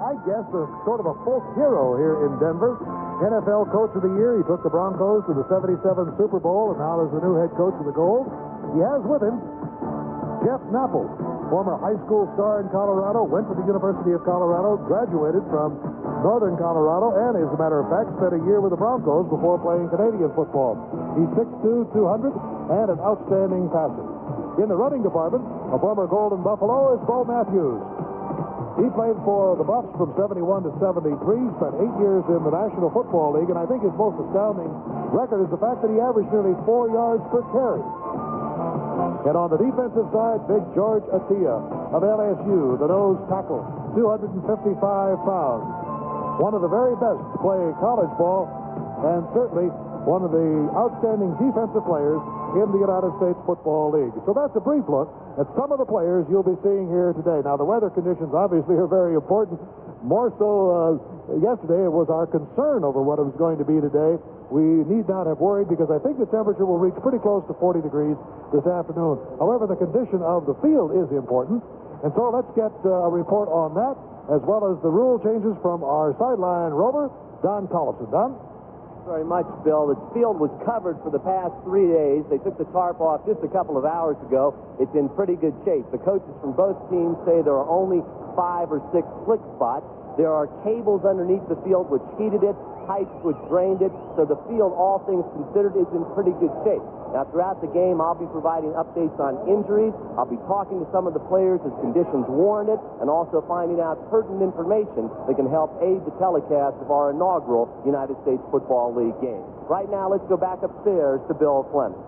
I guess, sort of a folk hero here in Denver. NFL Coach of the Year. He took the Broncos to the '77 Super Bowl, and now is the new head coach of the Gold. He has with him Jeff Napple, former high school star in Colorado, went to the University of Colorado, graduated from Northern Colorado, and as a matter of fact, spent a year with the Broncos before playing Canadian football. He's 6'2", 200, and an outstanding passer. In the running department, a former Golden Buffalo is Bo Matthews. He played for the Buffs from 71 to 73, spent 8 years in the National Football League, and I think his most astounding record is the fact that he averaged nearly 4 yards per carry. And on the defensive side, Big George Atia of LSU, the nose tackle, 255 pounds. One of the very best to play college ball, and certainly one of the outstanding defensive players in the United States Football League. So that's a brief look at some of the players you'll be seeing here today. Now, the weather conditions obviously are very important. More so yesterday, it was our concern over what it was going to be today. We need not have worried because I think the temperature will reach pretty close to 40 degrees this afternoon. However, the condition of the field is important. And so let's get a report on that, as well as the rule changes from our sideline rover, Don Collison. Don? Very much, Bill. The field was covered for the past 3 days. They took the tarp off just a couple of hours ago. It's in pretty good shape. The coaches from both teams say there are only 5 or 6 slick spots. There are cables underneath the field which heated it, pipes which drained it. So the field, all things considered, is in pretty good shape. Now, throughout the game, I'll be providing updates on injuries. I'll be talking to some of the players as conditions warrant it, and also finding out pertinent information that can help aid the telecast of our inaugural United States Football League game. Right now, let's go back upstairs to Bill Fleming.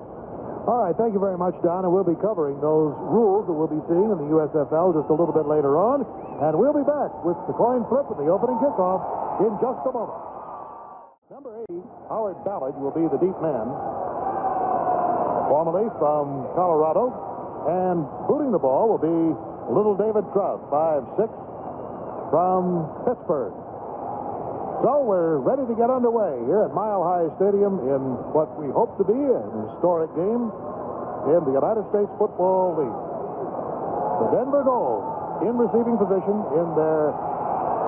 All right, thank you very much, Don, and we'll be covering those rules that we'll be seeing in the USFL just a little bit later on, and we'll be back with the coin flip and the opening kickoff in just a moment. Number 80, Howard Ballard, will be the deep man, formerly from Colorado, and booting the ball will be little David Trout, 5'6", from Pittsburgh. So we're ready to get underway here at Mile High Stadium in what we hope to be an historic game in the United States Football League. The Denver Gold in receiving position in their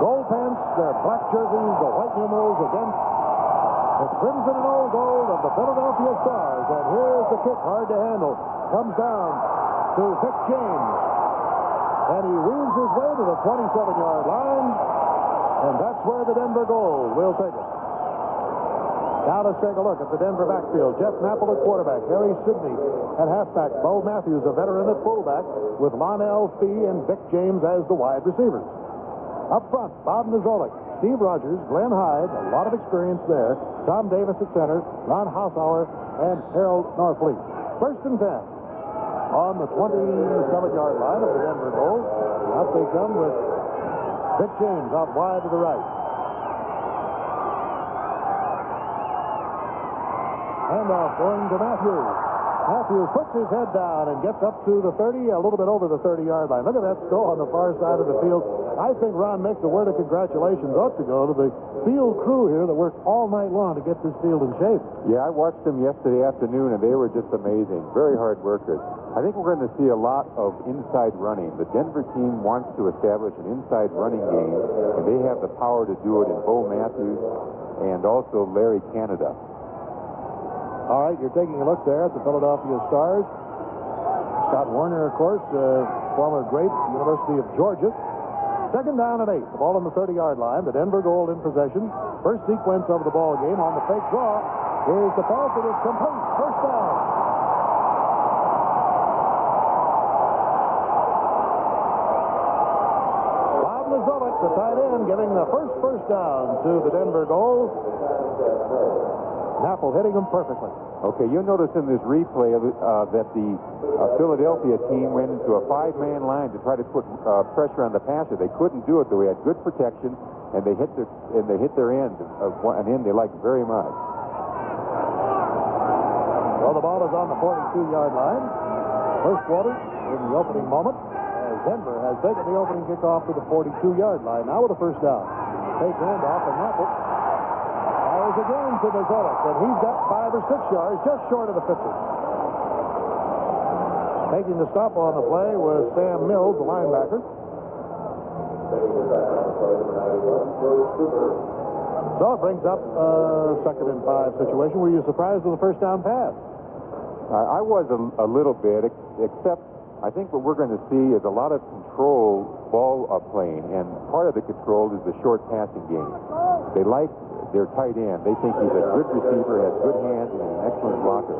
gold pants, their black jerseys, the white numerals against the crimson and old gold of the Philadelphia Stars. And here's the kick, hard to handle. Comes down to Vic James. And he weaves his way to the 27-yard line. And that's where the Denver Gold will take it. Now let's take a look at the Denver backfield. Jeff Napple at quarterback. Harry Sidney at halfback. Bo Matthews, a veteran at fullback, with Lonell Fee and Vic James as the wide receivers. Up front, Bob Nizolik, Steve Rogers, Glenn Hyde, a lot of experience there. Tom Davis at center, Ron Hausauer, and Harold Norfleet. First and 10 on the 27-yard line of the Denver Gold. Out they come with Vic James out wide to the right. Handoff going to Matthews. Matthews puts his head down and gets up to the 30, a little bit over the 30-yard line. Look at that skull on the far side of the field. I think Ron Mick, the word of congratulations ought to go to the field crew here that worked all night long to get this field in shape. Yeah, I watched them yesterday afternoon, and they were just amazing. Very hard workers. I think we're going to see a lot of inside running. The Denver team wants to establish an inside running game, and they have the power to do it in Bo Matthews and also Larry Canada. All right, you're taking a look there at the Philadelphia Stars. Scott Warner, of course, former great University of Georgia. Second down and 8. The ball on the 30-yard line. The Denver Gold in possession. First sequence of the ball game on the fake draw. Here's the pass. It is complete. First down. Bob Nizolik, the tight end, giving the first down to the Denver Gold. Napple hitting him perfectly. Okay, you'll notice in this replay that the Philadelphia team went into a 5-man line to try to put pressure on the passer. They couldn't do it, though. They had good protection, and they hit their end, an end they liked very much. Well, the ball is on the 42-yard line. First quarter in the opening moment, as Denver has taken the opening kickoff to the 42-yard line. Now with a first down. Fake handoff, and Napple fires again to Nizolik, and he's got 5 or 6 yards, just short of the 50. Making the stop on the play was Sam Mills, the linebacker. So it brings up a 2nd and 5 situation. Were you surprised with the first down pass? I was a little bit, except I think what we're going to see is a lot of control ball playing, and part of the control is the short passing game. They like their tight end. They think he's a good receiver, has good hands, and an excellent blocker.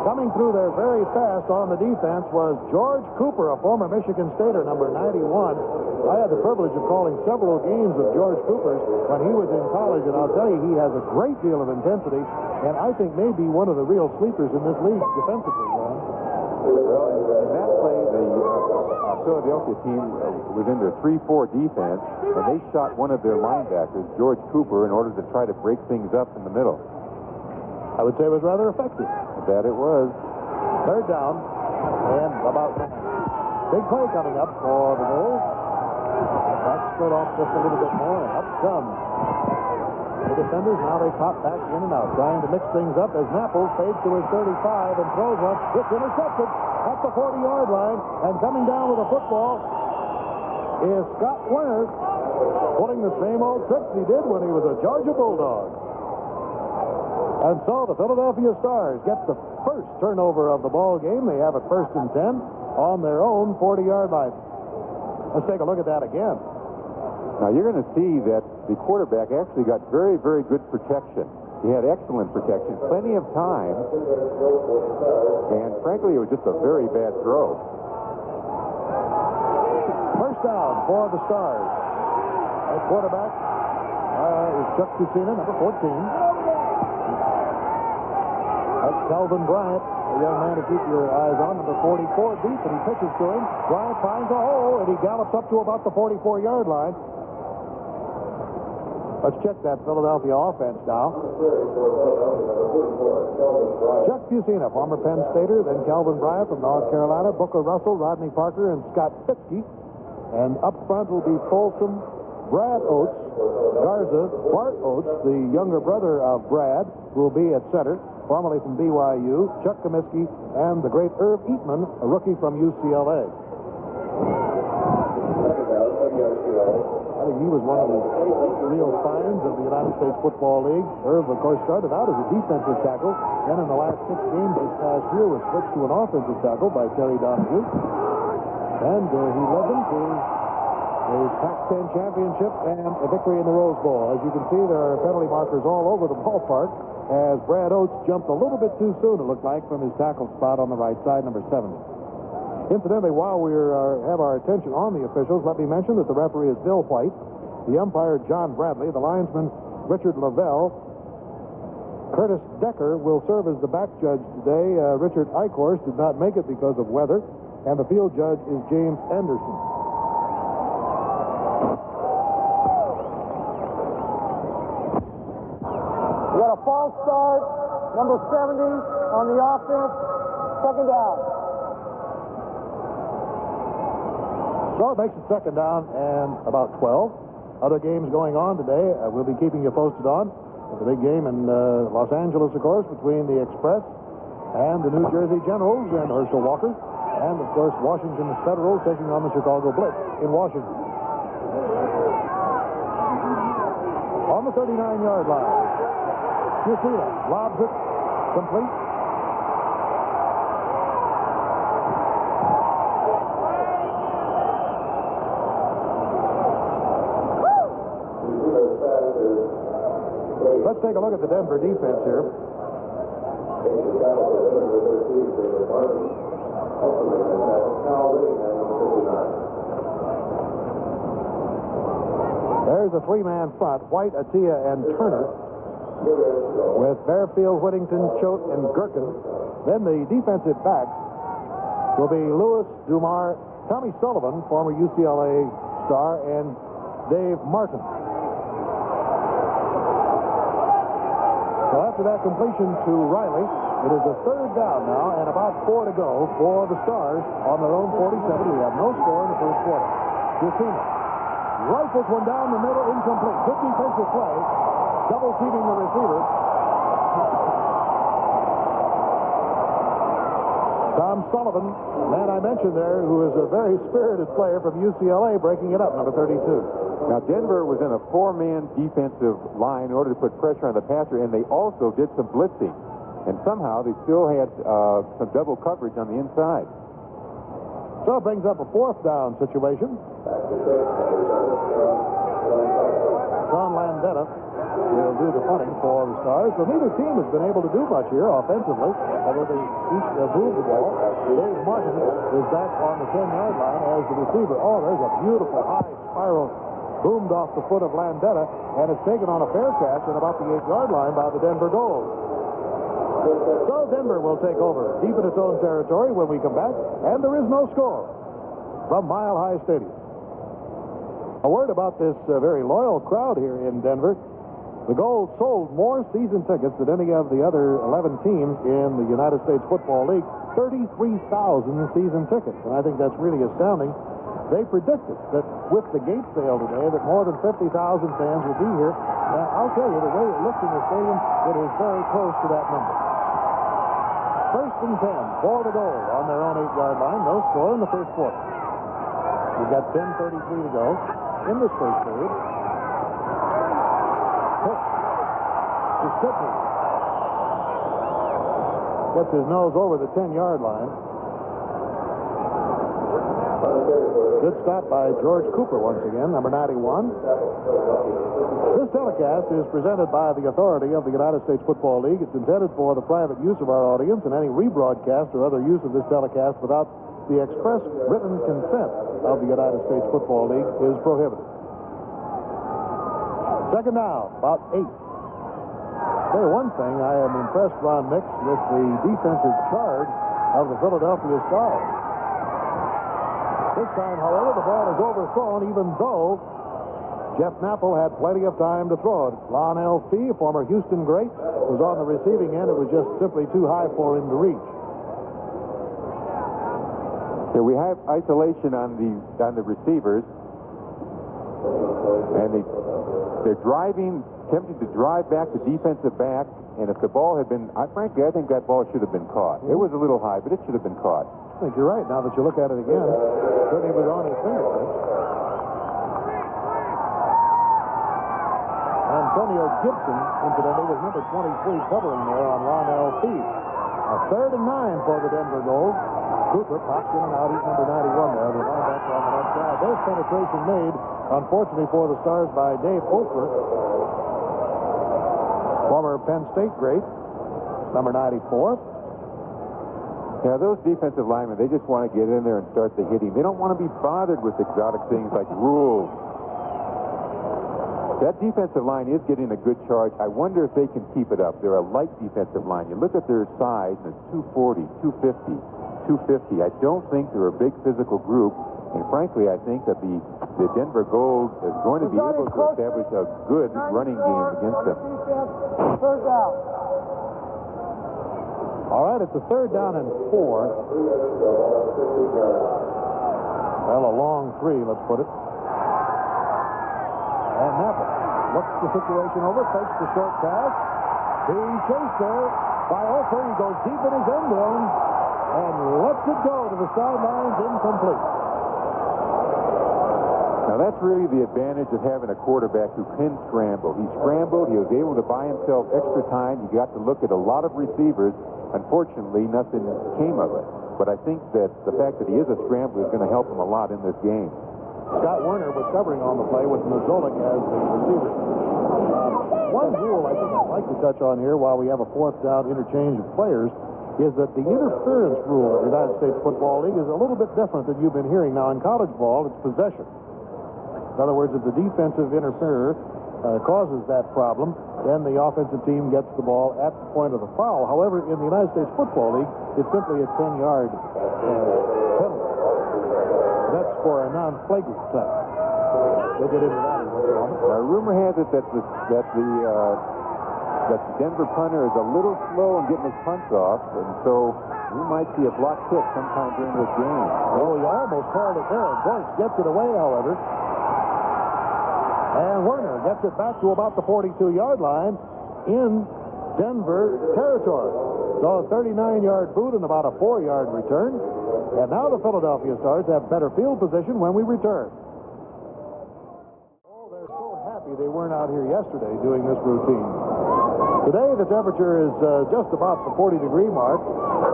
Coming through there very fast on the defense was George Cooper, a former Michigan Stater, number 91. I had the privilege of calling several games of George Cooper's when he was in college, and I'll tell you, he has a great deal of intensity, and I think maybe one of the real sleepers in this league defensively, Ron. Well, in that play, the Philadelphia team was in their 3-4 defense, and they shot one of their linebackers, George Cooper, in order to try to break things up in the middle. I would say it was rather effective. That it was. 3rd down, and about 9. Big play coming up for the Bulls. Back split off just a little bit more, and up comes the defenders. Now they pop back in and out, trying to mix things up as Naples fades to his 35 and throws one. It's intercepted at the 40-yard line, and coming down with the football is Scott Werner, pulling the same old tricks he did when he was a Georgia Bulldog. And so the Philadelphia Stars get the first turnover of the ball game. They have it 1st and 10 on their own 40-yard line. Let's take a look at that again. Now you're going to see that the quarterback actually got very, very good protection. He had excellent protection, plenty of time, and frankly, it was just a very bad throw. First down for the Stars. At quarterback is Chuck Fusina, number 14. That's Calvin Bryant, a young man to keep your eyes on, number 44 deep, and he pitches to him. Bryant finds a hole, and he gallops up to about the 44-yard line. Let's check that Philadelphia offense now. Chuck Fusina, former Penn Stater, then Calvin Bryant from North Carolina, Booker Russell, Rodney Parker, and Scott Fitzke. And up front will be Folsom, Brad Oates, Garza, Bart Oates, the younger brother of Brad, will be at center, formerly from BYU, Chuck Comiskey, and the great Irv Eatman, a rookie from UCLA. I think he was one of the real finds of the United States Football League. Irv, of course, started out as a defensive tackle, and in the last 6 games this past year was switched to an offensive tackle by Terry Donahue. And he led them to a Pac-10 championship and a victory in the Rose Bowl. As you can see, there are penalty markers all over the ballpark as Brad Oates jumped a little bit too soon, it looked like, from his tackle spot on the right side, number 70. Incidentally, while we have our attention on the officials, let me mention that the referee is Bill White, the umpire John Bradley, the linesman Richard Lavelle. Curtis Decker will serve as the back judge today. Richard Eichhorst did not make it because of weather, and the field judge is James Anderson. We got a false start, number 70 on the offense, 2nd down. So it makes it 2nd down and about 12. Other games going on today, we'll be keeping you posted on. The big game in Los Angeles, of course, between the Express and the New Jersey Generals and Herschel Walker. And, of course, Washington Federals taking on the Chicago Blitz in Washington. On the 39-yard line, Fusina lobs it, complete. Let's take a look at the Denver defense here. There's a 3-man front, White, Attia, and Turner, with Bearfield, Whittington, Choate, and Gherkin. Then the defensive backs will be Lewis, Dumar, Tommy Sullivan, former UCLA star, and Dave Martin. So after that completion to Riley, it is a 3rd down now and about 4 to go for the Stars on their own 47. We have no score in the first quarter. Fusina rifles one down the middle, incomplete. Good defensive play, double teaming the receiver. Tom Sullivan, man I mentioned there, who is a very spirited player from UCLA, breaking it up, number 32. Now, Denver was in a 4-man defensive line in order to put pressure on the passer, and they also did some blitzing. And somehow they still had some double coverage on the inside. So it brings up a 4th down situation. Sean Landetta will do the punting for the Stars. So neither team has been able to do much here offensively, although they each moved the ball. Dave Martin is back on the 10-yard line as the receiver. Oh, there's a beautiful high spiral boomed off the foot of Landetta, and it's taken on a fair catch at about the 8-yard line by the Denver Gold. So Denver will take over deep in its own territory when we come back, and there is no score from Mile High Stadium. A word about this very loyal crowd here in Denver. The Gold sold more season tickets than any of the other 11 teams in the United States Football League. 33,000 season tickets, and I think that's really astounding. They predicted that with the gate sale today that more than 50,000 fans would be here. Now, I'll tell you, the way it looks in the stadium, it is very close to that number. 1st and 10 for the Gold on their own 8-yard line. No score in the first quarter. We've got 10:33 to go in this first period. Pitch to Sidney. Gets his nose over the 10-yard line. Good stop by George Cooper once again, number 91. This telecast is presented by the authority of the United States Football League. It's intended for the private use of our audience, and any rebroadcast or other use of this telecast without the express written consent of the United States Football League is prohibited. Second down, about 8. Say one thing, I am impressed, Ron Mix, with the defensive charge of the Philadelphia Stars. This time, however, the ball is overthrown, even though Jeff Napple had plenty of time to throw it. Lionel Fee, a former Houston great, was on the receiving end. It was just simply too high for him to reach. So we have isolation on the receivers, and they're driving, attempting to drive back the defensive back. And if the ball had been, frankly, I think that ball should have been caught. It was a little high, but it should have been caught. I think you're right. Now that you look at it again, certainly was on his fingertips. Antonio Gibson, incidentally, was number 23 covering there on Lionel Fee. A 3rd and 9 for the Denver Gold. Cooper pops in and out. He's number 91 there, the linebacker on the left side. There's penetration made, unfortunately for the Stars, by Dave Ofer, former Penn State great, number 94. Yeah, those defensive linemen, they just want to get in there and start the hitting. They don't want to be bothered with exotic things like rules. That defensive line is getting a good charge. I wonder if they can keep it up. They're a light defensive line. You look at their size, and it's 240, 250, 250. I don't think they're a big physical group. And frankly, I think that the Denver Gold is going to be able to establish a good running game against them. 3rd down. All right, it's a 3rd down and 4. Well, a long 3, let's put it. And Napple looks the situation over, takes the short pass. Being chased there by Ofer. He goes deep in his end zone and lets it go to the sidelines, incomplete. Now, that's really the advantage of having a quarterback who can scramble. He scrambled. He was able to buy himself extra time. He got to look at a lot of receivers. Unfortunately, nothing came of it. But I think that the fact that he is a scrambler is going to help him a lot in this game. Scott Werner was covering on the play with Mazolik as the receiver. One rule I think I'd like to touch on here while we have a 4th down interchange of players is that the interference rule of the United States Football League is a little bit different than you've been hearing. Now, in college ball, it's possession. In other words, if the defensive interferer causes that problem, then the offensive team gets the ball at the point of the foul. However, in the United States Football League, it's simply a 10-yard penalty. That's for a non-flagrant touch. We'll get into that in a moment. Now, rumor has it that the Denver punter is a little slow in getting his punch off, and so we might see a block kick sometime during this game. Oh, he almost called it there. Gorst gets it away, however. And Werner gets it back to about the 42-yard line in Denver territory. So a 39-yard boot and about a 4-yard return. And now the Philadelphia Stars have better field position when we return. Oh, they're so happy they weren't out here yesterday doing this routine. Today the temperature is just about the 40-degree mark.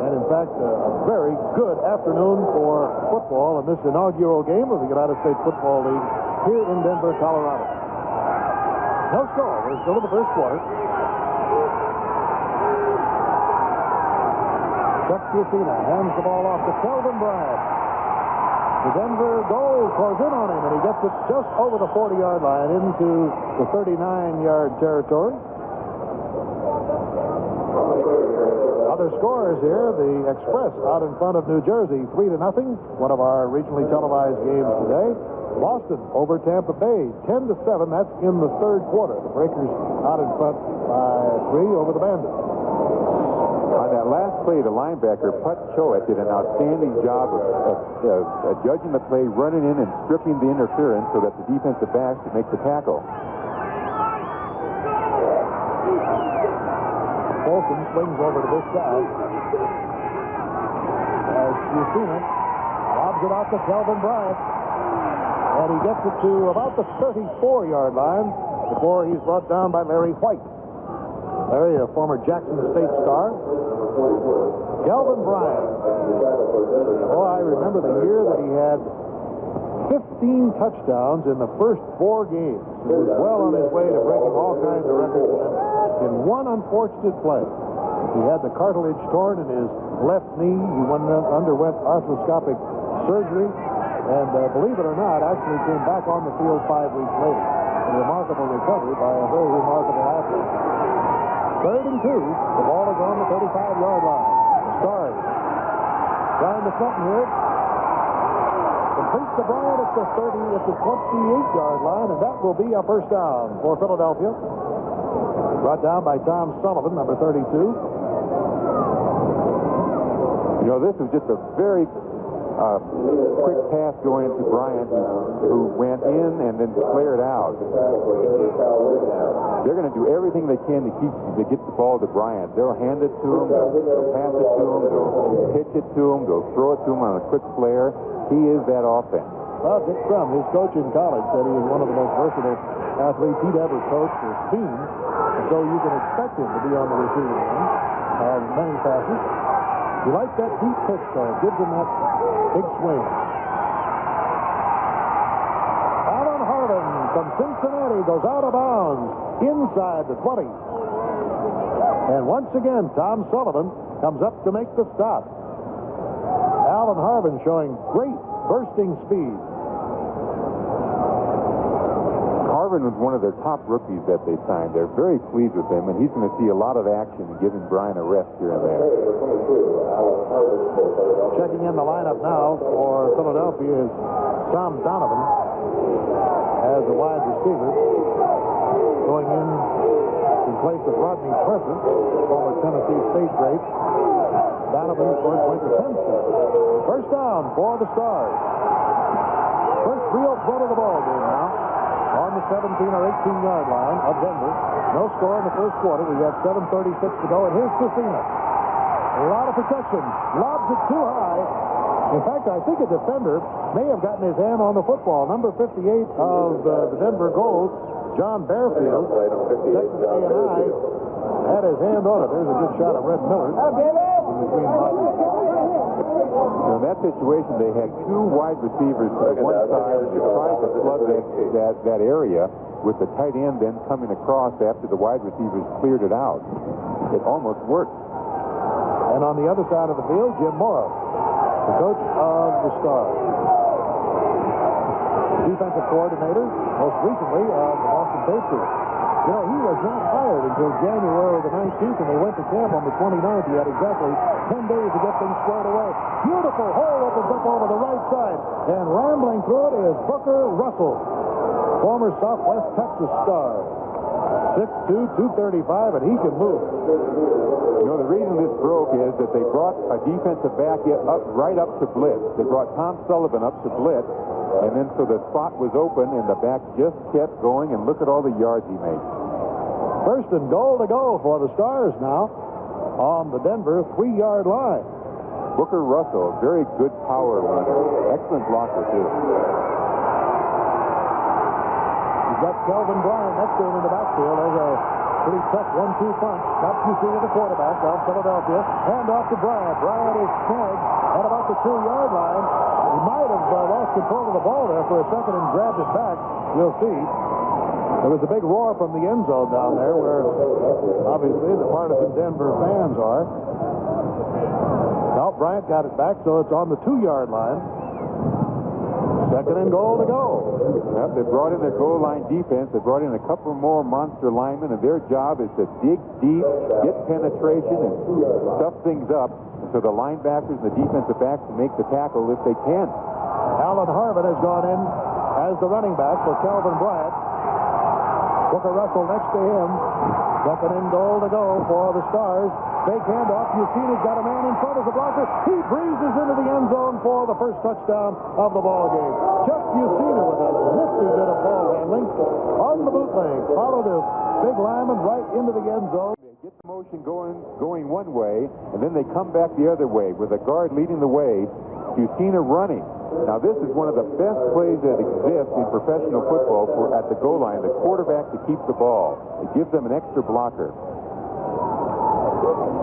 And in fact, a very good afternoon for football in this inaugural game of the United States Football League here in Denver, Colorado. No score. We're still in the first quarter. Fusina hands the ball off to Kelvin Bryant. The Denver goal close in on him, and he gets it just over the 40-yard line into the 39-yard territory. Other scores here. The Express out in front of New Jersey, 3-0. One of our regionally televised games today. Boston over Tampa Bay, 10-7. That's in the third quarter. The Breakers out in front by 3 over the Bandits. On that last play, the linebacker, Put Choate, did an outstanding job of judging the play, running in and stripping the interference so that the defensive backs could make the tackle. Bolton swings over to this side. As Fusina lobs it out to Kelvin Bryant. And he gets it to about the 34-yard line before he's brought down by Larry White. Larry, a former Jackson State star. Kelvin Bryant. Oh, I remember the year that he had 15 touchdowns in the first 4 games. He was well on his way to breaking all kinds of records. In one unfortunate play, he had the cartilage torn in his left knee. He underwent arthroscopic surgery, and believe it or not, actually came back on the field 5 weeks later. A remarkable recovery by a very remarkable athlete. 3rd and 2. The ball is on the 35-yard line. The Stars trying to something here. Completes the Bryant at the 30, at the 28-yard line, and that will be a first down for Philadelphia. Brought down by Tom Sullivan, number 32. You know, this was just a very quick pass going into Bryant, who went in and then flared out. They're going to do everything they can to get the ball to Bryant. They'll hand it to him, they'll pass it to him, they'll pitch it to him, they'll throw it to him on a quick flare. He is that offense. Well, Dick Crum, his coach in college, said he was one of the most versatile athletes he'd ever coached or seen. And so you can expect him to be on the receiving end of many passes. You like that deep pitch, though. It gives him that big swing. Alan Harvin from Cincinnati goes out of bounds inside the 20. And once again, Tom Sullivan comes up to make the stop. Alan Harvin showing great bursting speed. Harvin was one of their top rookies that they signed. They're very pleased with him, and he's going to see a lot of action and giving Bryant a rest here and there. Checking in the lineup now for Philadelphia is Tom Donovan as a wide receiver. Going in place of Rodney Preston, former Tennessee State great. Donovan, of course, went to turnstiles. First down for the Stars. First real threat of the ball game now. On the 17 or 18-yard line of Denver. No score in the first quarter. We have 7:36 to go, and here's Fusina. A lot of protection. Lobs it too high. In fact, I think a defender may have gotten his hand on the football. Number 58 of the Denver Gold, John Bearfield, Texas A&I, had his hand on it. There's a good shot of Red Miller. In between in that situation, they had 2 wide receivers to one side, and they tried to flood that area with the tight end then coming across after the wide receivers cleared it out. It almost worked. And on the other side of the field, Jim Morrow, the coach of the Stars. Defensive coordinator, most recently of the Boston Patriots. You know, he was not hired until January the 19th, and they went to camp on the 29th. He had exactly 10 days to get things squared away. Beautiful hole opens up over the right side, and rambling through it is Booker Russell, former Southwest Texas star. 6'2", 235, and he can move. You know, the reason this broke is that they brought a defensive back right up to blitz. They brought Tom Sullivan up to blitz, and then so the spot was open, and the back just kept going, and look at all the yards he made. First and goal to go for the Stars now on the Denver 3-yard line. Booker Russell, a very good power runner. Excellent blocker, too. He's got Kelvin Bryant next to him in the backfield. There's a pretty tough 1-2 punch. Got Fusina, the quarterback, down Philadelphia. Hand off to Bryant. Bryant is snagged at about the 2-yard line. He might have lost control of the ball there for a second and grabbed it back. We'll see. There was a big roar from the end zone down there where, obviously, the partisan Denver fans are. Now, Bryant got it back, so it's on the 2-yard line. Second and goal to go. Yep, they brought in their goal line defense. They brought in a couple more monster linemen, and their job is to dig deep, get penetration, and stuff things up. And so the linebackers and the defensive backs can make the tackle if they can. Alan Harvin has gone in as the running back for Kelvin Bryant. Booker Russell next to him. Second and goal to go for the Stars. Fake handoff. Fusina's got a man in front as a blocker. He breezes into the end zone for the first touchdown of the ball game. Chuck Fusina with a nifty bit of ball handling on the bootleg. Followed the big lineman right into the end zone. They get the motion going one way, and then they come back the other way with a guard leading the way. Fusina running. Now, this is one of the best plays that exists in professional football at the goal line. The quarterback to keep the ball. It gives them an extra blocker.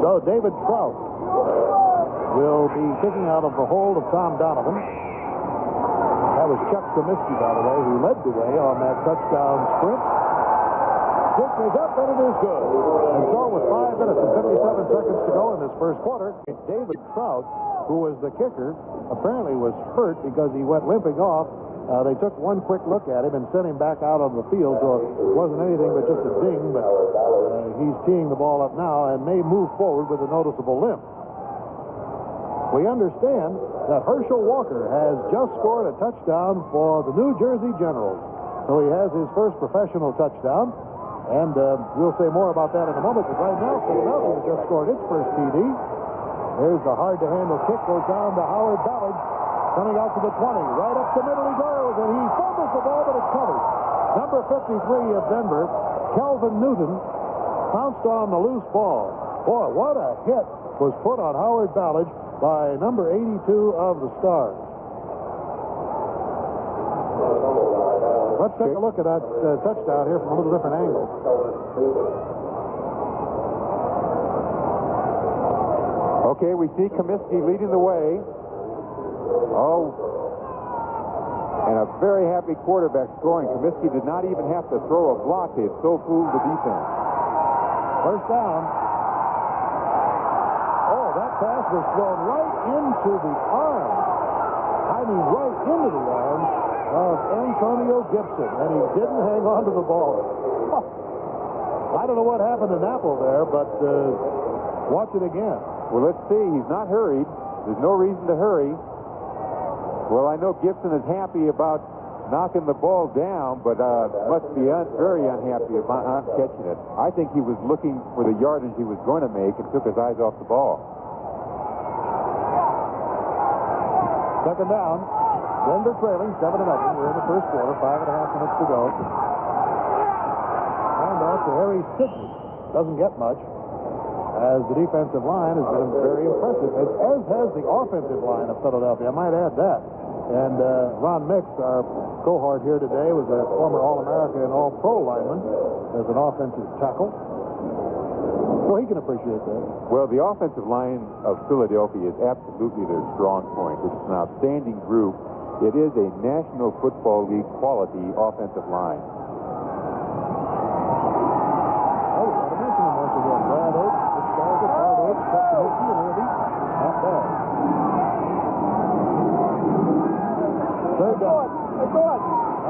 So David Trout will be kicking out of the hold of Tom Donovan. That was Chuck Comiskey, by the way, who led the way on that touchdown sprint. Kick is up, and it is good. And so with 5 minutes and 57 seconds to go in this first quarter, David Trout, who was the kicker, apparently was hurt because he went limping off. They took one quick look at him and sent him back out on the field, so it wasn't anything but just a ding, but he's teeing the ball up now and may move forward with a noticeable limp. We understand that Herschel Walker has just scored a touchdown for the New Jersey Generals, so he has his first professional touchdown, and we'll say more about that in a moment, but right now Philadelphia just scored its first TD. There's the hard-to-handle kick, goes down to Howard Ballard. Coming out to the 20, right up the middle he goes, and he fumbles the ball, but it's covered. Number 53 of Denver, Kelvin Newton, pounced on the loose ball. Boy, what a hit was put on Howard Ballard by number 82 of the Stars. Let's take a look at that touchdown here from a little different angle. Okay, we see Comiskey leading the way. Oh, and a very happy quarterback scoring. Comiskey did not even have to throw a block. He had so fooled the defense. First down. Oh, that pass was thrown right into the arms. I mean, right into the arms of Antonio Gibson, and he didn't hang on to the ball. I don't know what happened to Napple there, but watch it again. Well, let's see. He's not hurried. There's no reason to hurry. Well, I know Gibson is happy about knocking the ball down, but must be very unhappy about not catching it. I think he was looking for the yardage he was going to make and took his eyes off the ball. Second down. Denver trailing 7-0. We're in the first quarter. 5.5 minutes to go. And off to Harry Sidney. Doesn't get much, as the defensive line has been very impressive, as has the offensive line of Philadelphia. I might add that. And Ron Mix, our cohort here today, was a former All-American and All-Pro lineman as an offensive tackle. So he can appreciate that. Well, the offensive line of Philadelphia is absolutely their strong point. It's an outstanding group. It is a National Football League quality offensive line. Oh, we got to mention him once again. Brad Oates, Rich Garza, Brad Oates, Chuck Comiskey, and Andy. Not bad. Third down.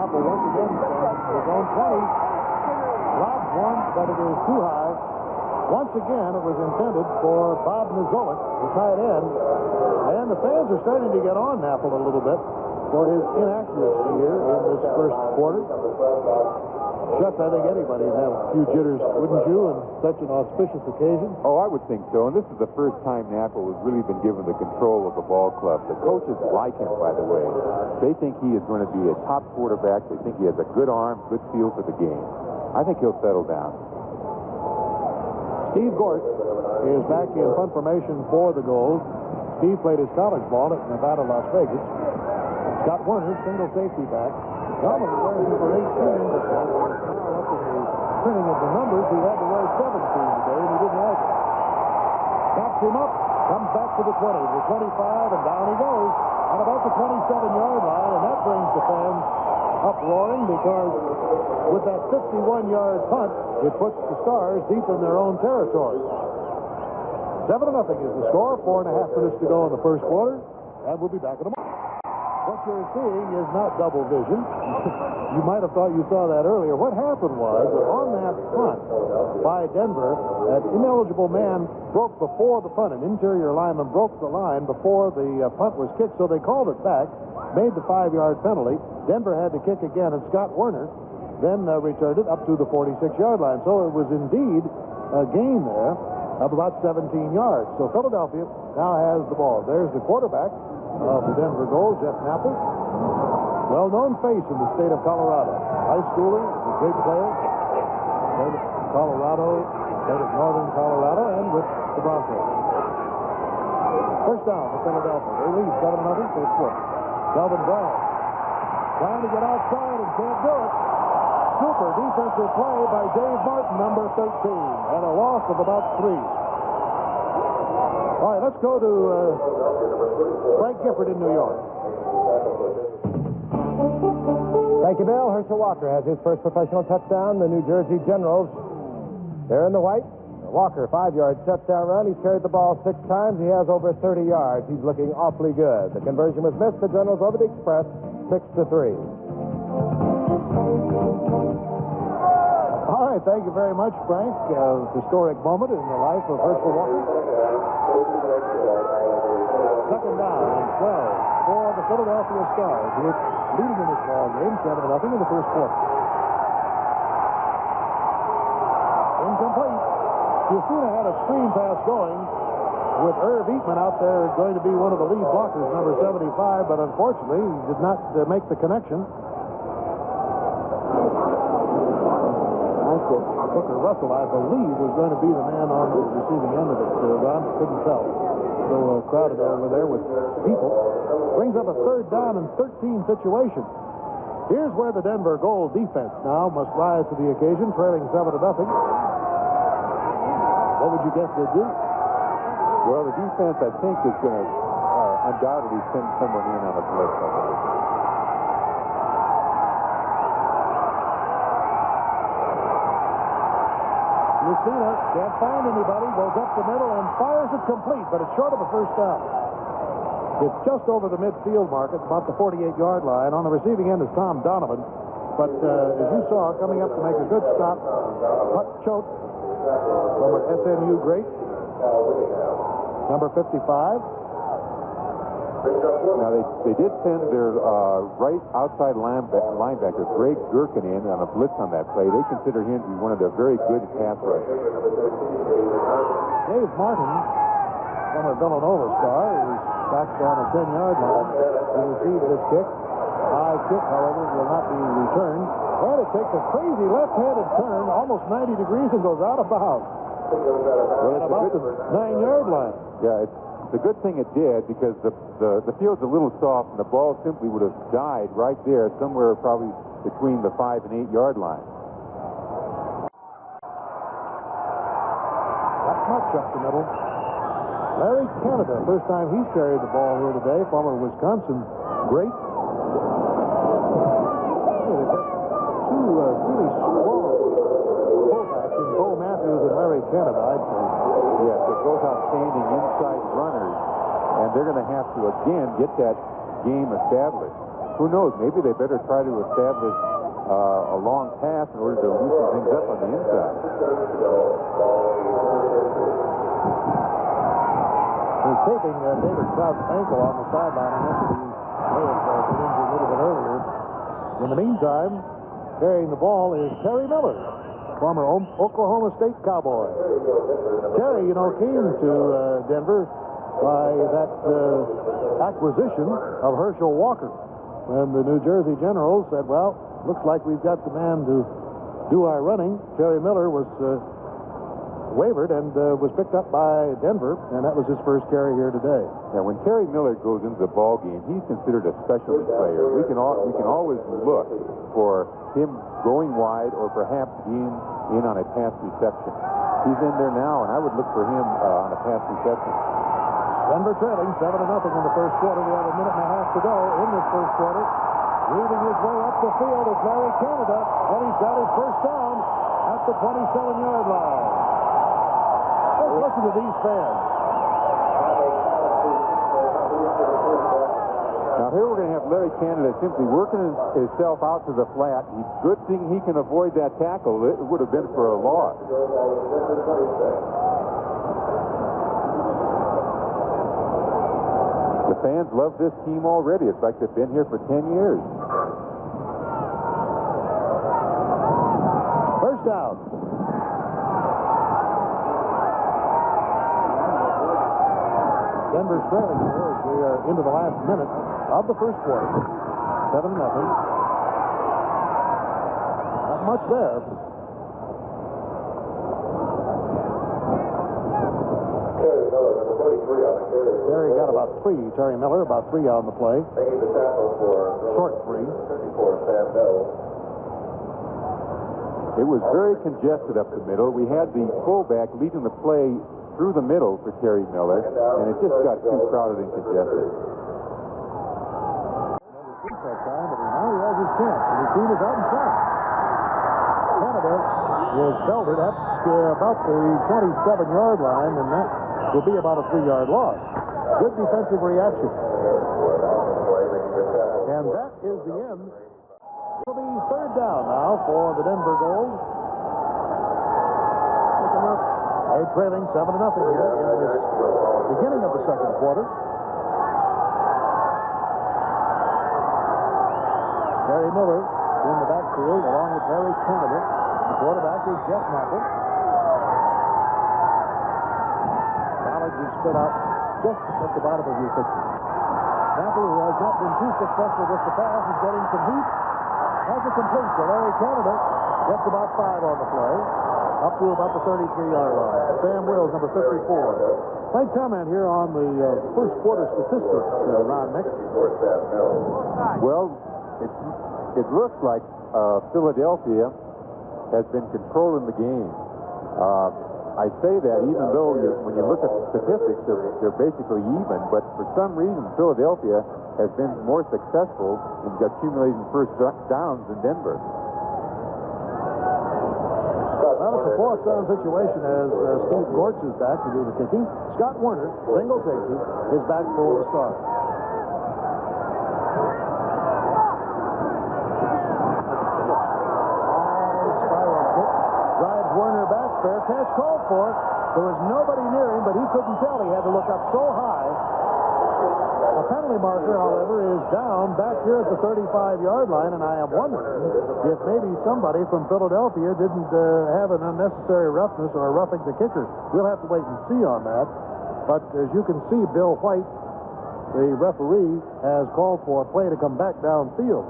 Apple once again his own 20. Robs one, but it is too high. Once again, it was intended for Bob Nizolik, the tight end. And the fans are starting to get on Apple a little bit for his inaccuracy here in this first quarter. Just, I think anybody would have a few jitters, wouldn't you, on such an auspicious occasion? Oh, I would think so. And this is the first time Napple has really been given the control of the ball club. The coaches like him, by the way. They think he is going to be a top quarterback. They think he has a good arm, good feel for the game. I think he'll settle down. Steve Gort is back in punt formation for the Gold. Steve played his college ball at Nevada, Las Vegas. Scott Werner, single safety back. Normally wears number 18, but now up in the printing of the numbers, he had to wear 17 today, and he didn't like it. Backs him up, comes back to the 20, the 25, and down he goes on about the 27-yard line, and that brings the fans up roaring because with that 51-yard punt, it puts the Stars deep in their own territory. 7-0 is the score, 4.5 minutes to go in the first quarter, and we'll be back in a moment. What you're seeing is not double vision. You might have thought you saw that earlier. What happened was that on that punt by Denver, that ineligible man broke before the punt. An interior lineman broke the line before the punt was kicked, so they called it back, made the 5-yard penalty. Denver had to kick again, and Scott Werner then returned it up to the 46-yard line. So it was indeed a gain there of about 17 yards. So Philadelphia now has the ball. There's the quarterback of the Denver Gold, Jeff Napple. Well-known face in the state of Colorado. High schooler, a great player. State of Colorado, state of northern Colorado, and with the Broncos. First down for Philadelphia. They lead 7-0 first quarter. Calvin Brown trying to get outside and can't do it. Super defensive play by Dave Martin, number 13, and a loss of about 3. All right, let's go to Frank Gifford in New York. Thank you, Bill. Herschel Walker has his first professional touchdown. The New Jersey Generals, they're in the white. Walker, 5-yard touchdown run. He's carried the ball 6 times. He has over 30 yards. He's looking awfully good. The conversion was missed. The Generals over the Express, 6-3. All right, thank you very much, Frank. Historic moment in the life of Herschel Walker. Second down and 12 for the Philadelphia Stars, who are leading in this ball game, 7-0 in the first quarter. Incomplete. Fusina had a screen pass going with Irv Eatman out there going to be one of the lead blockers, number 75, but unfortunately he did not make the connection. Booker Russell, I believe, was going to be the man on the receiving end of it. Ron couldn't tell. So crowded over there with people. Brings up a third down and 13 situation. Here's where the Denver Gold defense now must rise to the occasion, trailing 7-0. What would you guess they'd do? Well, the defense, I think, is going to undoubtedly send someone in on a blitz. Fusina can't find anybody, goes up the middle and fires it complete, but it's short of a first down. It's just over the midfield mark. It's about the 48-yard line. On the receiving end is Tom Donovan. But as you saw, coming up to make a good stop, Putt Choate, former SMU great, number 55. Now, they did send their right outside linebacker, Greg Gherkin, in on a blitz on that play. They consider him to be one of their very good pass rushers. Dave Martin, former Villanova star, is back on a 10-yard line to receive this kick. High kick, however, will not be returned. And it takes a crazy left-handed turn, almost 90 degrees, and goes out of bounds. Well, at about the 9-yard line. Yeah, it's a good thing it did, because the field's a little soft, and the ball simply would have died right there, somewhere probably between the 5 and 8 yard line. Not much up the middle. Larry Canada, first time he's carried the ball here today, former Wisconsin great. They've got two really strong fullbacks in Bo Matthews and Larry Canada, I'd say. Yes, they're both outstanding inside runners, and they're going to have to, again, get that game established. Who knows? Maybe they better try to establish a long pass in order to loosen things up on the inside. They're taping David Trout's ankle on the sideline. I mentioned he may have been injured a little bit earlier. In the meantime, carrying the ball is Terry Miller, former Oklahoma State Cowboy. Terry, you know, came to Denver by that acquisition of Herschel Walker. And the New Jersey Generals said, well, looks like we've got the man to do our running. Terry Miller was wavered and was picked up by Denver, and that was his first carry here today. Yeah, when Terry Miller goes into the ball game, he's considered a specialty player. We can always look for him going wide or perhaps being in on a pass reception. He's in there now, and I would look for him on a pass reception. Denver trailing 7-0 in the first quarter. We have a minute and a half to go in this first quarter. Weaving his way up the field is Larry Canada, and he's got his first down at the 27-yard line. Let's listen to these fans. Now here we're going to have Larry Canada simply working himself out to the flat. Good thing he can avoid that tackle. It would have been for a loss. The fans love this team already. It's like they've been here for 10 years. First down. Denver's trailing here as we are into the last minute of the first quarter. 7-0. Not much there. Terry got about 3. Terry Miller about 3 on the play. Short 3. It was very congested up the middle. We had the fullback leading the play through the middle for Terry Miller, and it just got too crowded and congested. That time, but now he has his chance, and his team is out in front. Canada is belted up to about the 27-yard line, and that will be about a 3-yard loss. Good defensive reaction. And that is the end. It'll be third down now for the Denver Gold. They're trailing 7-0 here in this beginning of the second quarter. Terry Miller in the backfield along with Larry Canada. The quarterback is Jeff Napple. College is spit out just at the bottom of your picture. Napple, who has not been too successful with the pass, is getting some heat. Has it complete to Larry Canada. Gets about 5 on the play. Up to about the 33-yard line. Sam Wills, number 54. My comment here on the first quarter statistics, Ron Mick. Well, it looks like Philadelphia has been controlling the game. I say that even though when you look at the statistics, they're basically even, but for some reason Philadelphia has been more successful in accumulating first downs than Denver. Well, it's a fourth down situation as Steve Gortz is back to do the kicking. Scott Warner, single safety, is back for the start. Spiral kick. Drives Warner back. Fair catch called for. There was nobody near him, but he couldn't tell. He had to look up so high. A penalty marker, however, is down back here at the 35-yard line, and I am wondering if maybe somebody from Philadelphia didn't have an unnecessary roughness or roughing the kicker. We'll have to wait and see on that. But as you can see, Bill White, the referee, has called for a play to come back downfield.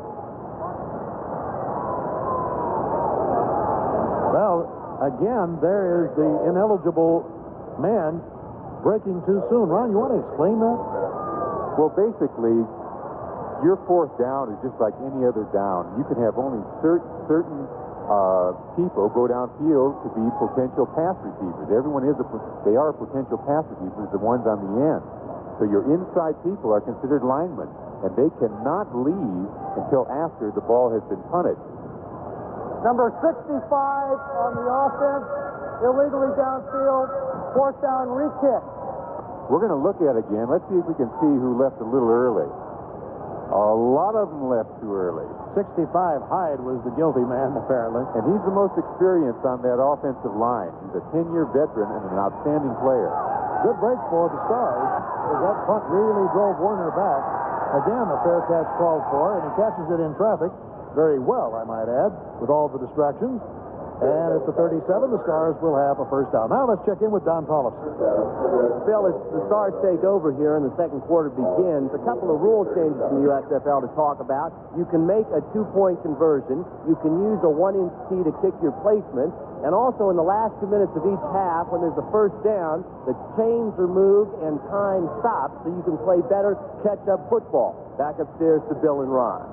Well, again, there is the ineligible man breaking too soon. Ron, you want to explain that? Well, basically, your fourth down is just like any other down. You can have only certain people go downfield to be potential pass receivers. Everyone they are potential pass receivers, the ones on the end. So your inside people are considered linemen, and they cannot leave until after the ball has been punted. Number 65 on the offense, illegally downfield, fourth down re-kick. We're going to look at it again. Let's see if we can see who left a little early. A lot of them left too early. 65, Hyde was the guilty man, apparently. And he's the most experienced on that offensive line. He's a 10-year veteran and an outstanding player. Good break for the Stars, as that punt really drove Warner back. Again, a fair catch called for, and he catches it in traffic very well, I might add, with all the distractions. And at the 37, the Stars will have a first down. Now let's check in with Don Tollefson. Phil, as the Stars take over here and the second quarter begins, a couple of rule changes in the USFL to talk about. You can make a 2-point conversion. You can use a 1-inch tee to kick your placement. And also in the last 2 minutes of each half, when there's a first down, the chains are moved and time stops so you can play better catch-up football. Back upstairs to Bill and Ron.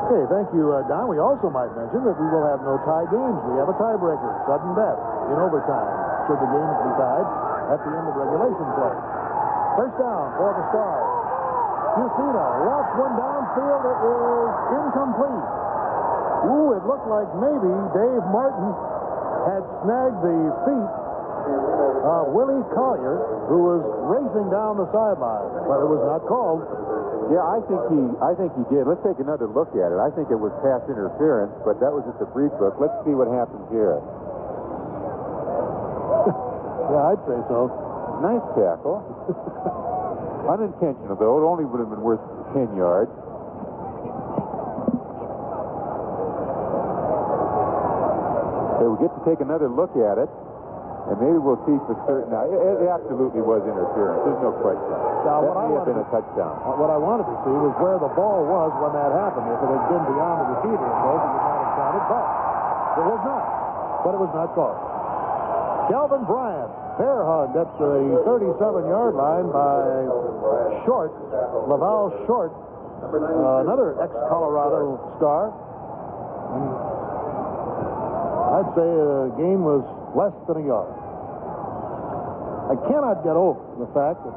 Okay, thank you, Don. We also might mention that we will have no tie games. We have a tiebreaker, sudden death, in overtime, should the games be tied at the end of regulation play. First down for the Stars. Fusina walks one downfield. It is incomplete. Ooh, it looked like maybe Dave Martin had snagged the feet of Willie Collier, who was racing down the sideline, but it was not called. Yeah, I think he did. Let's take another look at it. I think it was pass interference, but that was just a brief look. Let's see what happens here. Yeah, I'd say so. Nice tackle. Unintentional, though. It only would have been worth 10 yards. So we get to take another look at it, and maybe we'll see for certain. Now, it absolutely was interference. There's no question. Now, that may have been a touchdown. What I wanted to see was where the ball was when that happened. If it had been beyond the receiver, it would not have counted, but it was not. But it was not called. Kelvin Bryant, bear hugged at the 37-yard line by Short, Laval Short, another ex-Colorado star. I'd say the game was less than a yard. I cannot get over the fact that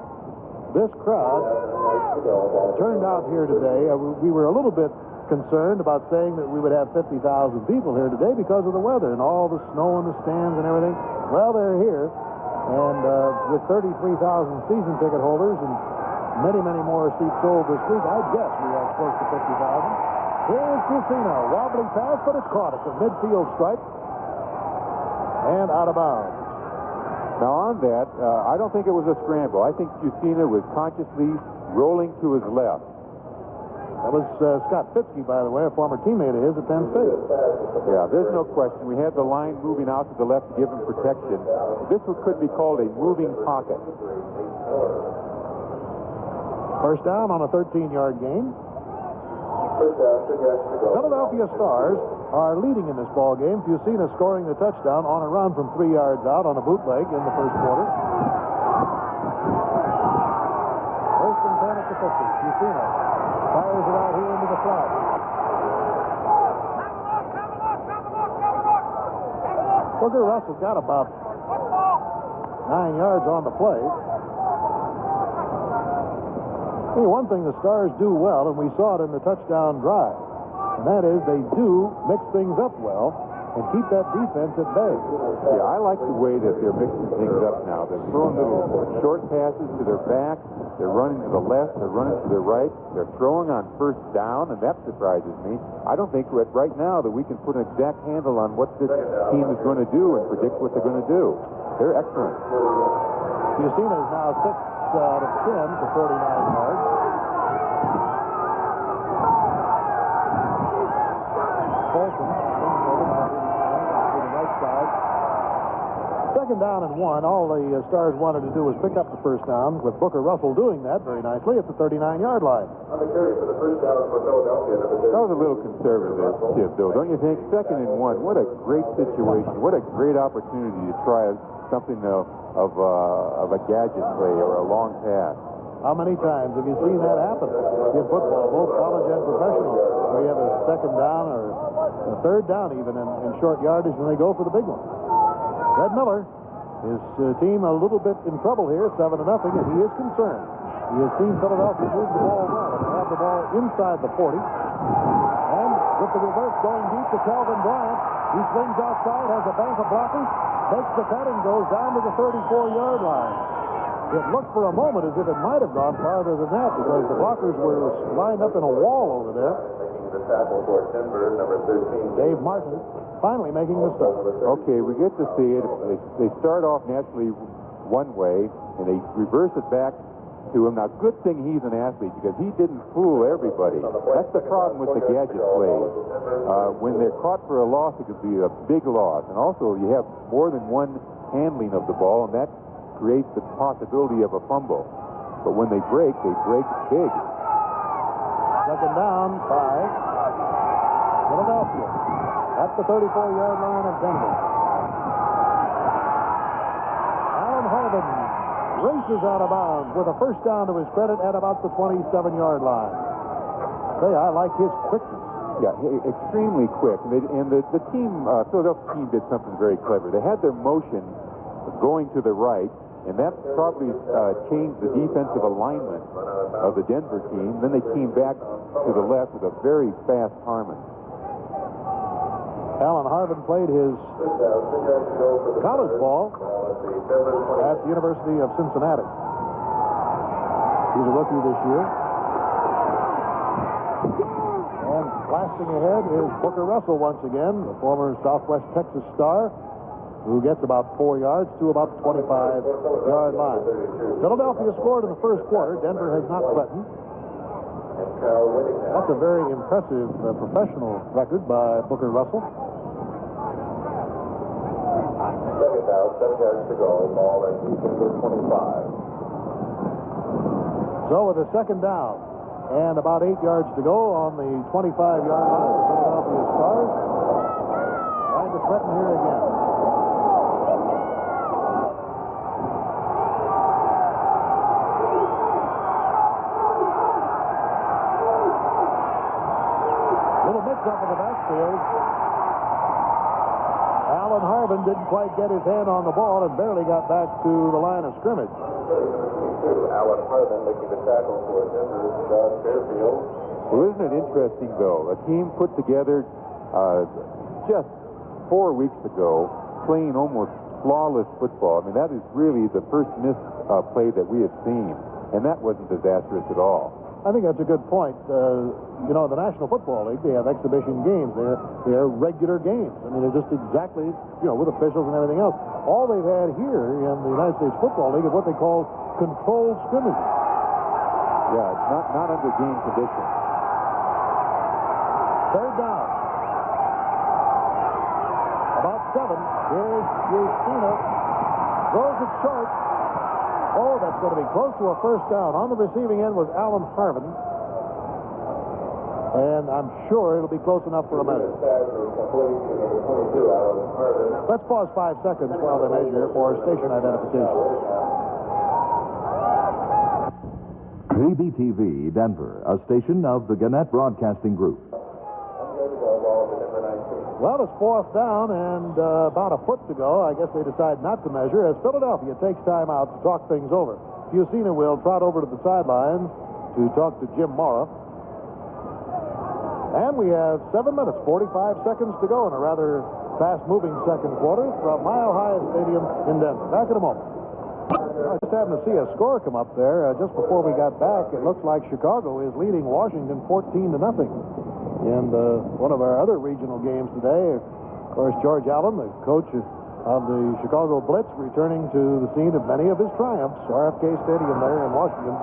this crowd turned out here today. We were a little bit concerned about saying that we would have 50,000 people here today because of the weather and all the snow in the stands and everything. Well, they're here, and with 33,000 season ticket holders and many, many more seats sold this week, I'd guess we have close to 50,000. Here's Fusina, wobbling pass, but it's caught at the midfield stripe and out of bounds. Now, on that, I don't think it was a scramble. I think Fusina was consciously rolling to his left. That was Scott Fitzke, by the way, a former teammate of his at Penn State. Yeah, there's no question. We had the line moving out to the left to give him protection. This could be called a moving pocket. First down on a 13-yard gain. Philadelphia Stars are leading in this ball game. Fusina scoring the touchdown on a run from 3 yards out on a bootleg in the first quarter. First and 10 at the 50. Fusina fires it out here into the flat. Booker Russell got about 9 yards on the play. Hey, one thing the Stars do well, and we saw it in the touchdown drive, and that is they do mix things up well and keep that defense at bay. Yeah, I like the way that they're mixing things up now. They're throwing little short passes to their back. They're running to the left. They're running to their right. They're throwing on first down, and that surprises me. I don't think right now that we can put an exact handle on what this team is going to do and predict what they're going to do. They're excellent. Fusina is now 6 out of 10 for 49 yards. Folsom over to the right side. Second down and 1. All the Stars wanted to do was pick up the first down, with Booker Russell doing that very nicely at the 39-yard line. That was a little conservative, though, don't you think? Second and 1. What a great situation. What a great opportunity to try something of a gadget play or a long pass. How many times have you seen that happen in football, both college and professional, where you have a second down or a third down even in short yardage, and they go for the big one? Red Miller, his team a little bit in trouble here, 7-0, and he is concerned. He has seen Philadelphia move the ball well and have the ball inside the 40. And with the reverse going deep to Kelvin Bryant, he swings outside, has a bank of blockers, makes the cut and goes down to the 34-yard line. It looked for a moment as if it might have gone farther than that because the blockers were lined up in a wall over there. Dave Martin finally making the stop. Okay, we get to see it. They start off naturally one way, and they reverse it back to him. Now, good thing he's an athlete because he didn't fool everybody. That's the problem with the gadget plays. When they're caught for a loss, it could be a big loss. And also, you have more than one handling of the ball, and that creates the possibility of a fumble. But when they break big. Second down by Philadelphia at the 34-yard line of Denver. Alan Harvin races out of bounds with a first down to his credit at about the 27-yard line. Say, I like his quickness. Yeah, extremely quick. And the team, Philadelphia team did something very clever. They had their motion going to the right, and that probably changed the defensive alignment of the Denver team. Then they came back to the left with a very fast Harmon. Alan Harvin played his college ball at the University of Cincinnati. He's a rookie this year. And blasting ahead is Booker Russell once again, the former Southwest Texas star, who gets about 4 yards to about the 25-yard line. Philadelphia scored in the first quarter. Denver has not threatened. That's a very impressive professional record by Booker Russell. Second down, 7 yards to go. Ball at Denver 25. So with a second down and about 8 yards to go on the 25-yard line, the Philadelphia Stars trying to threaten here again. Little mix-up in the backfield. Alan Harvin didn't quite get his hand on the ball and barely got back to the line of scrimmage. Alan Harvin making the tackle for Denver's John Fairfield. Well, isn't it interesting, though? A team put together just 4 weeks ago, playing almost flawless football. I mean, that is really the first missed play that we have seen, and that wasn't disastrous at all. I think that's a good point. You know, the National Football League, they have exhibition games. They're regular games. I mean, they're just exactly, you know, with officials and everything else. All they've had here in the United States Football League is what they call controlled scrimmages. Yeah, it's not under game conditions. Third down. About 7. Here's Fusina. Throws it short. Oh, that's going to be close to a first down. On the receiving end was Alan Harvin. And I'm sure it'll be close enough for a measure. Let's pause 5 seconds while they measure for station identification. KBTV Denver, a station of the Gannett Broadcasting Group. Well, it's fourth down and about a foot to go. I guess they decide not to measure as Philadelphia takes time out to talk things over. Fusina will trot over to the sidelines to talk to Jim Mora. And we have 7 minutes, 45 seconds to go in a rather fast-moving second quarter from Mile High Stadium in Denver. Back in a moment. I just happened to see a score come up there just before we got back. It looks like Chicago is leading Washington 14-0. And one of our other regional games today, of course, George Allen, the coach of the Chicago Blitz, returning to the scene of many of his triumphs, RFK Stadium there in Washington.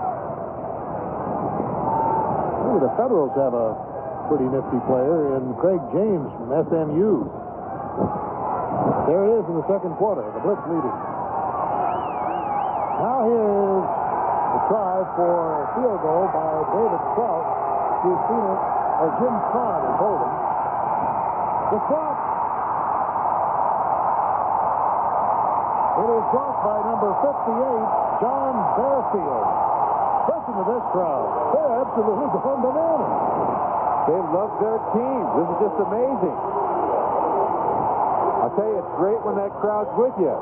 Maybe the Federals have a pretty nifty player in Craig James from SMU. There it is in the second quarter, the Blitz leading. Now here's the try for a field goal by David Trout. You've seen it. Jim Kahn is holding. The block. It is blocked by number 58, John Bearfield. Listen to this crowd. They're absolutely going bananas. They love their team. This is just amazing. I'll tell you, it's great when that crowd's with you.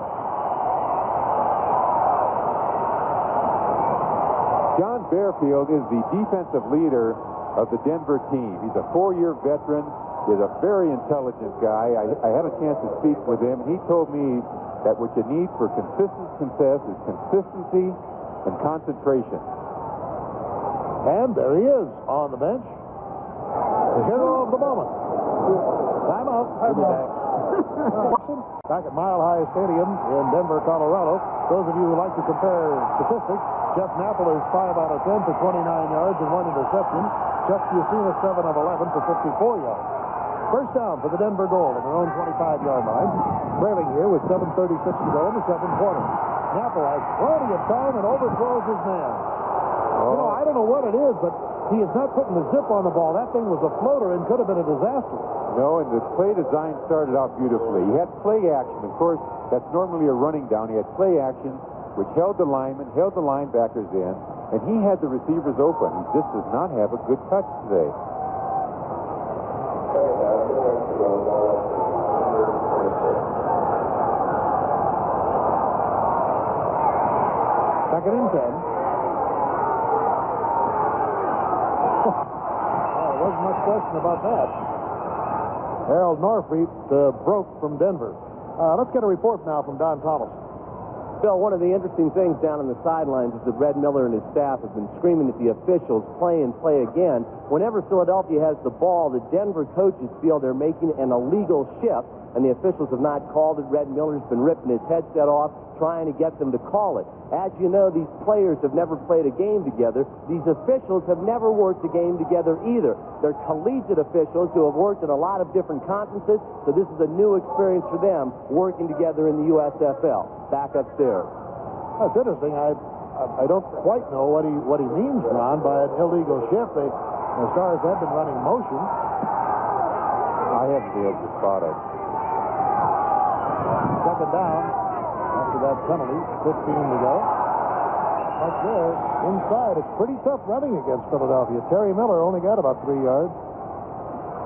John Bearfield is the defensive leader of the Denver team. He's a 4-year veteran. He's a very intelligent guy. I had a chance to speak with him. He told me that what you need for consistent success is consistency and concentration. And there he is on the bench. The hero of the moment. Time out. We'll be back. Back at Mile High Stadium in Denver, Colorado. Those of you who like to compare statistics, Jeff Napple is 5 out of 10 for 29 yards and 1 interception. Jeff Fusina 7 of 11 for 54 yards. First down for the Denver Gold on their own 25-yard line. Trailing here with 7:36 to go in the second quarter. Napple has plenty of time and overthrows his man. You know, I don't know what it is, but he is not putting the zip on the ball. That thing was a floater and could have been a disaster. No, and the play design started out beautifully. He had play action. Of course, that's normally a running down. He had play action, which held the linemen, held the linebackers in, and he had the receivers open. He just does not have a good touch today. Second and 10. There wasn't much question about that. Harold Norfleet broke from Denver. Let's get a report now from Don Thomas. Bill, one of the interesting things down on the sidelines is that Red Miller and his staff have been screaming at the officials, play and play again. Whenever Philadelphia has the ball, the Denver coaches feel they're making an illegal shift, and the officials have not called it. Red Miller's been ripping his headset off, trying to get them to call it. As you know, these players have never played a game together. These officials have never worked a game together either. They're collegiate officials who have worked in a lot of different conferences, so this is a new experience for them working together in the USFL. Back upstairs. That's interesting. I don't quite know what he means, Ron, by an illegal shift. The Stars have been running motion. I haven't been able to spot it. Second down after that penalty, 15 to go. Right there, inside. It's pretty tough running against Philadelphia. Terry Miller only got about 3 yards.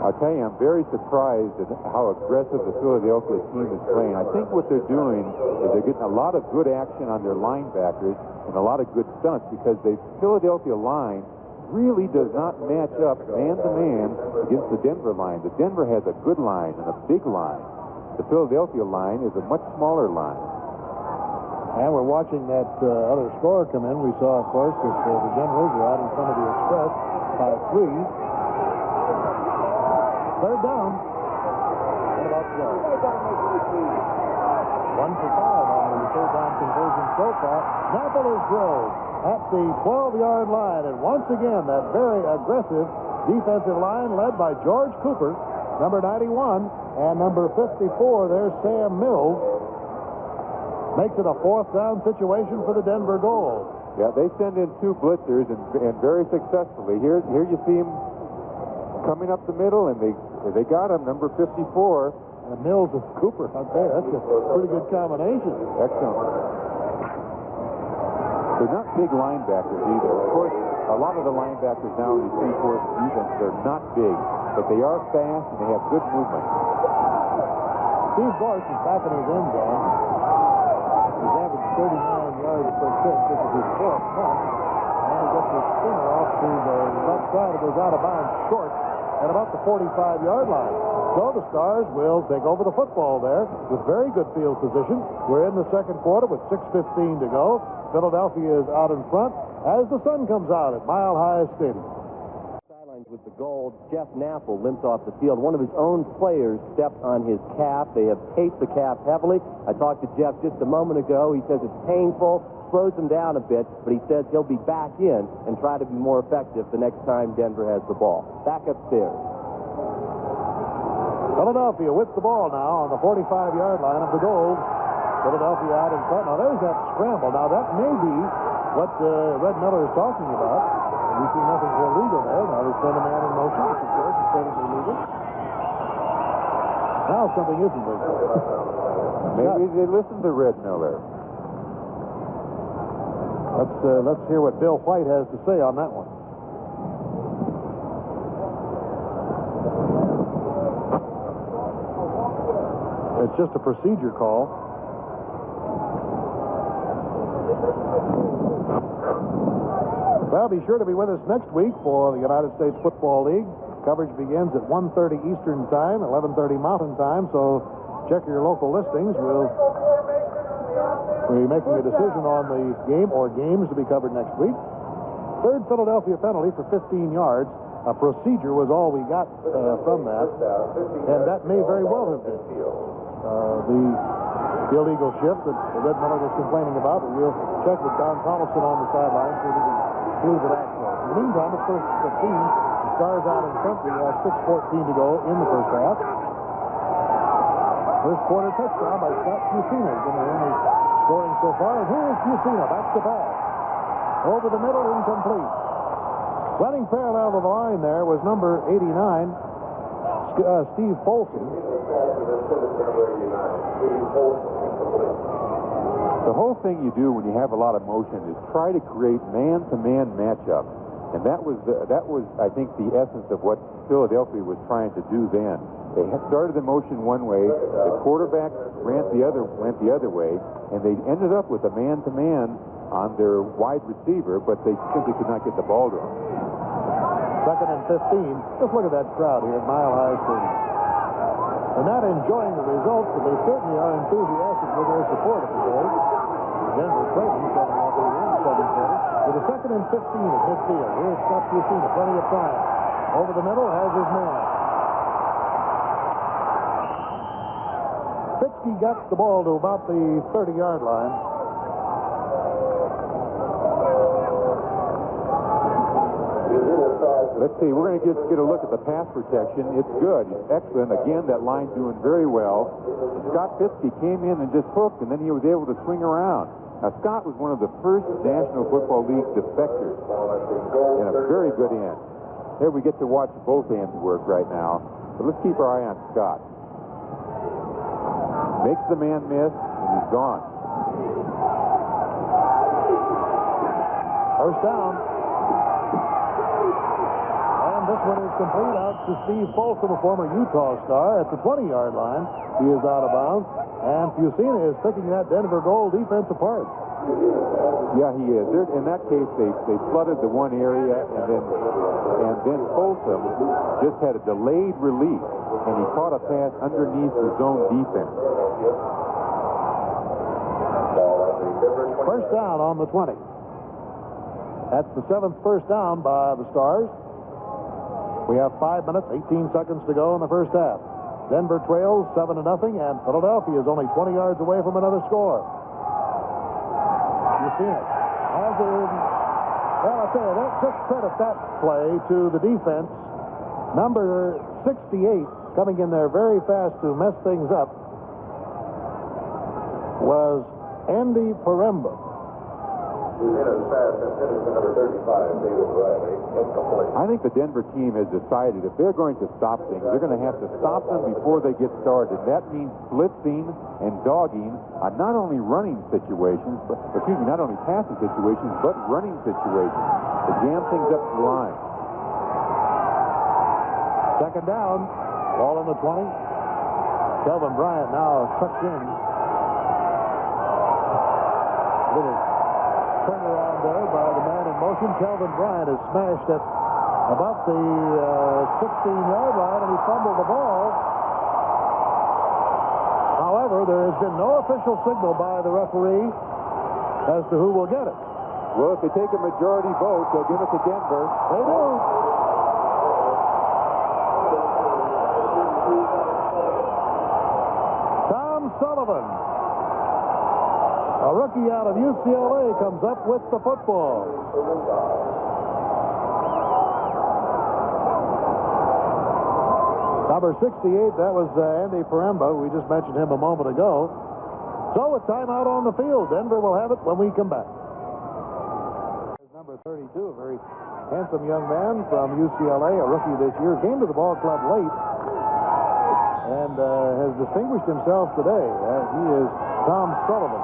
I'll tell you, I'm very surprised at how aggressive the Philadelphia team is playing. I think what they're doing is they're getting a lot of good action on their linebackers and a lot of good stunts because the Philadelphia line really does not match up man-to-man against the Denver line. The Denver has a good line and a big line. The Philadelphia line is a much smaller line. And we're watching that other score come in. We saw, of course, that the Generals are out in front of the Express by 3. Third down. What about Joe? 1 for 5 on the third down conversion so far. Napple is drilled at the 12-yard line. And once again, that very aggressive defensive line led by George Cooper, number 91, and number 54, there's Sam Mills. Makes it a fourth down situation for the Denver Gold. Yeah, they send in 2 blitzers and very successfully. Here you see him coming up the middle, and they got him, number 54. And Mills and Cooper out there. That's a pretty good combination. Excellent. They're not big linebackers either. Of course, a lot of the linebackers now in the 3-4 defense, they're not big, but they are fast and they have good movement. Steve Gorst is back in his end zone. He's averaged 39 yards per kick. This is his 4th punt. And he gets his spinner off to the left side. It goes out of bounds short at about the 45-yard line. So the Stars will take over the football there with very good field position. We're in the second quarter with 6:15 to go. Philadelphia is out in front as the sun comes out at Mile High Stadium. Sidelines with the gold. Jeff Napple limped off the field. One of his own players stepped on his calf. They have taped the calf heavily. I talked to Jeff just a moment ago. He says it's painful, slows him down a bit, but he says he'll be back in and try to be more effective the next time Denver has the ball. Back upstairs. Philadelphia with the ball now on the 45-yard line of the Gold. Philadelphia out in front. Now there's that scramble. Now that may be what Red Miller is talking about. We see nothing illegal there. Now they send a man in motion, which of course is perfectly legal. Now something isn't legal. Maybe they listen to Red Miller. Let's hear what Bill White has to say on that one. It's just a procedure call. Well, be sure to be with us next week for the United States Football League. Coverage begins at 1:30 Eastern Time, 11:30 Mountain Time, so check your local listings. We'll be making a decision on the game or games to be covered next week. Third Philadelphia penalty for 15 yards. a procedure was all we got from that, and that may very well have been the illegal shift that Red Miller was complaining about. But we'll check with Don Thompson on the sideline so we can prove that actually. In the meantime, it's first 15. The Stars out in front. We have 6:14 to go in the first half. First quarter touchdown by Scott Fusina. He's been the only scoring so far. And here's Fusina. Back to pass. Over the middle, incomplete. Running parallel to the line there was number 89, Steve Folsom. The whole thing you do when you have a lot of motion is try to create man-to-man matchups. And that was, I think, the essence of what Philadelphia was trying to do then. They started the motion one way, the quarterback went the other way, and they ended up with a man-to-man on their wide receiver, but they simply could not get the ball to him. Second and 15. Just look at that crowd here at Mile High Stadium. They're not enjoying the results, but they certainly are enthusiastic with their support of the game. Denver trailing 7-0 in the seventh quarter. With a second and 15 at midfield. Here's Scott Fusina, plenty of time. Over the middle, has his man. Fitzke got the ball to about the 30-yard line. Let's see, we're going to just get a look at the pass protection. It's good. It's excellent. Again, that line doing very well. Scott Fitzke came in and just hooked, and then he was able to swing around. Now, Scott was one of the first National Football League defectors and a very good end. There we get to watch both ends work right now. But let's keep our eye on Scott. Makes the man miss, and he's gone. First down. And this one is complete out to Steve Folsom, a former Utah Star, at the 20-yard line. He is out of bounds. And Fusina is picking that Denver goal defense apart. Yeah, he is. In that case, they flooded the one area, and then Folsom just had a delayed release, and he caught a pass underneath the zone defense. First down on the 20. That's the 7th first down by the Stars. We have 5 minutes, 18 seconds to go in the first half. Denver trails 7-0, and Philadelphia is only 20 yards away from another score. You see it. Well, I tell you, just credit that play to the defense. Number 68, coming in there very fast to mess things up, was Andy Paremba. I think the Denver team has decided if they're going to stop things, they're going to have to stop them before they get started. That means blitzing and dogging on not only running situations, not only passing situations, but running situations to jam things up the line. Second down, ball on the 20. Kelvin Bryant now tucked in. Little turnaround there by the man in motion. Kelvin Bryant is smashed at about the 16-yard line, and he fumbled the ball. However, there has been no official signal by the referee as to who will get it. Well, if they take a majority vote, they'll give it to Denver. They do. Tom Sullivan, a rookie out of UCLA, comes up with the football. Number 68, that was Andy Paremba. We just mentioned him a moment ago. So with timeout on the field, Denver will have it when we come back. Number 32, a very handsome young man from UCLA, a rookie this year, came to the ball club late and has distinguished himself today. He is Tom Sullivan.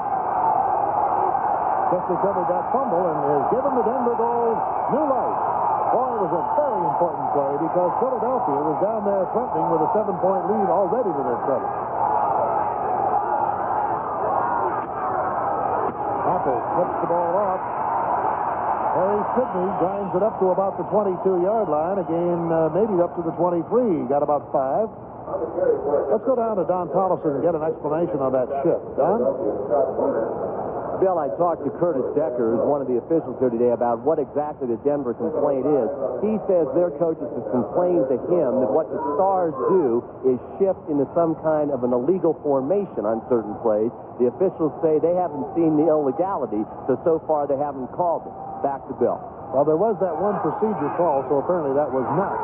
Just recovered that fumble and has given the Denver Gold new life. Boy, it was a very important play because Philadelphia was down there threatening with a 7-point lead already to their credit. Apple slips the ball off. Harry Sidney grinds it up to about the 22-yard line. Again, maybe up to the 23. Got about 5. Let's go down to Don Tollefson and get an explanation on that shift. Don? Bill, I talked to Curtis Decker, who's one of the officials here today, about what exactly the Denver complaint is. He says their coaches have complained to him that what the Stars do is shift into some kind of an illegal formation on certain plays. The officials say they haven't seen the illegality, so far they haven't called it. Back to Bill. Well, there was that one procedure call, so apparently that was not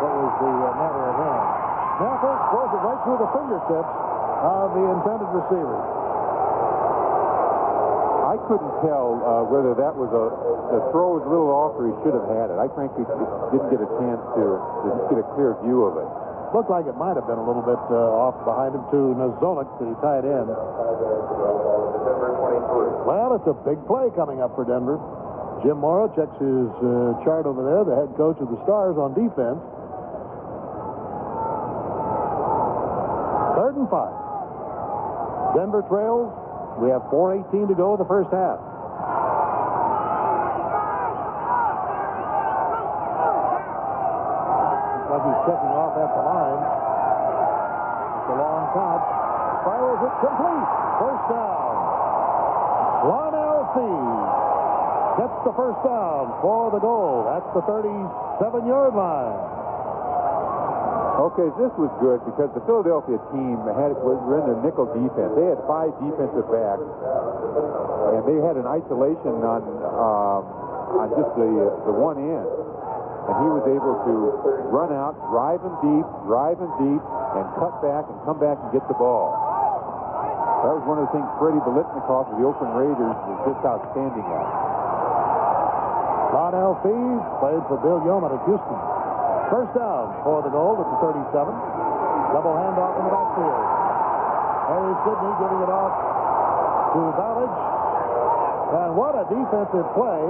what was the matter at hand. Napper throws it right through the fingertips of the intended receiver. I couldn't tell whether that was the throw was a little off or he should have had it. I frankly didn't get a chance to just get a clear view of it. Looked like it might have been a little bit off behind him to Nazonik that he tied in. Well, it's a big play coming up for Denver. Jim Morrow checks his chart over there, the head coach of the Stars on defense. 3rd and 5. Denver trails. We have 4:18 to go in the first half. Looks like he's checking off at the line. It's a long count. Spirals it complete. First down. Lionel Fee gets the first down for the goal. That's the 37-yard line. Okay, this was good because the Philadelphia team were in their nickel defense. They had 5 defensive backs, and they had an isolation on just the one end. And he was able to run out, drive him deep, and cut back and come back and get the ball. That was one of the things Freddie Biletnikoff of the Oakland Raiders was just outstanding at. Lionel Fee played for Bill Yeoman at Houston. First down for the goal at the 37. Double handoff in the backfield. Harry Sidney giving it off to Ballage. And what a defensive play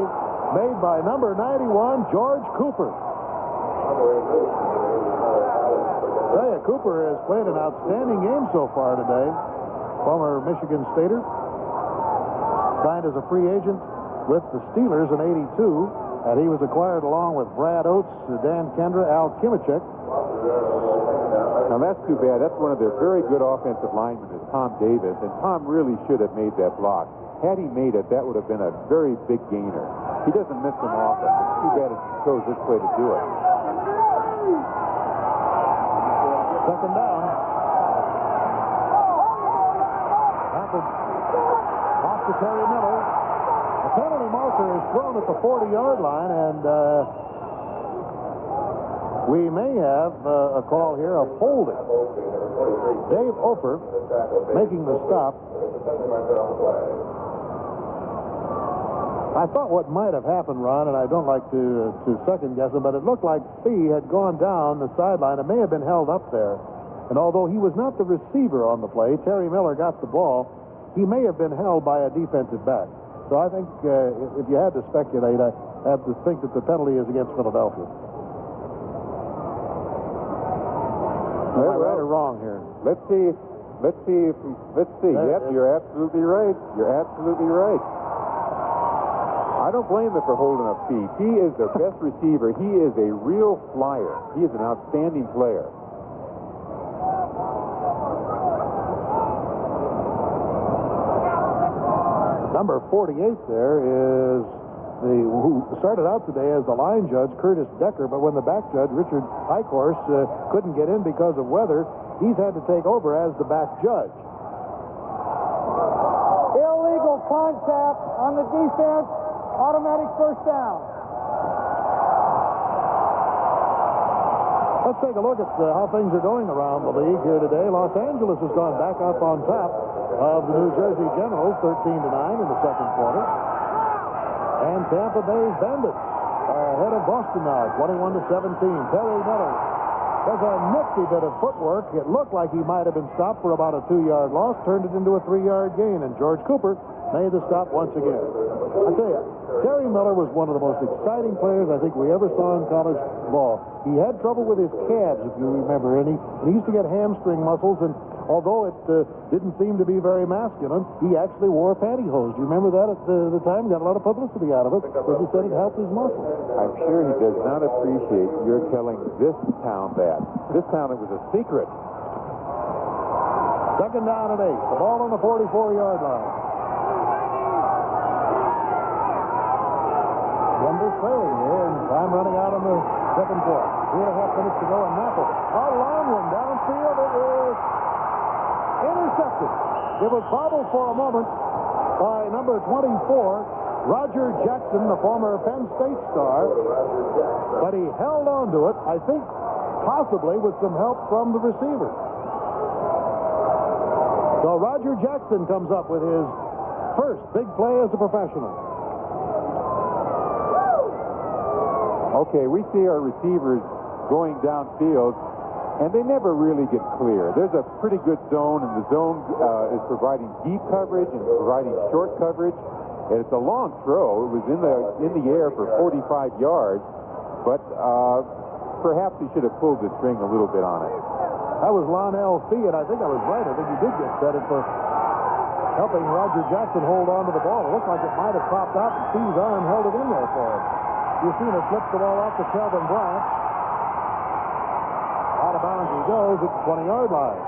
made by number 91, George Cooper. Cooper has played an outstanding game so far today. Former Michigan Stater. Signed as a free agent with the Steelers in '82. And he was acquired along with Brad Oates, Dan Kendra, Al Kimachek. Now, that's too bad. That's one of their very good offensive linemen is Tom Davis, and Tom really should have made that block. Had he made it, that would have been a very big gainer. He doesn't miss them often. It's too bad he chose this play to do it. Second down. Happened off to Terry Miller. The penalty marker is thrown at the 40-yard line, and we may have a call here of holding. Dave Ofer making the stop. I thought what might have happened, Ron, and I don't like to second guess it, but it looked like Fee had gone down the sideline. It may have been held up there. And although he was not the receiver on the play, Terry Miller got the ball, he may have been held by a defensive back. So I think if you had to speculate, I have to think that the penalty is against Philadelphia. Am I right or wrong here? Let's see. Yep, you're absolutely right. I don't blame them for holding up Fee. He is their best receiver. He is a real flyer. He is an outstanding player. Number 48 there is who started out today as the line judge, Curtis Decker, but when the back judge, Richard Eichhorst, couldn't get in because of weather, he's had to take over as the back judge. Illegal contact on the defense, automatic first down. Let's take a look at how things are going around the league here today. Los Angeles has gone back up on top of the New Jersey Generals, 13-9 in the second quarter. And Tampa Bay's Bandits are ahead of Boston now, 21-17. Terry Miller does a nifty bit of footwork. It looked like he might have been stopped for about a 2-yard loss, turned it into a 3-yard gain, and George Cooper made the stop once again. I tell you, Terry Miller was one of the most exciting players I think we ever saw in college ball. He had trouble with his calves, if you remember, and he used to get hamstring muscles, and although it didn't seem to be very masculine, he actually wore pantyhose. Do you remember that at the time? Got a lot of publicity out of it because he said it helped his muscles. I'm sure he does not appreciate your telling this town that. This town, it was a secret. Second down and 8. The ball on the 44-yard line. trailing here, and time running out on the second quarter. 2.5 minutes to go, and Napple. A long one downfield. It is intercepted. It was bobbled for a moment by number 24, Roger Jackson, the former Penn State star. But he held on to it, I think, possibly with some help from the receiver. So Roger Jackson comes up with his first big play as a professional. Okay, we see our receivers going downfield, and they never really get clear. There's a pretty good zone, and the zone is providing deep coverage and providing short coverage. And it's a long throw. It was in the air for 45 yards, but perhaps he should have pulled the string a little bit on it. That was Lonnell Fee, and I think I was right. I think he did get credit for helping Roger Jackson hold on to the ball. It looked like it might have popped out, and Fee's arm held it in there for him. Fusina flips the ball off to Kelvin Bryant. Out of bounds he goes at the 20-yard line.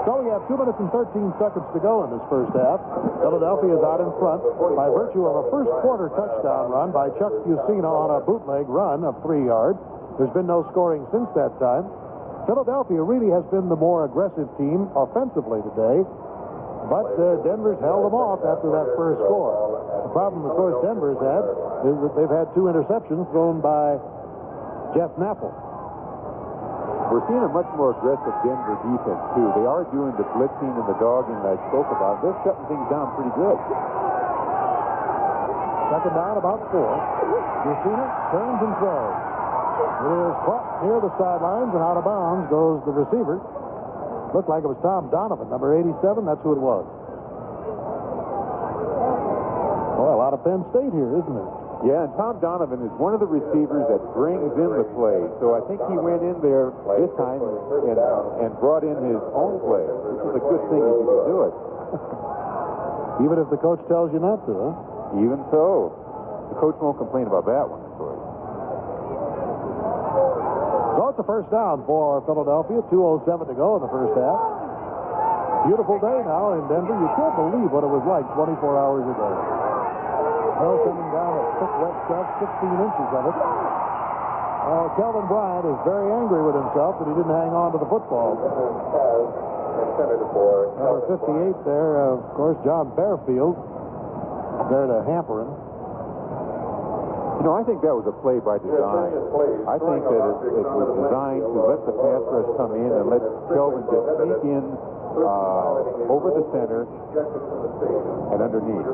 So we have 2 minutes and 13 seconds to go in this first half. Philadelphia is out in front by virtue of a first quarter touchdown run by Chuck Fusina on a bootleg run of 3 yards. There's been no scoring since that time. Philadelphia really has been the more aggressive team offensively today, but Denver's held them off after that first score. The problem, of course, Denver's had is that they've had 2 interceptions thrown by Jeff Napple. We're seeing a much more aggressive Denver defense, too. They are doing the blitzing and the dogging that I spoke about. They're shutting things down pretty good. Second down, about 4. Fusina turns and throws. It is caught near the sidelines, and out of bounds goes the receiver. Looked like it was Tom Donovan, number 87. That's who it was. Boy, a lot of Penn State here, isn't there? Yeah, and Tom Donovan is one of the receivers that brings in the play. So I think he went in there this time and brought in his own play, which is a good thing if you can do it. Even if the coach tells you not to, huh? Even so. The coach won't complain about that one, of course. So it's a first down for Philadelphia. 2:07 to go in the first half. Beautiful day now in Denver. You can't believe what it was like 24 hours ago. Snow coming down a thick, wet stuff, 16 inches of it. Kelvin Bryant is very angry with himself that he didn't hang on to the football. Number 58 there, of course, John Bearfield, there to hamper him. You know, I think that was a play by design. I think that it was designed to let the pass rush come in and let Kelvin just sneak in over the center and underneath.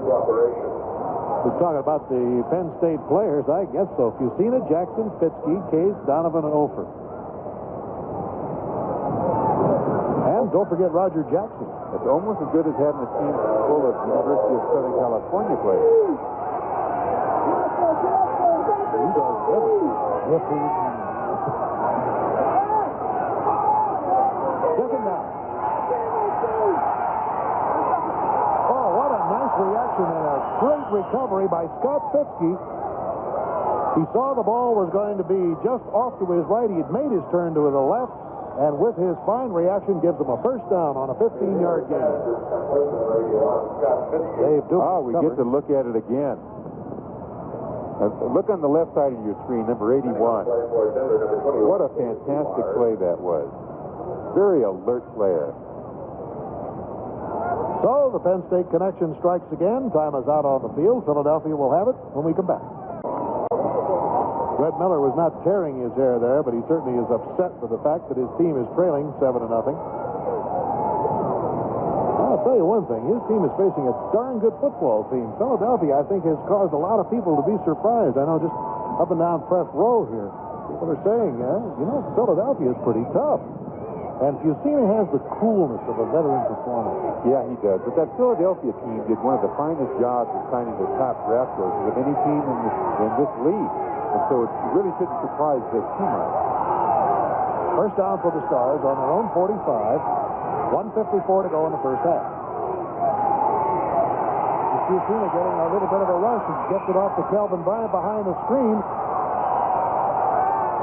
We're talking about the Penn State players, I guess so. Fusina, Jackson, Fitzke, Case, Donovan, and Ofer. And don't forget Roger Jackson. It's almost as good as having a team full of University of Southern California players. He does everything. Second down. Oh, what a nice reaction and a great recovery by Scott Fitzke. He saw the ball was going to be just off to his right. He had made his turn to the left, and with his fine reaction gives him a first down on a 15-yard gain. We get to look at it again. Look on the left side of your screen, number 81. What a fantastic play that was. Very alert player. So the Penn State connection strikes again. Time is out on the field. Philadelphia will have it when we come back. Red Miller was not tearing his hair there, but he certainly is upset with the fact that his team is trailing 7-0. I'll tell you one thing, his team is facing a darn good football team. Philadelphia, I think, has caused a lot of people to be surprised. I know just up and down press row here, people are saying, Philadelphia is pretty tough. And Fusina has the coolness of a veteran performer. Yeah, he does. But that Philadelphia team did one of the finest jobs of signing the top draft coaches of any team in this league. And so it really shouldn't surprise this too much. First down for the Stars on their own 45. 1:54 to go in the first half. Fusina getting a little bit of a rush and gets it off to Kelvin Bryant behind the screen.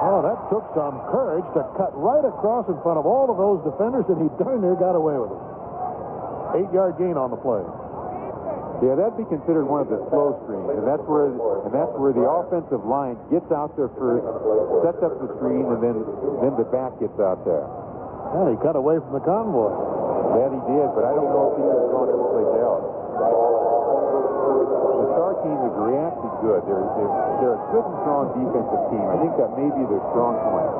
Oh, that took some courage to cut right across in front of all of those defenders, and he darn near got away with it. 8-yard gain on the play. Yeah, that'd be considered one of the slow screens, and that's where the offensive line gets out there first, sets up the screen, and then the back gets out there. Yeah, he cut away from the convoy. That he did, but I don't know if he could have gone anyplace else. The Star team is reacting good. They're a good and strong defensive team. I think that may be their strong point.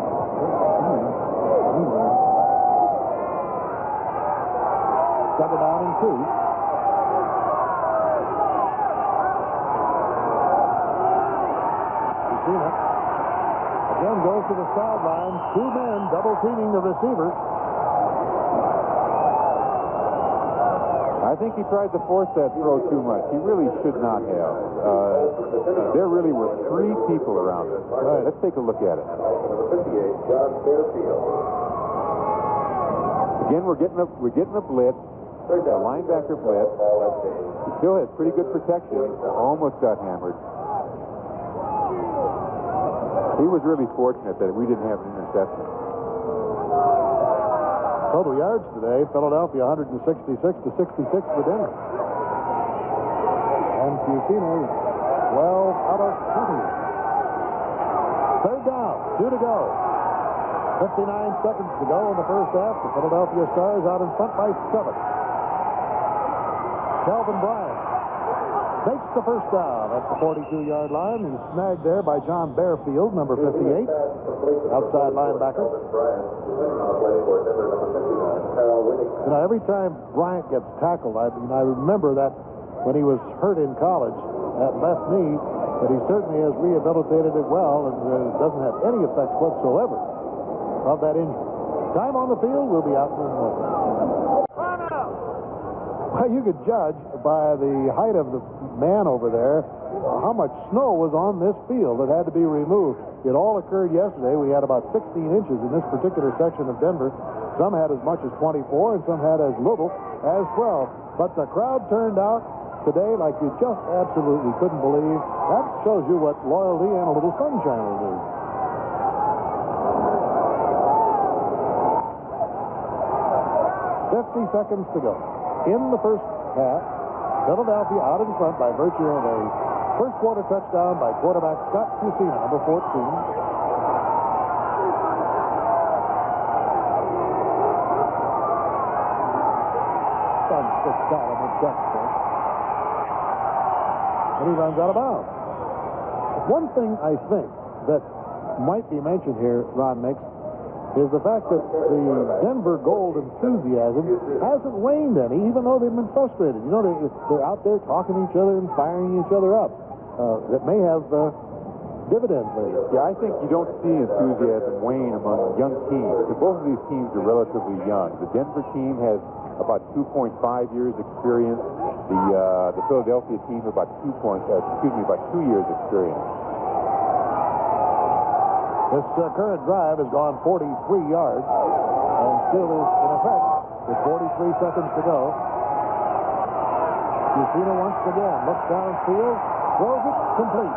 Second down and 2. Fusina again goes to the sideline. 2 men double teaming the receiver. I think he tried to force that throw too much. He really should not have. There really were 3 people around him. Right. Let's take a look at it. Again, we're getting a blitz, a linebacker blitz. He still has pretty good protection. Almost got hammered. He was really fortunate that we didn't have an interception. Total yards today, Philadelphia 166 to 66 for Denver. And Fusina is 12 out of 20. Third down, 2 to go. 59 seconds to go in the first half. The Philadelphia Stars out in front by 7. Calvin Bryant makes the first down at the 42-yard line. He's snagged there by John Bearfield, number 58, outside linebacker. You know, every time Bryant gets tackled, I remember that when he was hurt in college at left knee, that he certainly has rehabilitated it well and doesn't have any effects whatsoever of that injury. Time on the field, we'll be out in a moment. Well, you could judge by the height of the man over there how much snow was on this field that had to be removed. It all occurred yesterday. We had about 16 inches in this particular section of Denver. Some had as much as 24 and some had as little as 12. But the crowd turned out today like you just absolutely couldn't believe. That shows you what loyalty and a little sunshine will do. Seconds to go. In the first half, Philadelphia out in front by virtue of a first quarter touchdown by quarterback Scott Fusina, number 14. And he runs out of bounds. One thing I think that might be mentioned here, Ron Mix, is the fact that the Denver Gold enthusiasm hasn't waned any, even though they've been frustrated. You know, they're out there talking to each other and firing each other up. That may have dividends later. Yeah, I think you don't see enthusiasm wane among young teams. Both of these teams are relatively young. The Denver team has about 2.5 years experience. The Philadelphia team about 2 years experience. This current drive has gone 43 yards and still is in effect with 43 seconds to go. Fusina once again looks downfield, throws it complete.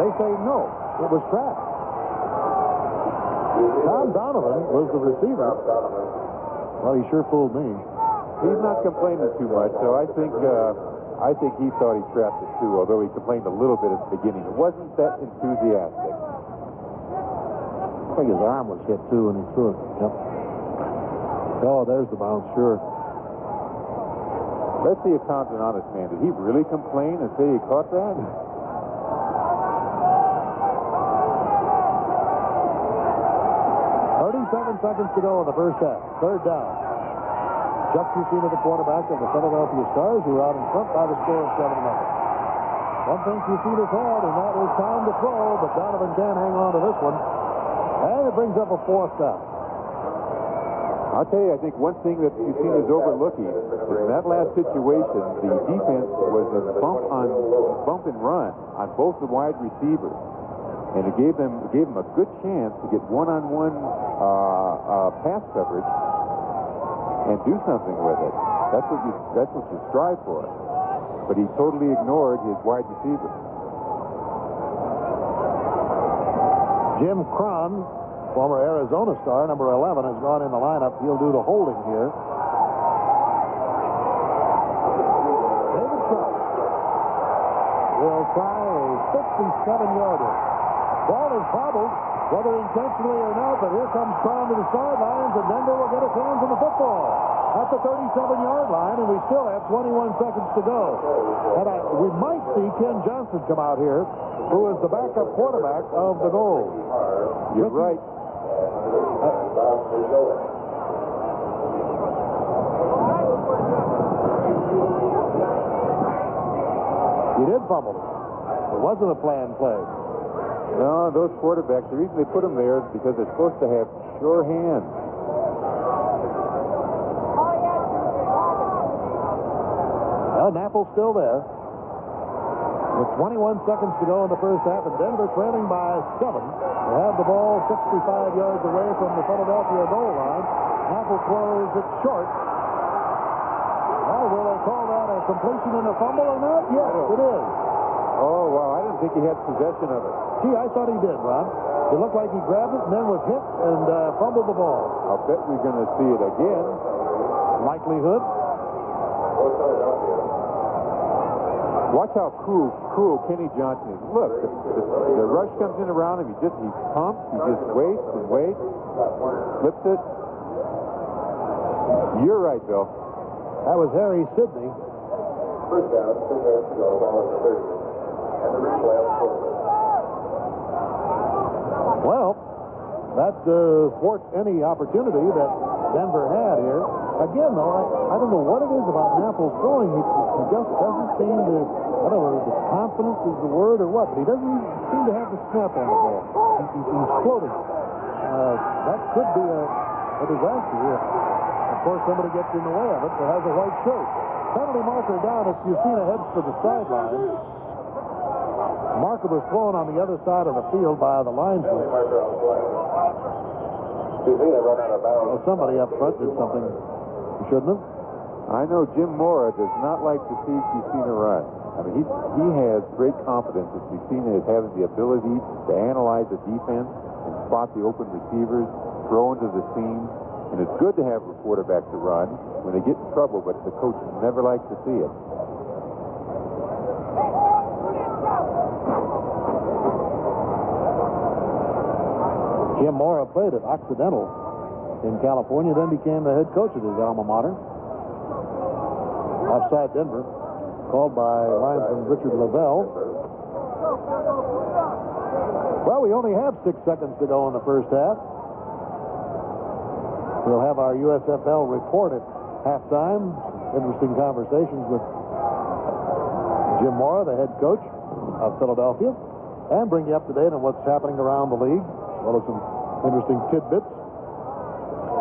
They say no, it was trapped. Tom Donovan was the receiver. Well, he sure fooled me. He's not complaining too much, so I think he thought he trapped it too, although he complained a little bit at the beginning. It wasn't that enthusiastic. I think his arm was hit too when he threw it. Yep. Oh, there's the bounce, sure. Let's see if Tom's an honest man. Did he really complain and say he caught that? 37 seconds to go in the first half. Third down. Chuck Fusina, the quarterback of the Philadelphia Stars, who are out in front by the score of 7-0. One thing Fusina's had, and that is time to throw, but Donovan can't hang on to this one. And it brings up a 4th down. I'll tell you, I think one thing that Fusina's overlooking is in that last situation, the defense was a bump and run on both the wide receivers. And it gave them a good chance to get one-on-one pass coverage and do something with it. That's what you strive for. But he totally ignored his wide receiver. Jim Cron, former Arizona star, number 11, has gone in the lineup. He'll do the holding here. will try a 57-yarder. Ball is bobbled, whether intentionally or not, but here comes Trout to the sidelines, and Denver will get its hands on the football at the 37-yard line, and we still have 21 seconds to go. And we might see Ken Johnson come out here, who is the backup quarterback of the goal. You're right. He did fumble it. It wasn't a planned play. No, those quarterbacks, the reason they put them there is because they're supposed to have sure hands. Well, Napple's still there. With 21 seconds to go in the first half, and Denver trailing by 7. They have the ball 65 yards away from the Philadelphia goal line. Napple throws it short. Well, will they call that a completion and a fumble or not? Yes, it is. Oh, wow, I didn't think he had possession of it. Gee, I thought he did, Ron. It looked like he grabbed it and then was hit and fumbled the ball. I'll bet we're going to see it again. Likelihood. Watch how cool Kenny Johnson is. Look, the rush comes in around him. He's pumped. He just waits and waits. Flips it. You're right, Bill. That was Harry Sidney. First down, 2 minutes to go, ball is 30. And the replay on the quarterback. Well, that thwarts any opportunity that Denver had here. Again, though, I don't know what it is about Napple's throwing. He just doesn't seem to, I don't know if it's confidence is the word or what, but he doesn't seem to have the snap on the ball. He's floating. That could be a disaster here. Of course, somebody gets in the way of it that has a white shirt. Penalty marker down as Fusina heads for the sideline. Marker was thrown on the other side of the field by the linesman. Well, somebody up front did something he shouldn't have. I know Jim Mora does not like to see Fusina run. I mean, he has great confidence that Fusina is having the ability to analyze the defense and spot the open receivers, throw into the seam. And it's good to have a quarterback to run when they get in trouble, but the coach never likes to see it. Jim Mora played at Occidental in California, then became the head coach of his alma mater. Offside Denver, called by linesman Richard Lavelle. Well, we only have 6 seconds to go in the first half. We'll have our USFL report at halftime. Interesting conversations with Jim Mora, the head coach of Philadelphia, and bring you up to date on what's happening around the league, as well as some interesting tidbits.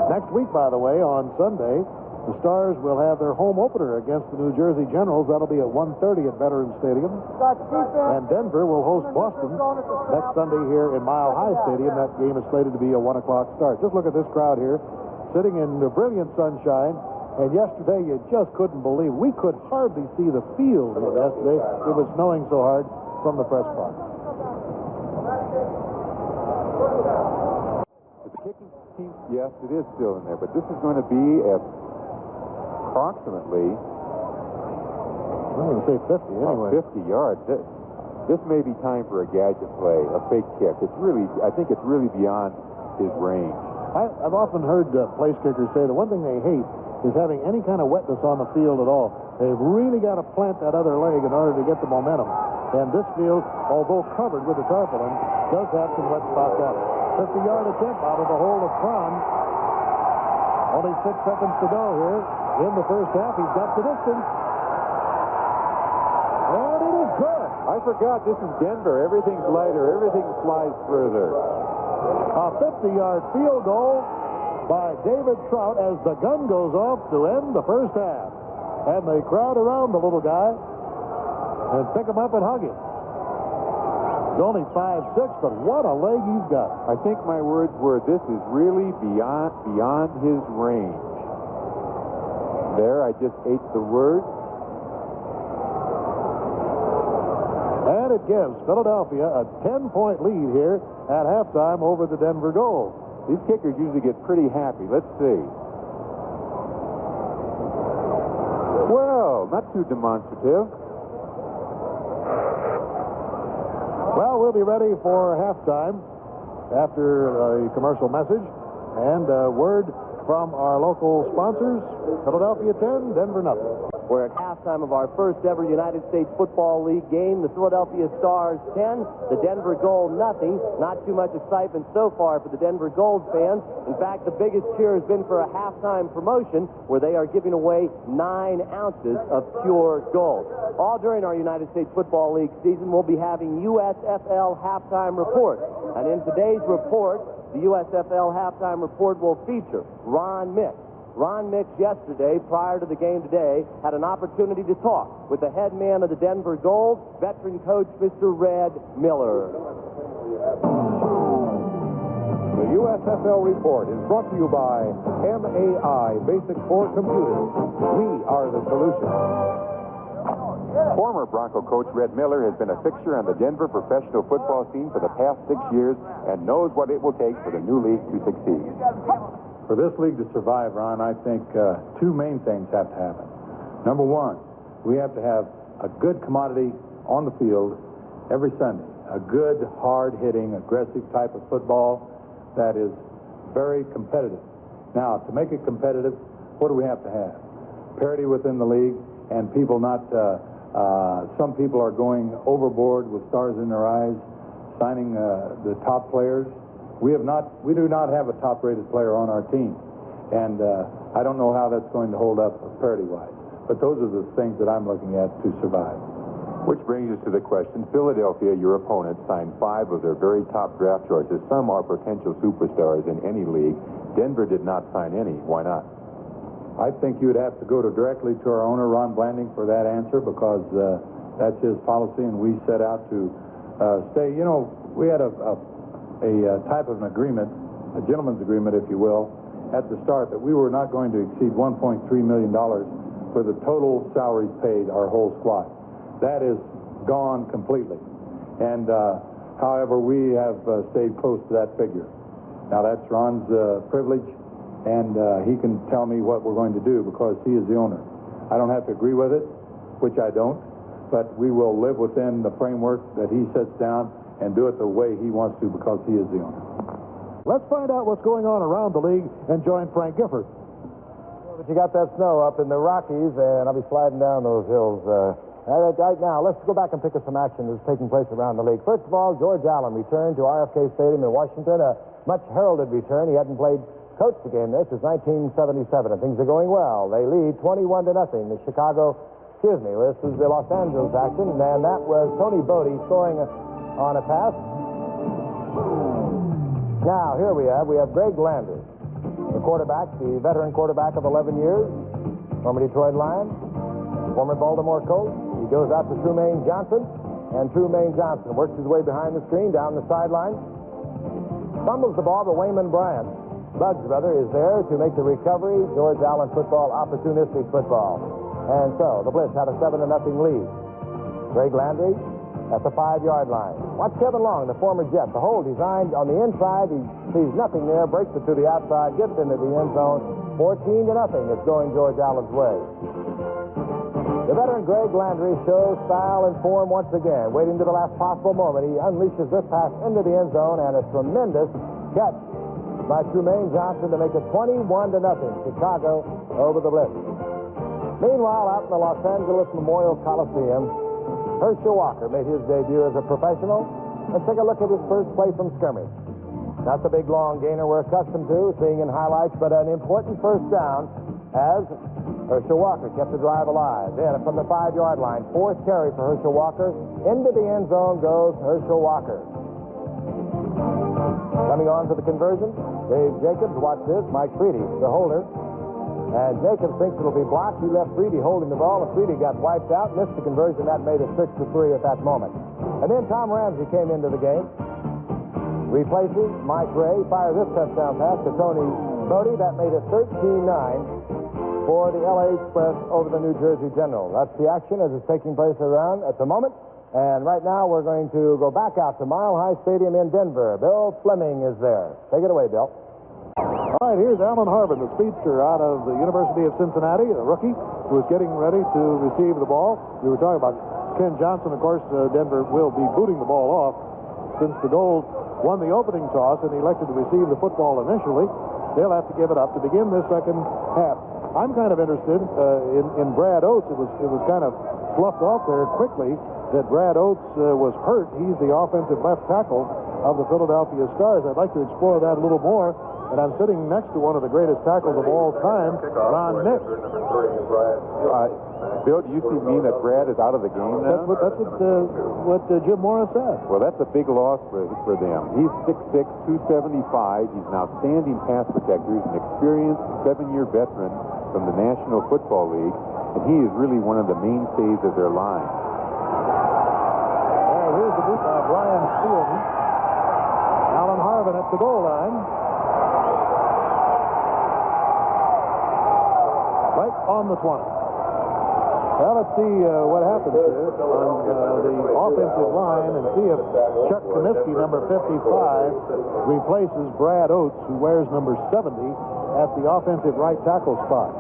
Next week, by the way, on Sunday, the Stars will have their home opener against the New Jersey Generals. That'll be at 1:30 at Veterans Stadium. And Denver will host Boston next Sunday here in Mile High Stadium. That game is slated to be a 1 o'clock start. Just look at this crowd here, sitting in the brilliant sunshine. And yesterday, you just couldn't believe. We could hardly see the field here yesterday. It was snowing so hard from the press box. The kicking team, yes, it is still in there, but this is going to be at approximately, I'm going to say 50 anyway. 50 yards. This may be time for a gadget play, a fake kick. I think it's really beyond his range. I've often heard place kickers say the one thing they hate is having any kind of wetness on the field at all. They've really got to plant that other leg in order to get the momentum. And this field, although covered with the tarpaulin, does have some wet spots on it. 50-yard attempt out of the hold of Kron. Only 6 seconds to go here in the first half. He's got the distance. And it is good. I forgot this is Denver. Everything's lighter. Everything flies further. A 50-yard field goal by David Trout as the gun goes off to end the first half. And they crowd around the little guy and pick him up and hug him. He's only 5'6", but what a leg he's got. I think my words were, this is really beyond his range. There, I just ate the word. And it gives Philadelphia a 10-point lead here at halftime over the Denver goal. These kickers usually get pretty happy. Let's see. Well, not too demonstrative. Well, we'll be ready for halftime after a commercial message and a word from our local sponsors. Philadelphia 10, Denver nothing. We're at halftime of our first ever United States Football League game. The Philadelphia Stars 10, the Denver Gold nothing. Not too much excitement so far for the Denver Gold fans. In fact, the biggest cheer has been for a halftime promotion where they are giving away 9 ounces of pure gold. All during our United States Football League season, we'll be having USFL halftime report. And in today's report, the USFL halftime report will feature Ron Mix. Ron Mix yesterday, prior to the game today, had an opportunity to talk with the head man of the Denver Gold, veteran coach Mr. Red Miller. The USFL report is brought to you by MAI Basic Core Computers. We are the solution. Former Bronco coach Red Miller has been a fixture on the Denver professional football scene for the past 6 years and knows what it will take for the new league to succeed. For this league to survive, Ron, I think 2 main things have to happen. Number one, we have to have a good commodity on the field every Sunday. A good, hard-hitting, aggressive type of football that is very competitive. Now, to make it competitive, what do we have to have? Parity within the league and people not... some people are going overboard with stars in their eyes, signing the top players. We do not have a top-rated player on our team, and I don't know how that's going to hold up parity-wise. But those are the things that I'm looking at to survive. Which brings us to the question, Philadelphia, your opponent, signed 5 of their very top draft choices. Some are potential superstars in any league. Denver did not sign any. Why not? I think you would have to go directly to our owner, Ron Blanding, for that answer, because that's his policy, and we set out to stay. You know, we had a type of an agreement, a gentleman's agreement, if you will, at the start that we were not going to exceed $1.3 million for the total salaries paid, our whole squad. That is gone completely. And, however, we have stayed close to that figure. Now, that's Ron's privilege, and he can tell me what we're going to do because he is the owner. I don't have to agree with it, which I don't, but we will live within the framework that he sets down and do it the way he wants to because he is the owner. Let's find out what's going on around the league and join Frank Gifford. But you got that snow up in the Rockies, and I'll be sliding down those hills. Right now, let's go back and pick up some action that's taking place around the league. First of all, George Allen returned to RFK Stadium in Washington, a much heralded return. He hadn't coached the game there since 1977, and things are going well. They lead 21-0. The this is the Los Angeles action, and that was Tony Bodie scoring on a pass. Now, here we have Greg Landry, the quarterback, the veteran quarterback of 11 years, former Detroit Lion, former Baltimore Colt. He goes out to Trumaine Johnson, and Trumaine Johnson works his way behind the screen, down the sideline, fumbles the ball to Wayman Bryant. Bugs, brother, is there to make the recovery. George Allen football, opportunistic football. And so, the Blitz have a 7-0 lead. Greg Landry at the 5-yard line. Watch Kevin Long, the former Jet. The hole designed on the inside. He sees nothing there, breaks it to the outside, gets into the end zone. 14-0. It's going George Allen's way. The veteran Greg Landry shows style and form once again. Waiting to the last possible moment, he unleashes this pass into the end zone, and a tremendous catch by Trumaine Johnson to make it 21-0. Chicago over the Blitz. Meanwhile, out in the Los Angeles Memorial Coliseum, Herschel Walker made his debut as a professional. Let's take a look at his first play from scrimmage. Not the big, long gainer we're accustomed to, seeing in highlights, but an important first down as Herschel Walker kept the drive alive. Then from the 5-yard line, 4th carry for Herschel Walker. Into the end zone goes Herschel Walker. Coming on for the conversion, Dave Jacobs. Watch this. Mike Freedy, the holder. And Jacobs thinks it'll be blocked. He left Freedy holding the ball, and Freedy got wiped out, missed the conversion. That made it 6-3 at that moment. And then Tom Ramsey came into the game. Replaces Mike Ray, fires this touchdown pass to Tony Bodie. That made it 13-9 for the LA Express over the New Jersey General. That's the action as it's taking place around at the moment. And right now we're going to go back out to Mile High Stadium in Denver. Bill Fleming is there. Take it away, Bill. All right, here's Alan Harbin, the speedster out of the University of Cincinnati, a rookie, who is getting ready to receive the ball. We were talking about Ken Johnson, of course, Denver will be booting the ball off since the Gold won the opening toss and elected to receive the football initially. They'll have to give it up to begin this second half. I'm kind of interested in Brad Oates. It was kind of sloughed off there quickly that Brad Oates was hurt. He's the offensive left tackle of the Philadelphia Stars. I'd like to explore that a little more. And I'm sitting next to one of the greatest tackles of all time, Ron Nix. Bill, do you mean that Brad is out of the game now? That's what Jim Morris said. Well, that's a big loss for them. He's 6'6", 275. He's an outstanding pass protector. He's an experienced 7-year veteran from the National Football League, and he is really one of the mainstays of their line. Here's the boot by Brian Spielman. Alan Harvin at the goal line. Right on the 20. Well, let's see what happens here on the offensive line and see if Chuck Comiskey, number 55, replaces Brad Oates, who wears number 70, at the offensive right tackle spot.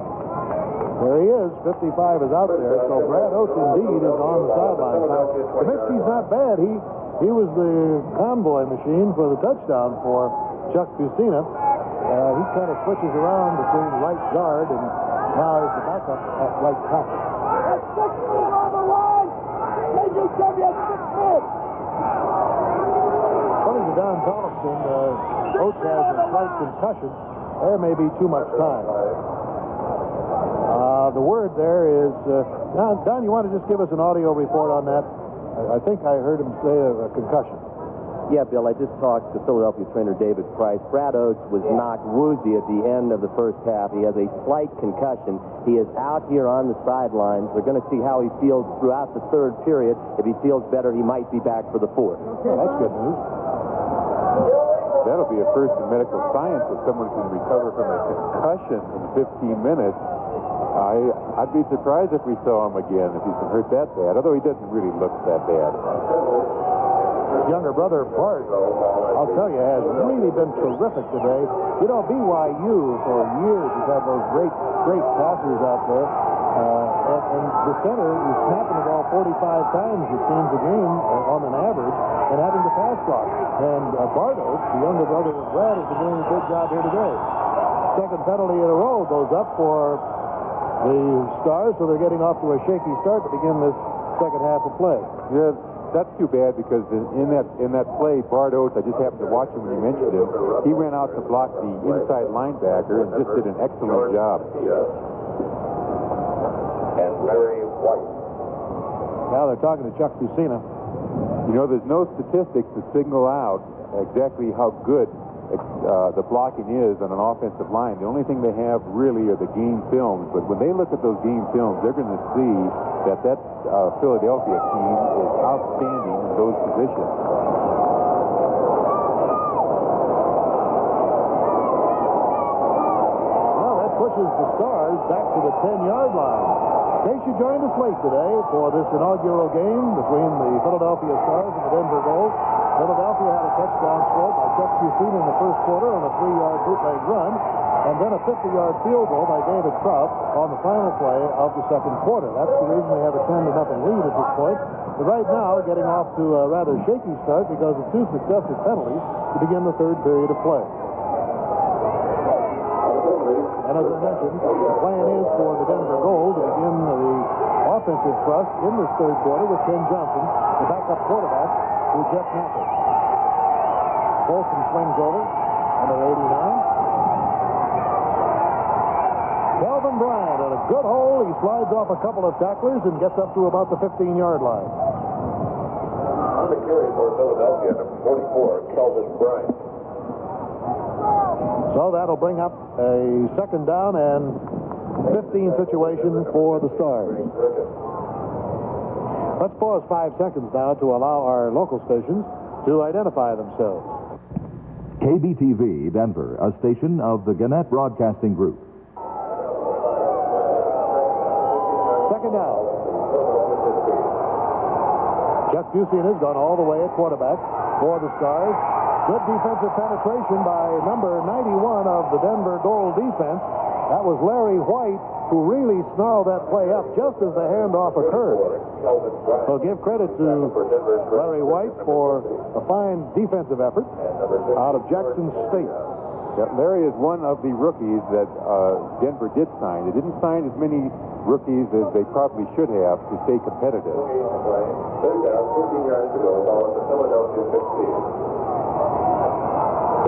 There he is. 55 is out there, so Brad Oates indeed is on the sideline. Now, Comiskey's not bad. He was the convoy machine for the touchdown for Chuck Fusina. He kind of switches around between right guard and now is the backup at right tackle. According to Don Donaldson, Oates has a slight concussion. There may be too much time. The word there is... Now, Don, you want to just give us an audio report on that? I think I heard him say a concussion. Yeah, Bill, I just talked to Philadelphia trainer David Price. Brad Oates was knocked woozy at the end of the first half. He has a slight concussion. He is out here on the sidelines. They're going to see how he feels throughout the third period. If he feels better, he might be back for the fourth. Well, that's good news. That'll be a first in medical science if someone can recover from a concussion in 15 minutes. I'd be surprised if we saw him again, if he's been hurt that bad, although he doesn't really look that bad. His younger brother, Bart, I'll tell you, has really been terrific today. You know, BYU, for years, has had those great passers out there. And the center is snapping the ball 45 times, it seems, a game on an average, and having to pass block. And Bart Oates, the younger brother of Brad, has been doing a good job here today. Second penalty in a row goes up for the Stars, so they're getting off to a shaky start to begin this second half of play. Yeah, that's too bad because in that play, Bart Oates, I just happened to watch him when you mentioned him. He ran out to block the inside linebacker and just did an excellent job. And Larry White. Now they're talking to Chuck Fusina. You know, there's no statistics to signal out exactly how good the blocking is on an offensive line. The only thing they have really are the game films, but when they look at those game films, they're going to see that Philadelphia team is outstanding in those positions. Well, that pushes the Stars back to the 10-yard line. In case you joined us late today for this inaugural game between the Philadelphia Stars and the Denver Gold, Philadelphia had a touchdown scored by Chuck Fusina in the first quarter on a 3-yard bootleg run, and then a 50-yard field goal by David Trout on the final play of the second quarter. That's the reason they have a 10-0 lead at this point. But right now, getting off to a rather shaky start because of two successive penalties to begin the third period of play. And as I mentioned, the plan is for the Denver Gold to begin the offensive thrust in this third quarter with Ken Johnson, the backup quarterback, to Jeff Napper. Folsom swings over, number 89. Calvin Bryant at a good hole. He slides off a couple of tacklers and gets up to about the 15-yard line. On the carry for Philadelphia, number 44, Calvin Bryant. So that'll bring up a second down and 15 situation for the Stars. Let's pause 5 seconds now to allow our local stations to identify themselves. KBTV Denver, a station of the Gannett Broadcasting Group. Second down. Chuck Fusina's gone all the way at quarterback for the Stars. Good defensive penetration by number 91 of the Denver Gold defense. That was Larry White who really snarled that play up just as the handoff occurred. So give credit to Larry White for a fine defensive effort out of Jackson State. Yeah, Larry is one of the rookies that Denver did sign. They didn't sign as many rookies as they probably should have to stay competitive. 15 yards to go, ball at the Philadelphia 15.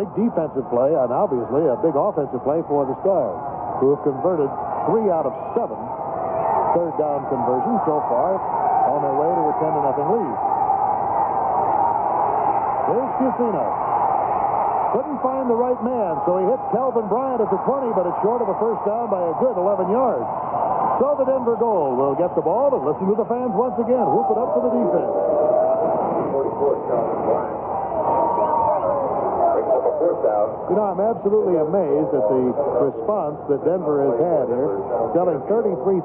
Big defensive play, and obviously a big offensive play for the Stars, who have converted 3 out of 7 third down conversions so far on their way to a 10-0 lead. Here's Fusina. Couldn't find the right man, so he hits Calvin Bryant at the 20, but it's short of a first down by a good 11 yards. So the Denver Gold will get the ball and listen to the fans once again. Whoop it up for the defense. 44, Calvin Bryant. Brings up a fourth down. You know, I'm absolutely amazed at the response that Denver has had here. Selling 33,000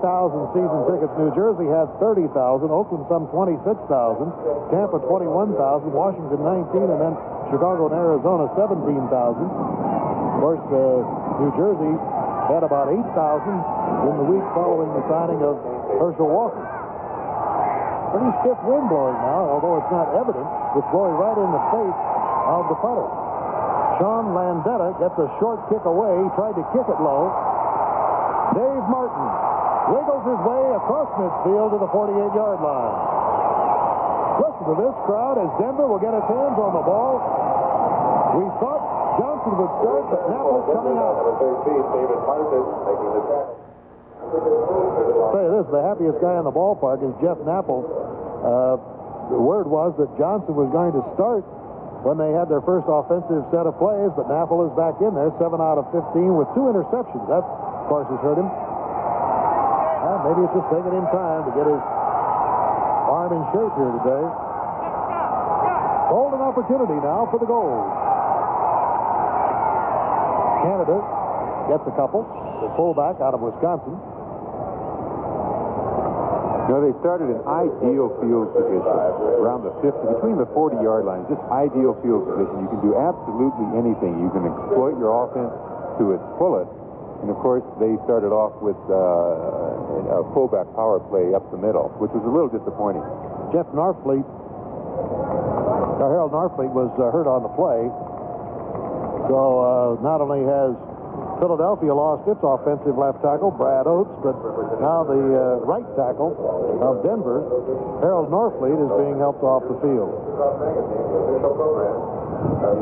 season tickets. New Jersey had 30,000. Oakland some 26,000. Tampa 21,000. Washington 19,000. And then Chicago and Arizona 17,000. Of course, New Jersey had about 8,000 in the week following the signing of Herschel Walker. Pretty stiff wind blowing now, although it's not evident. It's blowing right in the face of the putter. Sean Landetta gets a short kick away. He tried to kick it low. Dave Martin wiggles his way across midfield to the 48-yard line. Listen to this crowd as Denver will get its hands on the ball. We thought Johnson would start, but Napple's coming out. Number 13, David Martin, making the tackle. I'll tell you this, the happiest guy in the ballpark is Jeff Napple. The word was that Johnson was going to start when they had their first offensive set of plays, but Napple is back in there, 7 out of 15 with 2 interceptions. That, of course, has hurt him. Maybe it's just taking him time to get his arm in shape here today. Golden opportunity now for the Gold. Canada gets a couple. The fullback out of Wisconsin. No, they started in ideal field position around the 50, between the 40-yard line. Just ideal field position. You can do absolutely anything. You can exploit your offense to its fullest. And, of course, they started off with a fullback power play up the middle, which was a little disappointing. Jeff Norfleet, Harold Norfleet was hurt on the play. So not only has Philadelphia lost its offensive left tackle, Brad Oates, but now the right tackle of Denver, Harold Norfleet, is being helped off the field.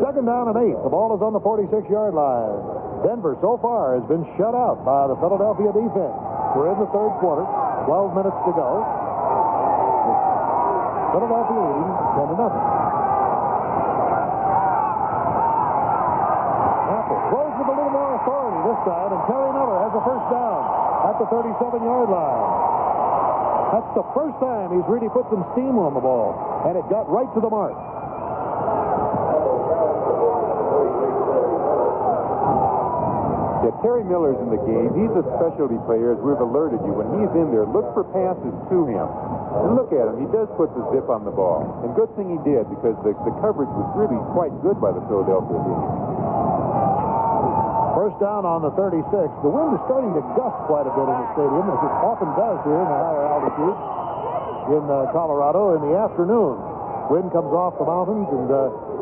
Second down and 8. The ball is on the 46-yard line. Denver so far has been shut out by the Philadelphia defense. We're in the third quarter, 12 minutes to go. Philadelphia leading 10-0. Throws with a little more authority this time, and Terry Miller has a first down at the 37-yard line. That's the first time he's really put some steam on the ball, and it got right to the mark. Yeah, Terry Miller's in the game. He's a specialty player, as we've alerted you. When he's in there, look for passes to him. And look at him. He does put the zip on the ball. And good thing he did, because the coverage was really quite good by the Philadelphia team. First down on the 36. The wind is starting to gust quite a bit in the stadium, as it often does here in the higher altitude in Colorado in the afternoon. Wind comes off the mountains and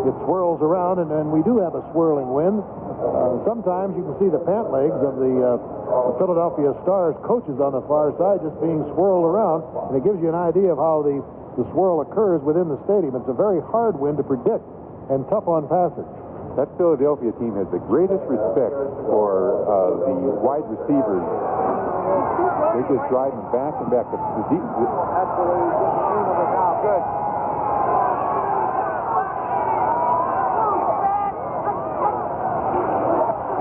it swirls around, and we do have a swirling wind. Sometimes you can see the pant legs of the Philadelphia Stars coaches on the far side just being swirled around, and it gives you an idea of how the swirl occurs within the stadium. It's a very hard wind to predict and tough on passage. That Philadelphia team has the greatest respect for the wide receivers. They just drive them back and back. Absolutely. Good.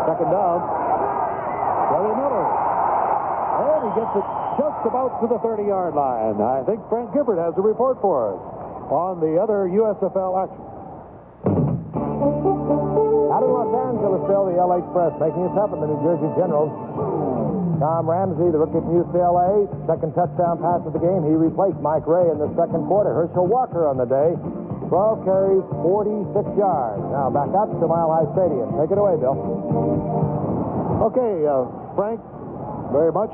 Second down. Terry Miller. And he gets it just about to the 30-yard line. I think Frank Gifford has a report for us on the other USFL action. Out of Los Angeles, Bill, the LA Express making it tough on the New Jersey Generals. Tom Ramsey, the rookie from UCLA, second touchdown pass of the game. He replaced Mike Ray in the second quarter. Herschel Walker on the day, 12 carries, 46 yards. Now back up to Mile High Stadium. Take it away, Bill. Okay, Frank, very much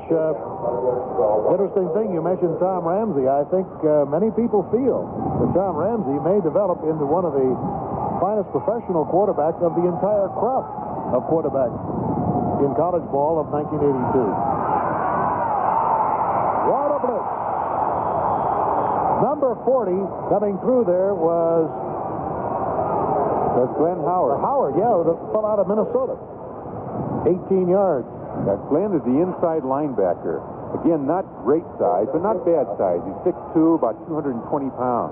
interesting thing. You mentioned Tom Ramsey. I think many people feel that Tom Ramsey may develop into one of the finest professional quarterbacks of the entire crop of quarterbacks in college ball of 1982. What a blitz. Number 40 coming through there was... That's Glenn Howard. Howard, yeah, the fellow out of Minnesota. 18 yards. Glenn is the inside linebacker. Again, not great size, but not bad size. He's 6'2", about 220 pounds.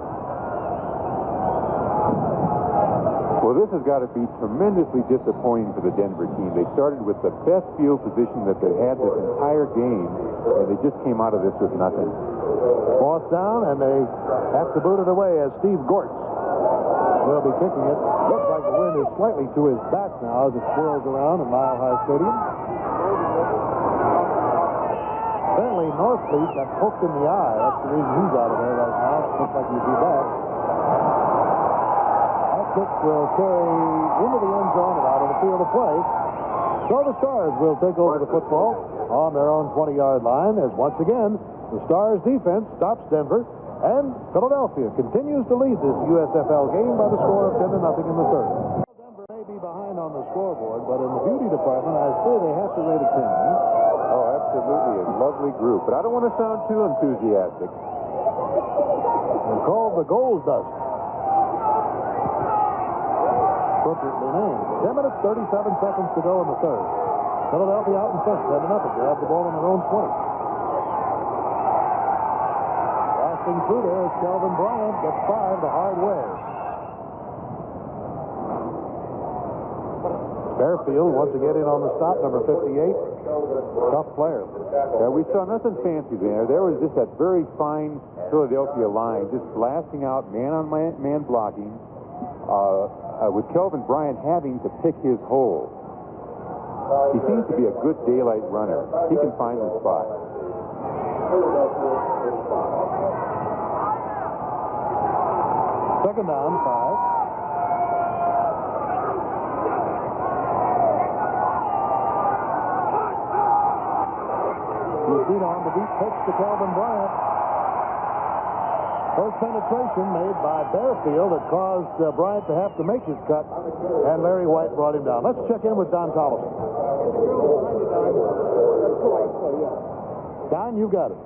Well, this has got to be tremendously disappointing for the Denver team. They started with the best field position that they had this entire game, and they just came out of this with nothing. Fourth down, and they have to boot it away as Steve Gortz will be kicking it. Looks like the wind is slightly to his back now as it swirls around at Mile High Stadium. Apparently, Northfleet got poked in the eye. That's the reason he's out of there right now. Looks like he'll be back. That kick will carry into the end zone and out of the field of play. So the Stars will take over the football on their own 20-yard line as once again the Stars defense stops Denver, and Philadelphia continues to lead this USFL game by the score of 10-0 in the third. Denver may be behind on the scoreboard, but in the beauty department, I say they have to rate a 10. Oh, absolutely. A lovely group. But I don't want to sound too enthusiastic. They're called the Gold Dust. Appropriately named. 10 minutes, 37 seconds to go in the third. Philadelphia out in front, 10-0. They have the ball on their own 20. Passing through there is Kelvin Bryant. Gets 5 the hard way. Fairfield once again in on the stop, number 58. Tough player. Yeah, we saw nothing fancy there. There was just that very fine Philadelphia line, just blasting out man-on-man blocking, with Kelvin Bryant having to pick his hole. He seems to be a good daylight runner. He can find the spot. Second down, 5. Fusina on the deep pitch to Kelvin Bryant. First penetration made by Bearfield that caused Bryant to have to make his cut, and Larry White brought him down. Let's check in with Don Tollefson. Don, you got it.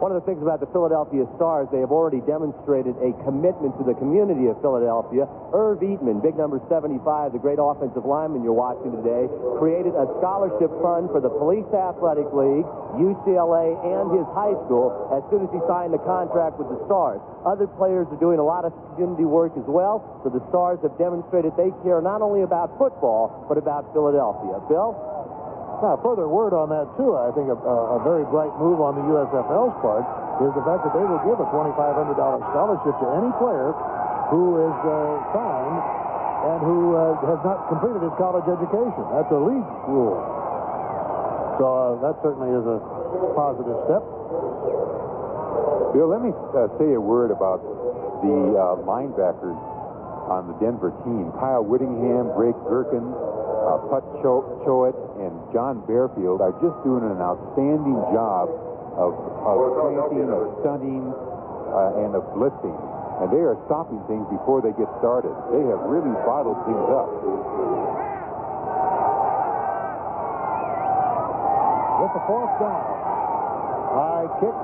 One of the things about the Philadelphia Stars, they have already demonstrated a commitment to the community of Philadelphia. Irv Eatman, big number 75, the great offensive lineman you're watching today, created a scholarship fund for the Police Athletic League, UCLA, and his high school as soon as he signed the contract with the Stars. Other players are doing a lot of community work as well, so the Stars have demonstrated they care not only about football, but about Philadelphia. Bill? Now, further word on that, too, I think a very bright move on the USFL's part is the fact that they will give a $2,500 scholarship to any player who is signed and who has not completed his college education. That's a league rule. So that certainly is a positive step. Bill, let me say a word about the linebackers on the Denver team. Kyle Whittingham, Greg Gherkin, Put Choate, and John Bearfield are just doing an outstanding job of planting, of stunting, and of blitzing. And they are stopping things before they get started. They have really bottled things up. With the fourth down, high kick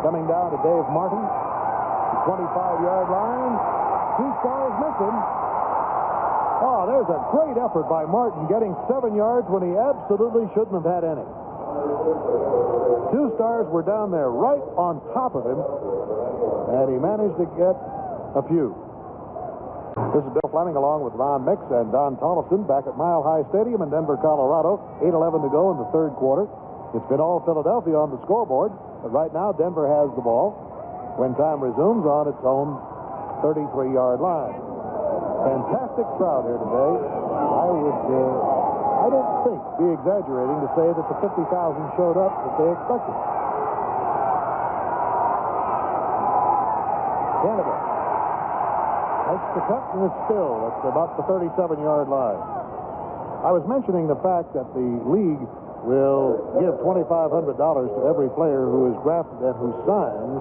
coming down to Dave Martin. The 25-yard line. 2 Stars missing. Oh, there's a great effort by Martin getting 7 yards when he absolutely shouldn't have had any. 2 Stars were down there right on top of him, and he managed to get a few. This is Bill Fleming along with Ron Mix and Don Tollefson back at Mile High Stadium in Denver, Colorado. 8:11 to go in the third quarter. It's been all Philadelphia on the scoreboard, but right now Denver has the ball when time resumes on its own 33-yard line. Fantastic crowd here today. I don't think, be exaggerating to say that the 50,000 showed up that they expected. Canada makes the cut and is still at about the 37-yard line. I was mentioning the fact that the league will give $2,500 to every player who is drafted and who signs,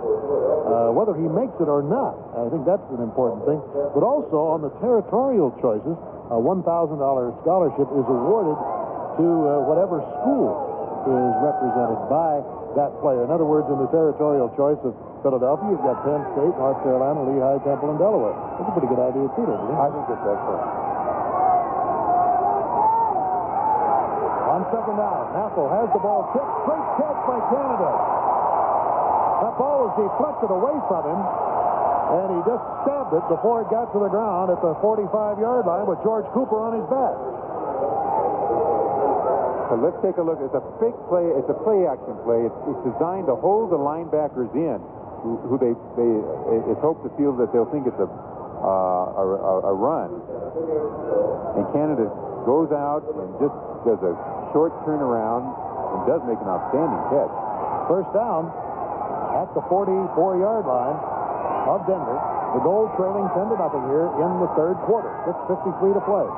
whether he makes it or not. I think that's an important thing. But also on the territorial choices, a $1,000 scholarship is awarded to whatever school is represented by that player. In other words, in the territorial choice of Philadelphia, you've got Penn State, North Carolina, Lehigh, Temple, and Delaware. That's a pretty good idea, too, don't you? I think it's excellent. On second down, Naffel has the ball tipped. Great catch by Canada. That ball was deflected away from him, and he just stabbed it before it got to the ground at the 45-yard line with George Cooper on his back. So let's take a look. It's a fake play. It's a play-action play. It's designed to hold the linebackers in, who it's hoped the field that they'll think it's a run. And Canada goes out and just does a short turnaround and does make an outstanding catch. First down at the 44-yard line of Denver. The Gold trailing 10-0 here in the third quarter. 6:53 to play.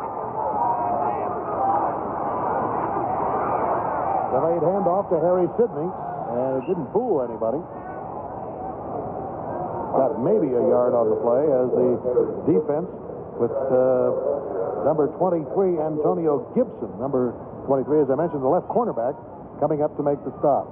Delayed handoff to Harry Sidney, and it didn't fool anybody. Got maybe a yard on the play as the defense with number 23, Antonio Gibson, number 23, as I mentioned, the left cornerback, coming up to make the stop.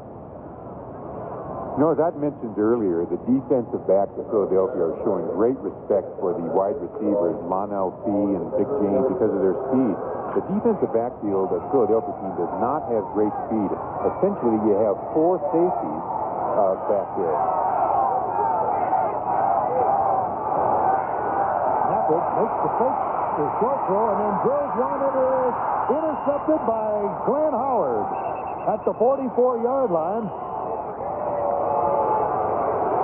You know, as I mentioned earlier, the defensive backs of Philadelphia are showing great respect for the wide receivers, Lonnell Fee and Vic James, because of their speed. The defensive backfield of the Philadelphia team does not have great speed. Essentially, you have four safeties back there. Naffel makes the fake, the short throw, and then drills one. It is intercepted by Glenn Howard at the 44-yard line.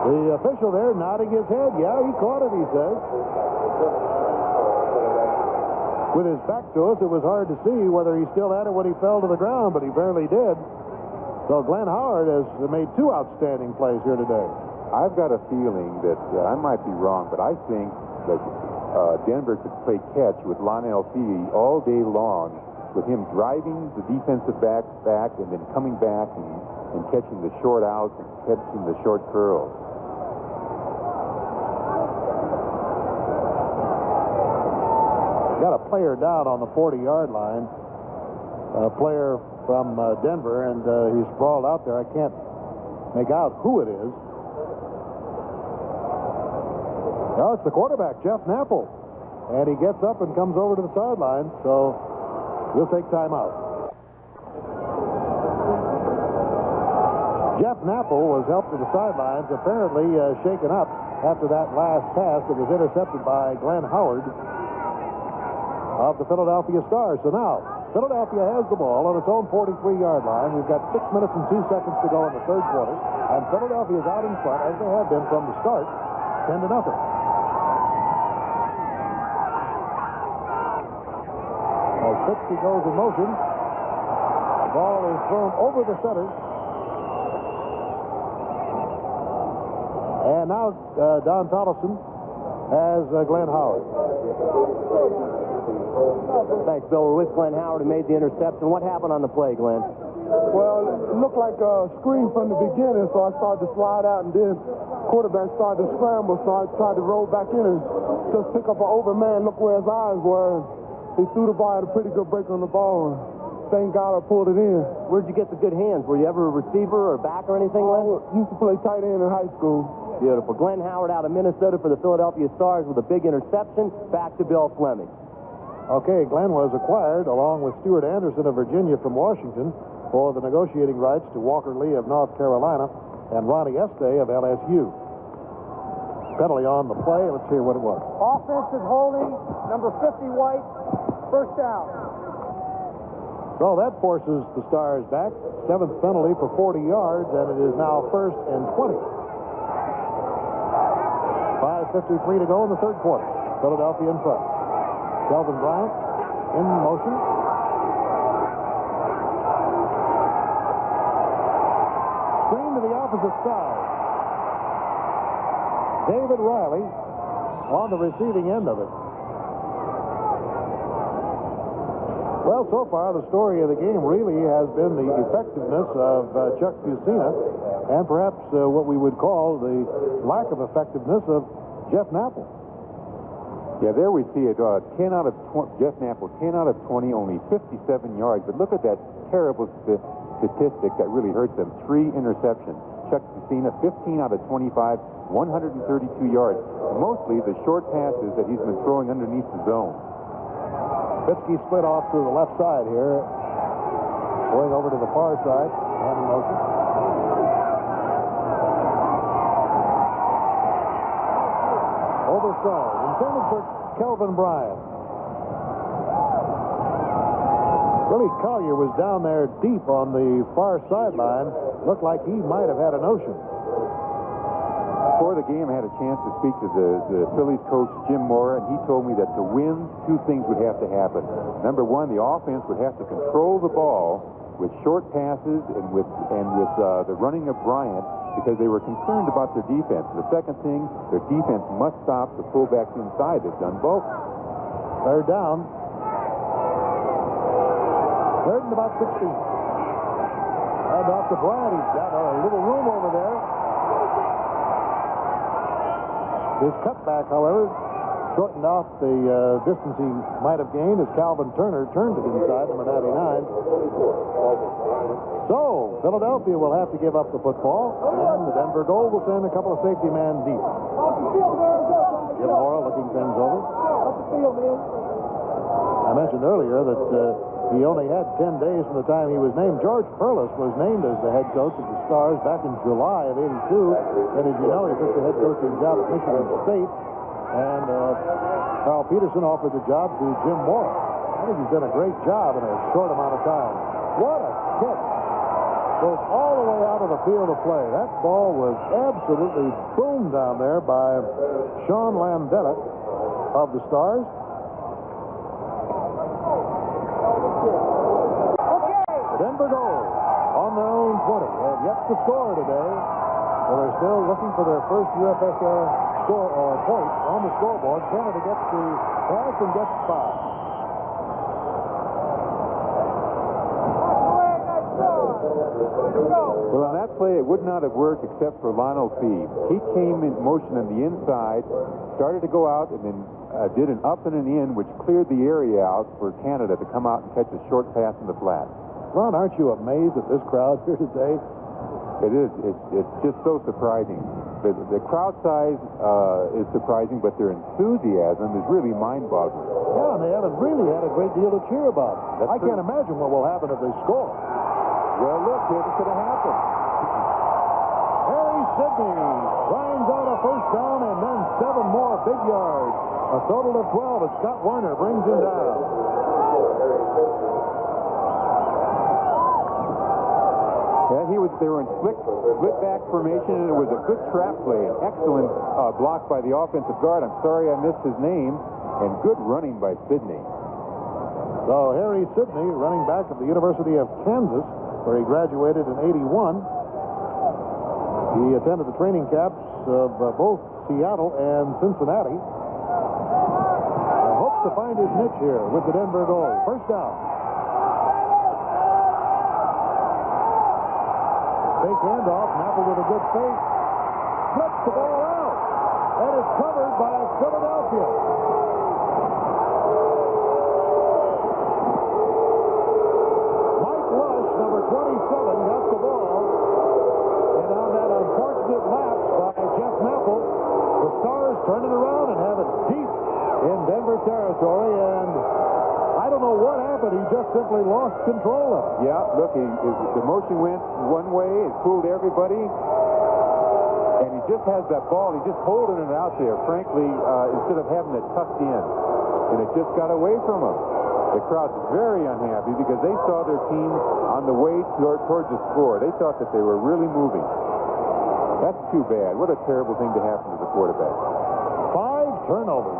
The official there nodding his head. Yeah, he caught it, he says. With his back to us, it was hard to see whether he still had it when he fell to the ground, but he barely did. So Glenn Howard has made two outstanding plays here today. I've got a feeling that I might be wrong, but I think that Denver could play catch with Lonnell Fee all day long, with him driving the defensive back and then coming back and catching the short outs and catching the short curls. Got a player down on the 40-yard line, a player from Denver, and he's sprawled out there. I can't make out who it is. No, it's the quarterback, Jeff Naffel. And he gets up and comes over to the sideline, so we'll take time out. Jeff Naffel was helped to the sidelines, apparently shaken up after that last pass that was intercepted by Glenn Howard of the Philadelphia Stars. So now, Philadelphia has the ball on its own 43-yard line. We've got 6 minutes and 2 seconds to go in the third quarter, and Philadelphia is out in front, as they have been from the start, 10-0. As Fitzke goes in motion, the ball is thrown over the center. And now Don Tollefson has Glenn Howard. Thanks, Bill. We're with Glenn Howard, who made the interception. What happened on the play, Glenn? Well, it looked like a screen from the beginning, so I started to slide out, and then quarterback started to scramble, so I tried to roll back in and just pick up an open man, look where his eyes were. He threw the ball, had a pretty good break on the ball, and thank God I pulled it in. Where'd you get the good hands? Were you ever a receiver or back or anything, Glenn? I used to play tight end in high school. Beautiful. Glenn Howard out of Minnesota for the Philadelphia Stars with a big interception. Back to Bill Fleming. Okay, Glenn was acquired along with Stuart Anderson of Virginia from Washington for the negotiating rights to Walker Lee of North Carolina and Ronnie Estee of LSU. Penalty on the play. Let's hear what it was. Offensive holding, number 50 White, first down. So that forces the Stars back. 7th penalty for 40 yards, and it is now 1st and 20. 5:53 to go in the third quarter. Philadelphia in front. Kelvin Bryant in motion. Screen to the opposite side. David Riley on the receiving end of it. Well, so far, the story of the game really has been the effectiveness of Chuck Fusina and perhaps what we would call the lack of effectiveness of Jeff Napple. Yeah, there we see it. 10 out of 20, Jeff Napple, 10 out of 20, only 57 yards. But look at that terrible statistic that really hurts them. 3 interceptions. Chuck Fusina, 15 out of 25, 132 yards. Mostly the short passes that he's been throwing underneath the zone. Bitsky split off to the left side here, going over to the far side, hand in motion. Overthrown, intended for Kelvin Bryant. Willie Collier was down there deep on the far sideline. Looked like he might have had a notion. Before the game, I had a chance to speak to the Phillies coach, Jim Mora, and he told me that to win, 2 things would have to happen. Number 1, the offense would have to control the ball with short passes and with the running of Bryant because they were concerned about their defense. The second thing, their defense must stop the fullbacks inside. They've done both. Third down. Third and about 16. And off to Bryant. He's got a little room over there. His cutback, however, shortened off the distance he might have gained as Calvin Turner turned it inside, number 99. So, Philadelphia will have to give up the football, and the Denver Gold will send a couple of safety man deep. Jim Mora looking things over. I mentioned earlier that he only had 10 days from the time he was named. George Perlis was named as the head coach of the Stars back in July of '82. And as you know, he took the head coaching job at Michigan State. And Carl Peterson offered the job to Jim Mora. I think he's done a great job in a short amount of time. What a kick. Goes all the way out of the field of play. That ball was absolutely boomed down there by Sean Landella of the Stars. Denver Gold on their own 20. Have yet to score today. So they're still looking for their first USFL score or point on the scoreboard. Canada gets the pass and gets spot. Well, on that play, it would not have worked except for Lionel Phoebe. He came in motion on the inside, started to go out, and then did an up and an in, which cleared the area out for Canada to come out and catch a short pass in the flat. Ron, aren't you amazed at this crowd here today? It is. It's just so surprising. The crowd size is surprising, but their enthusiasm is really mind-boggling. Yeah, and they haven't really had a great deal to cheer about. I can't imagine what will happen if they score. Well, look, here's what's going to happen. Harry Sidney grinds out a first down and then 7 more big yards. A total of 12 as Scott Warner brings him down. Yeah, they were in split back formation, and it was a good trap play. An excellent block by the offensive guard. I'm sorry I missed his name. And good running by Sidney. So Harry Sidney, running back of the University of Kansas, where he graduated in '81. He attended the training camps of both Seattle and Cincinnati. And hopes to find his niche here with the Denver Gold. First down. Fake handoff. Napple with a good fake. Flips the ball out. And it's covered by Philadelphia. Mike Lush, number 27, got the ball. And on that unfortunate lapse by Jeff Napple, the Stars turn it around and have it deep in Denver territory. And I don't know what happened. He just simply lost control of it. Yeah, look, the motion went one way. It fooled everybody. And he just has that ball. He's just holding it out there, frankly, instead of having it tucked in. And it just got away from him. The crowd's very unhappy because they saw their team on the way towards the score. They thought that they were really moving. That's too bad. What a terrible thing to happen to the quarterback. 5 turnovers,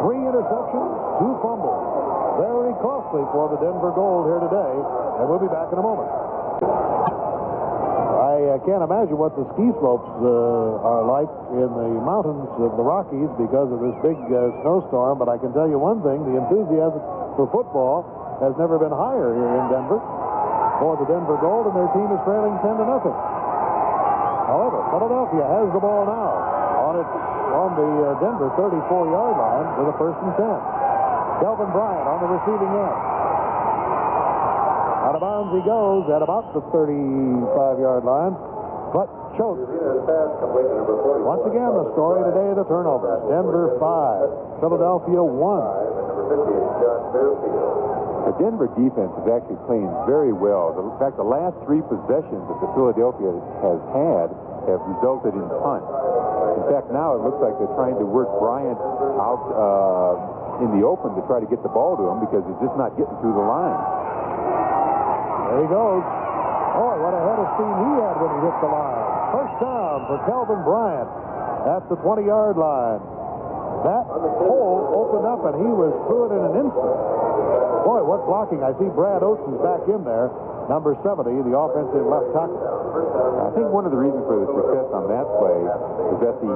3 interceptions, 2 fumbles. Very costly for the Denver Gold here today, and we'll be back in a moment. I can't imagine what the ski slopes are like in the mountains of the Rockies because of this big snowstorm, but I can tell you one thing, the enthusiasm for football has never been higher here in Denver for the Denver Gold, and their team is trailing 10-0. However, Philadelphia has the ball now on the Denver 34-yard line with a 1st and 10. Kelvin Bryant on the receiving end. Out of bounds he goes at about the 35-yard line, but choked. Once again, the story today, the turnovers. Denver 5, Philadelphia 1. The Denver defense is actually playing very well. In fact, the last 3 possessions that the Philadelphia has had have resulted in punts. In fact, now it looks like they're trying to work Bryant out in the open to try to get the ball to him because he's just not getting through the line. There he goes. Boy, what a head of steam he had when he hit the line. First down for Kelvin Bryant at the 20-yard line. That hole opened up, and he was through it in an instant. Boy, what blocking. I see Brad Oates is back in there. Number 70, the offensive left tackle. I think one of the reasons for the success on that play is that the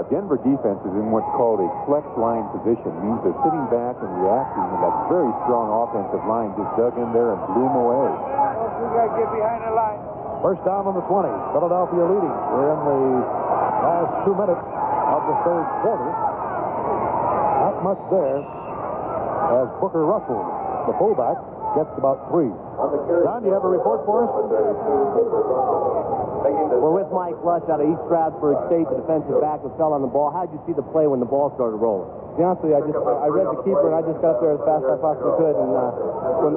Denver defense is in what's called a flex line position. It means they're sitting back and reacting, and that very strong offensive line just dug in there and blew them away. We got to get behind the line. First down on the 20. Philadelphia leading. We're in the last 2 minutes of the 3rd quarter. Not much there as Booker Russell, the fullback, gets about 3. Don, do you have a report for us? We're with Mike Lush out of East Stroudsburg State, the defensive back who fell on the ball. How did you see the play when the ball started rolling? To be honest with you, I read the keeper, and I just got up there as fast as I possibly could. And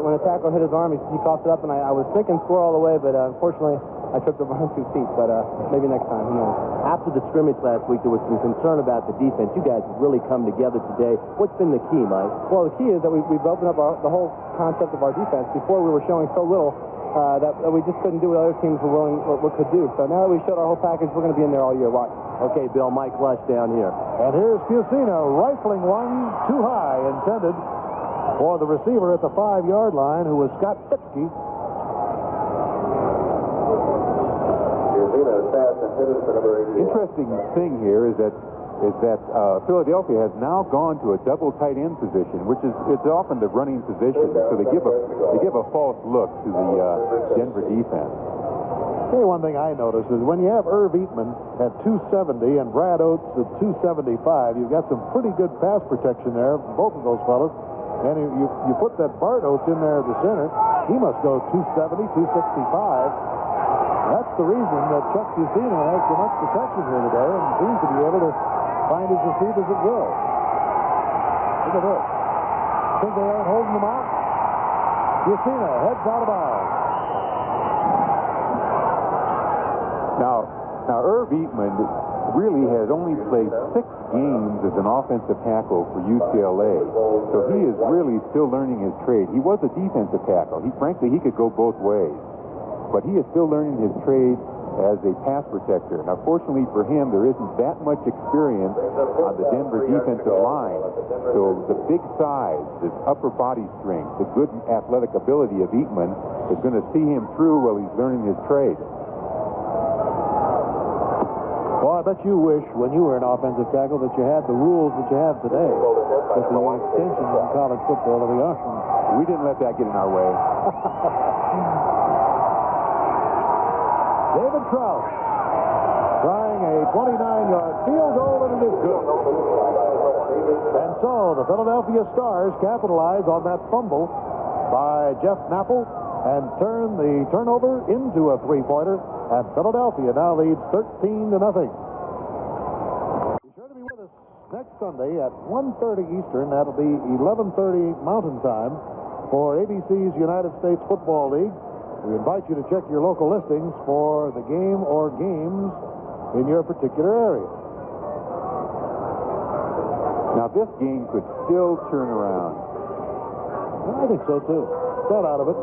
when the tackle hit his arm, he coughed it up, and I was thinking score all the way, but unfortunately, I tripped over on 2 feet. But maybe next time, who knows? After the scrimmage last week, there was some concern about the defense. You guys have really come together today. What's been the key, Mike? Well, the key is that we've opened up the whole concept of our defense. Before, we were showing so little that we just couldn't do what other teams were willing what could do. So now that we showed our whole package, we're going to be in there all year. Watch. Okay, Bill, Mike Lush down here. And here's Fusina rifling one too high, intended for the receiver at the 5-yard line, who was Scott Fitzke. Interesting thing here is that Philadelphia has now gone to a double tight end position, which is it's often the running position, so they give a false look to the Denver defense. Hey, one thing I noticed is when you have Irv Eatman at 270 and Brad Oates at 275, you've got some pretty good pass protection there, both of those fellas. And you put that Bart Oates in there at the center, he must go 270, 265. That's the reason that Chuck Fusina has so much protection here today and seems to be able to find his receivers at will. Look at this. Think they aren't holding them out? Fusina heads out of bounds. Now Irv Eatman really has only played 6 games as an offensive tackle for UCLA, so he is really still learning his trade. He was a defensive tackle. Frankly, he could go both ways, but he is still learning his trade as a pass protector. Now, fortunately for him, there isn't that much experience on the Denver defensive line, so the big size, the upper body strength, the good athletic ability of Eatman is going to see him through while he's learning his trade. Well, I bet you wish when you were an offensive tackle that you had the rules that you have today with the extension in college football of the options. We didn't let that get in our way. David Trout trying a 29-yard field goal, and it is good. And so the Philadelphia Stars capitalize on that fumble by Jeff Napple and turn the turnover into a 3-pointer, and Philadelphia now leads 13-0. Be sure to be with us next Sunday at 1:30 Eastern. That'll be 11:30 Mountain Time for ABC's United States Football League. We invite you to check your local listings for the game or games in your particular area. Now, this game could still turn around. I think so, too. Not out of it.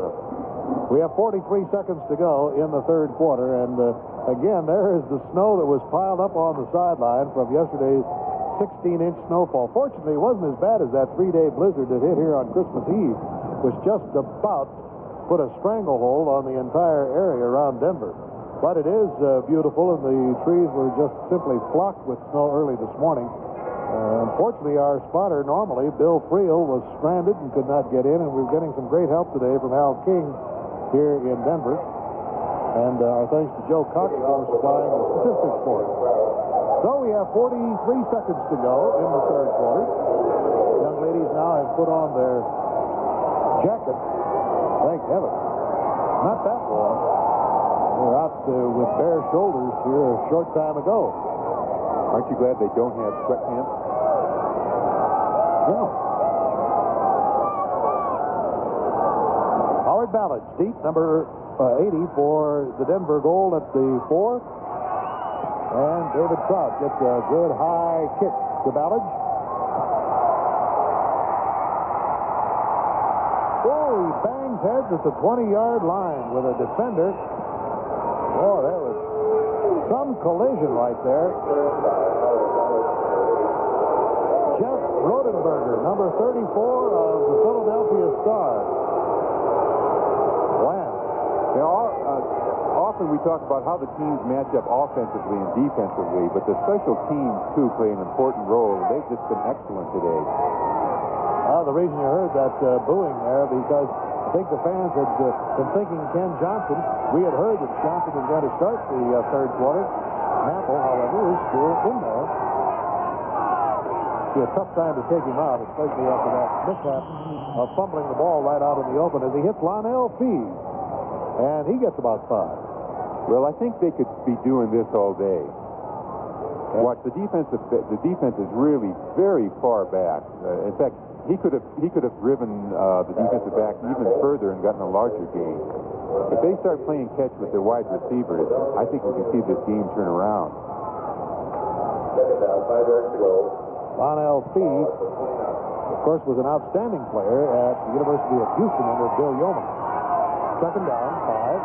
We have 43 seconds to go in the 3rd quarter, and again, there is the snow that was piled up on the sideline from yesterday's 16-inch snowfall. Fortunately, it wasn't as bad as that 3-day blizzard that hit here on Christmas Eve, which just about put a stranglehold on the entire area around Denver. But it is beautiful, and the trees were just simply flocked with snow early this morning. Unfortunately, our spotter normally, Bill Friel, was stranded and could not get in, and we're getting some great help today from Al King here in Denver. And our thanks to Joe Cox for supplying the statistics for us. So we have 43 seconds to go in the third quarter. Young ladies now have put on their jackets. Thank heaven. Not that warm. They're out with bare shoulders here a short time ago. Aren't you glad they don't have sweatpants? Yeah. Howard Ballage, deep, number 80 for the Denver goal at the 4. And David Trout gets a good high kick to Ballage. Oh, he bangs heads at the 20-yard line with a defender. Oh, there was some collision right there. Jeff Rodenberger, number 34 of the Philadelphia Stars. Wow. Often we talk about how the teams match up offensively and defensively, but the special teams, too, play an important role. They've just been excellent today. The reason you heard that booing there, because I think the fans had been thinking Ken Johnson. We had heard that Johnson was going to start the third quarter. Napple, however, is still in there. It'll be a tough time to take him out, especially after that mishap of fumbling the ball right out in the open as he hits Lonnell Fee. And he gets about 5. Well, I think they could be doing this all day. Watch, the defense is really very far back. In fact, he could have driven the defensive back even further and gotten a larger gain. If they start playing catch with their wide receivers, I think we can see this game turn around. Second down, 5 yards to go. Lonnell Fee, of course, was an outstanding player at the University of Houston under Bill Yeoman. Second down, 5.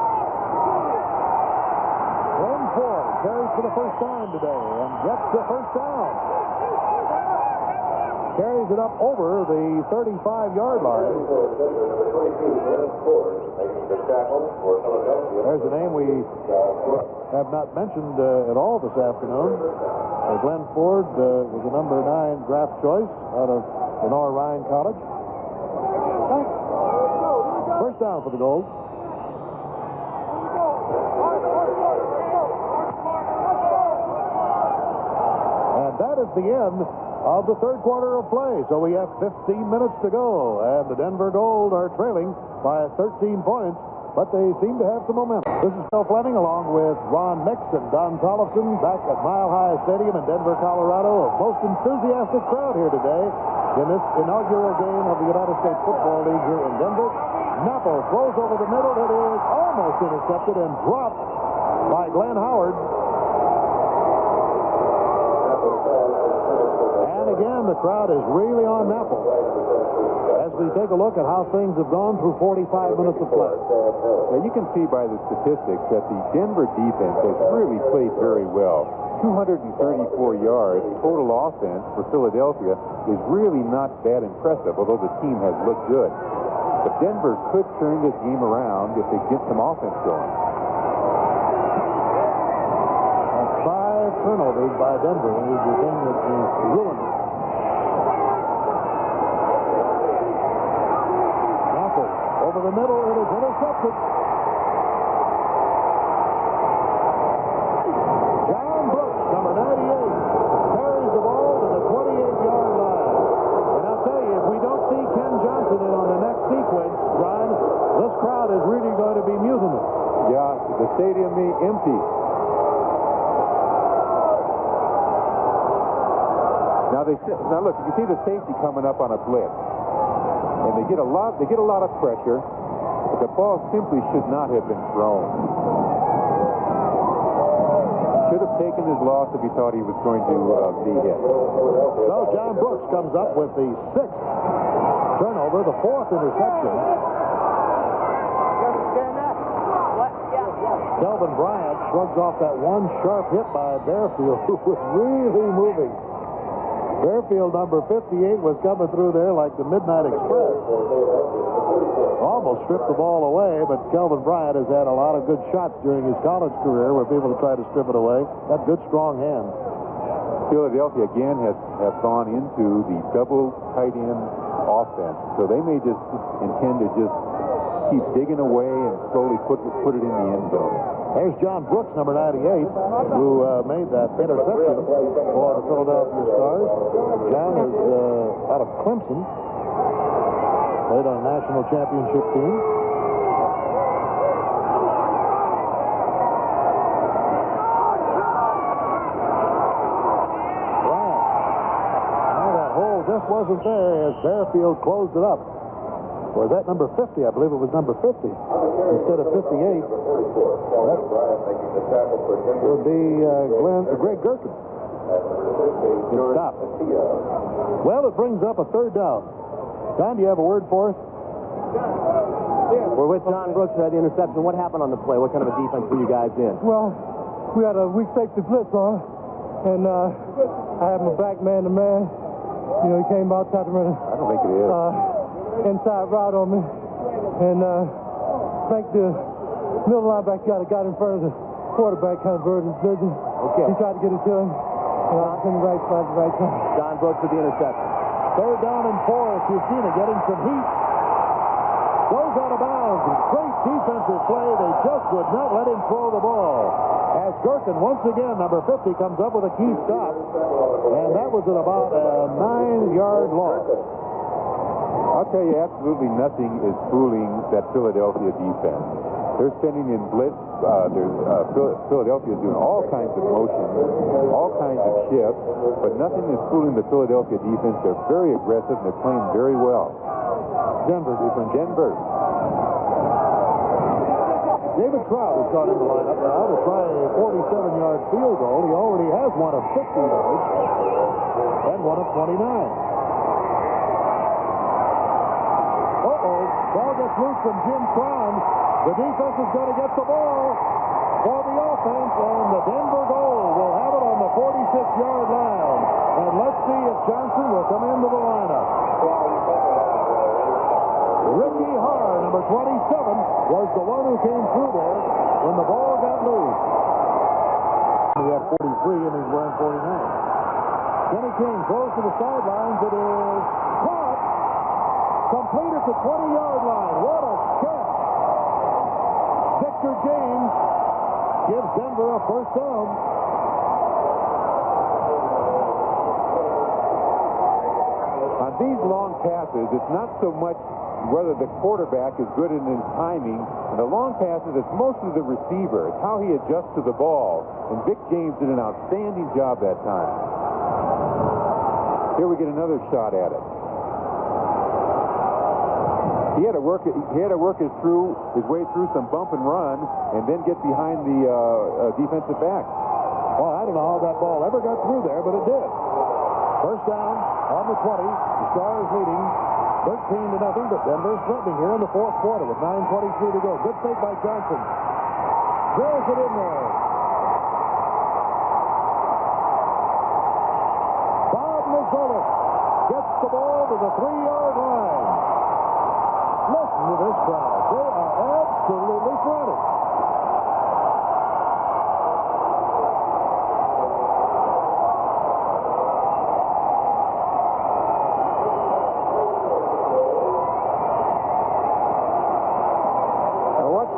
Glenn Ford carries for the first time today and gets the first down. Carries it up over the 35-yard line. There's a name we have not mentioned at all this afternoon. Glenn Ford was a number 9 draft choice out of Lenore Ryan College. First down for the Gold. And that is the end of the third quarter of play. So we have 15 minutes to go, and the Denver Gold are trailing by 13 points, but they seem to have some momentum. This is Bill Fleming along with Ron Mix and Don Tollefson back at Mile High Stadium in Denver, Colorado. A most enthusiastic crowd here today in this inaugural game of the United States Football League here in Denver. Napple throws over the middle. It is almost intercepted and dropped by Glenn Howard. And again, the crowd is really on Napple as we take a look at how things have gone through 45 minutes of play. Now, you can see by the statistics that the Denver defense has really played very well. 234 yards total offense for Philadelphia is really not that impressive, although the team has looked good. But Denver could turn this game around if they get some offense going. 5 turnovers by Denver is the thing that is ruined. Napple over the middle, it is intercepted. John Brooks, number 98, carries the ball to the 28-yard line. And I'll tell you, if we don't see Ken Johnson in on the next sequence, Brian, this crowd is really going to be mutinous. Yeah, the stadium be empty. Now look, you can see the safety coming up on a blitz, and they get a lot of pressure, but the ball simply should not have been thrown. Should have taken his loss if he thought he was going to be hit. So John Brooks comes up with the 6th turnover, the 4th interception. Kelvin Bryant shrugs off that one sharp hit by Bearfield, who was really moving. Bearfield, number 58, was coming through there like the Midnight Express. Almost stripped the ball away, but Kelvin Bryant has had a lot of good shots during his college career where people have tried to strip it away. Got good, strong hands. Philadelphia again have gone into the double tight end offense, so they may just intend to just keep digging away and slowly put it in the end zone. There's John Brooks, number 98, who made that interception for the Philadelphia Stars. John is out of Clemson, played on a national championship team. Just wasn't there as Bearfield closed it up. Was that number 50? I believe it was number 50 instead of 58. That would be Greg Gherkin. Good stop. Well, it brings up a third down. Don, do you have a word for us? We're with John Brooks who had the interception. What happened on the play? What kind of a defense were you guys in? Well, we had a weak safety blitz on, and I had my back man to man. You know, he came out, tried to run I don't think it is. Inside route on me. And I think the middle linebacker got in front of the quarterback, kind of burdened his vision. Okay. He tried to get it to him. And I was in the right spot at the right time. John Brooks with the interception. Third down and 4. Fusina getting some heat. Goes out of bounds. Great defensive play. They just would not let him throw the ball. As Gherkin, once again, number 50, comes up with a key stop. And that was at about a 9-yard loss. I'll tell you, absolutely nothing is fooling that Philadelphia defense. They're sending in blitz. Philadelphia is doing all kinds of motions, all kinds of shifts, but nothing is fooling the Philadelphia defense. They're very aggressive, and they're playing very well. Denver defense. Denver. David Trout has got in the lineup now to try a 47-yard field goal. He already has one of 50 yards and one of 29. Ball gets loose from Jim Crown. The defense is going to get the ball for the offense, and the Denver goal will have it on the 46-yard line. And let's see if Johnson will come into the lineup. Ricky Harr, number 27, was the one who came through there when the ball got loose. He had 43 and he's wearing 49. Kenny King goes to the sidelines. It is caught. Completed the 20-yard line. What a catch. Victor James gives Denver a first down. On these long passes, it's not so much whether the quarterback is good in his timing. In the long passes, it's mostly the receiver. It's how he adjusts to the ball. And Vic James did an outstanding job that time. Here we get another shot at it. He had to work his way through some bump and run, and then get behind the defensive back. Well, I don't know how that ball ever got through there, but it did. First down on the 20. The Stars leading 13-0, but Denver's threatening here in the fourth quarter with 9:23 to go. Good fake by Johnson. Drills it in there. Bob Mazzola gets the ball to the 3-yard line. Listen to this crowd. They are absolutely frantic.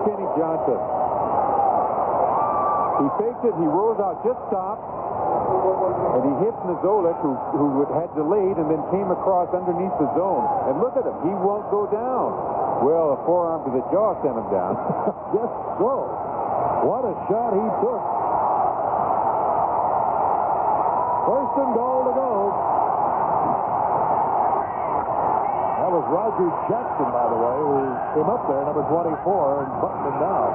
Kenny Johnson. He fakes it, he rolls out, just stopped, and he hits Mazzola, who had delayed and then came across underneath the zone. And look at him, he won't go down. Well, a forearm to the jaw sent him down. Yes, so. What a shot he took. First and goal to go. That was Roger Jackson, by the way, who came up there, number 24, and buttoned him down.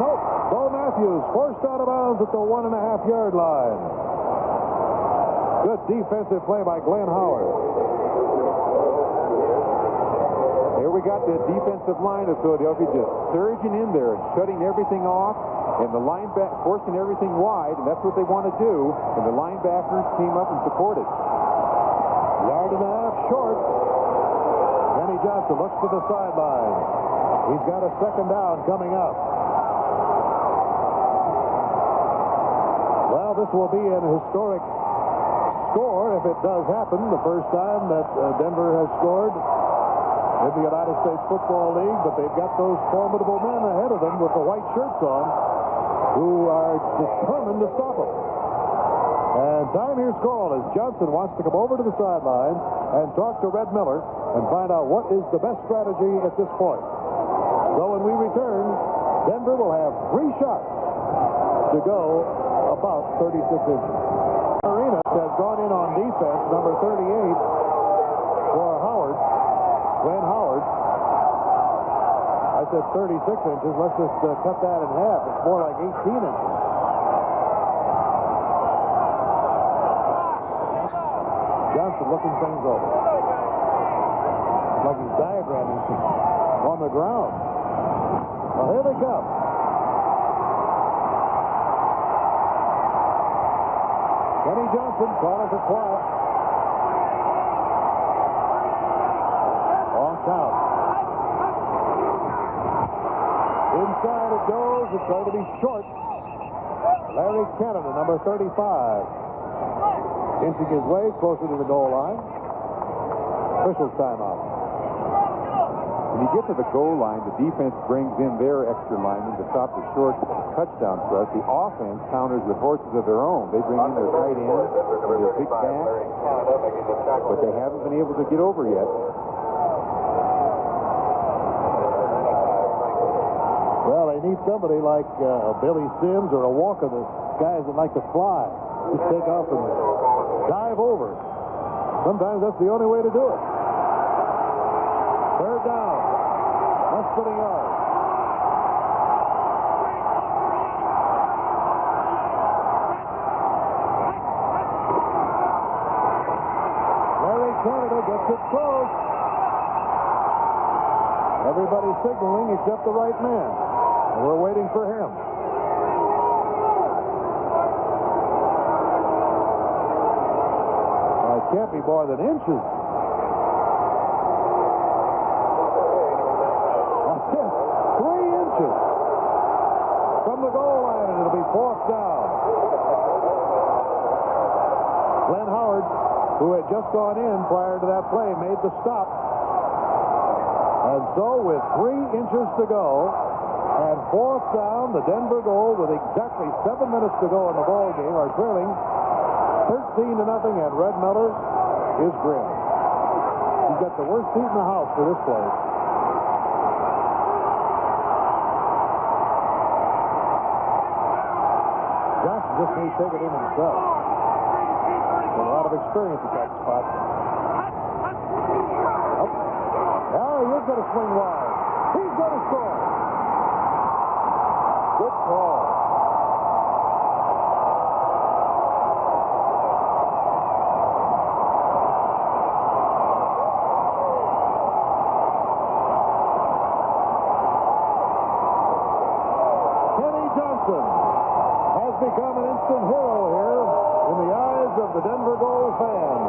Nope. Bo Matthews forced out of bounds at the 1.5-yard line. Good defensive play by Glenn Howard. Here we got the defensive line of Philadelphia just surging in there and shutting everything off, and the linebacker forcing everything wide, and that's what they want to do, and the linebackers came up and supported. Yard and a half short. Kenny Johnson looks to the sidelines. He's got a second down coming up. Well, this will be an historic score if it does happen. The first time that Denver has scored in the United States Football League, but they've got those formidable men ahead of them with the white shirts on who are determined to stop them. And time here's called as Johnson wants to come over to the sideline and talk to Red Miller and find out what is the best strategy at this point. So when we return, Denver will have 3 shots to go about 36 inches. Arenas has gone in on defense, number 38 for Howard, Glenn Howard. I said 36 inches. Let's just cut that in half. It's more like 18 inches. Johnson looking things over. Like he's diagramming on the ground. Well, here they come. Kenny Johnson calling for quiet. On count. Inside it goes. It's going to be short. Larry Canada, number 35. Inching his way closer to the goal line. Official timeout. When you get to the goal line, the defense brings in their extra linemen to stop the short touchdown thrust. The offense counters with horses of their own. They bring in their tight end and their big back, but they haven't been able to get over yet. Well, they need somebody like Billy Sims or a Walker, the guys that like to fly. Just take off and dive over. Sometimes that's the only way to do it. Third down. Less than a yard. Larry Canada gets it close. Everybody's signaling except the right man. And we're waiting for him. Well, it can't be more than inches. That's it. 3 inches from the goal line, and it'll be 4th down. Glenn Howard, who had just gone in prior to that play, made the stop. And so with 3 inches to go and 4th down, the Denver Gold with exactly 7 minutes to go in the ball game are trailing 13-0, and Red Miller is grim. He's got the worst seat in the house for this play. Johnson just may take it in himself. A lot of experience at that spot. Now he's going to swing wide. He's going to score. Good call. Kenny Johnson has become an instant hero here in the eyes of the Denver Gold fans.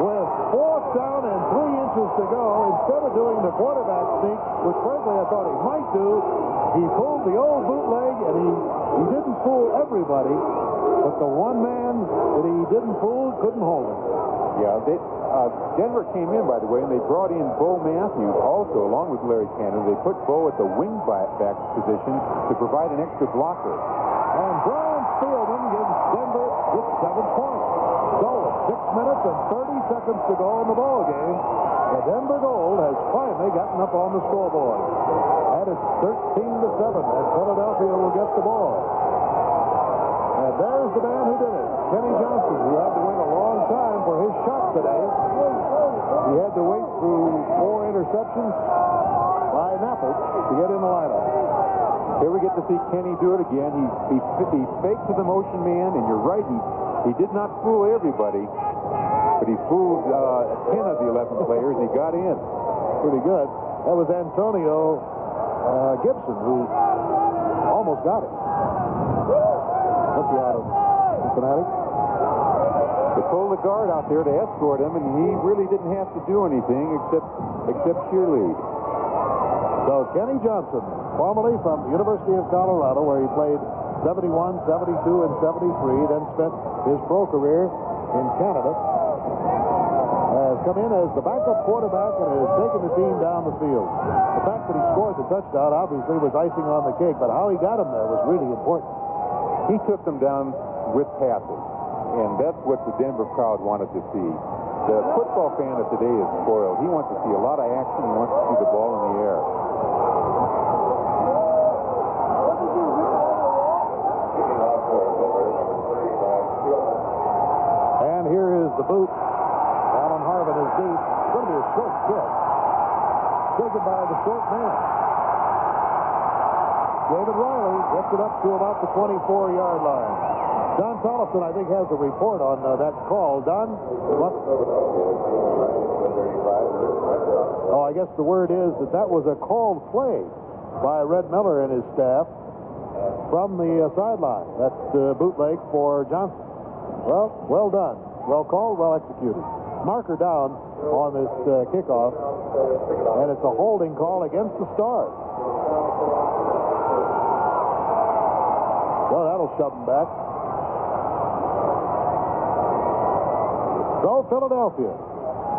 With 4th down and 3 inches to go, instead of doing the quarterback sneak, which frankly I thought he might do, he pulled the old bootleg, and he didn't fool everybody, but the one man that he didn't fool couldn't hold him. Yeah, Denver came in, by the way, and they brought in Bo Matthews also, along with Larry Cannon. They put Bo at the wing back position to provide an extra blocker. And Brian Spielman gives Denver its 7th point. So with 6 minutes and 30 seconds to go in the ball game, the Denver Gold has finally gotten up on the scoreboard. And it's 13-7, and Philadelphia will get the ball. And there's the man who did it, Kenny Johnson, who had to wait a long time for his shot today. He had to wait through 4 interceptions by Napple to get in the lineup. Here we get to see Kenny do it again. He faked to the motion man, and you're right, he did not fool everybody, but he fooled 10 of the 11 players, and he got in. Pretty good. That was Antonio Gibson, who almost got it. Rookie out of Cincinnati. They pulled the guard out there to escort him, and he really didn't have to do anything except cheerlead. So Kenny Johnson, formerly from the University of Colorado, where he played 71, 72, and 73. Then spent his pro career in Canada. Has come in as the backup quarterback and has taken the team down the field. The fact that he scored the touchdown obviously was icing on the cake, but how he got him there was really important. He took them down with passes, and that's what the Denver crowd wanted to see. The football fan of today is spoiled. He wants to see a lot of action. He wants to see the ball in the air. And here is the boot. Alan Harvin is deep. It's going to be a short kick. Taken by the short man. David Riley gets it up to about the 24-yard line. Don Tollefson, I think, has a report on that call. Don? What? Oh, I guess the word is that was a called play by Red Miller and his staff from the sideline. That bootleg for Johnson. Well done. Well called, well executed. Marker down on this kickoff, and it's a holding call against the Stars. Well, that'll shove them back. So Philadelphia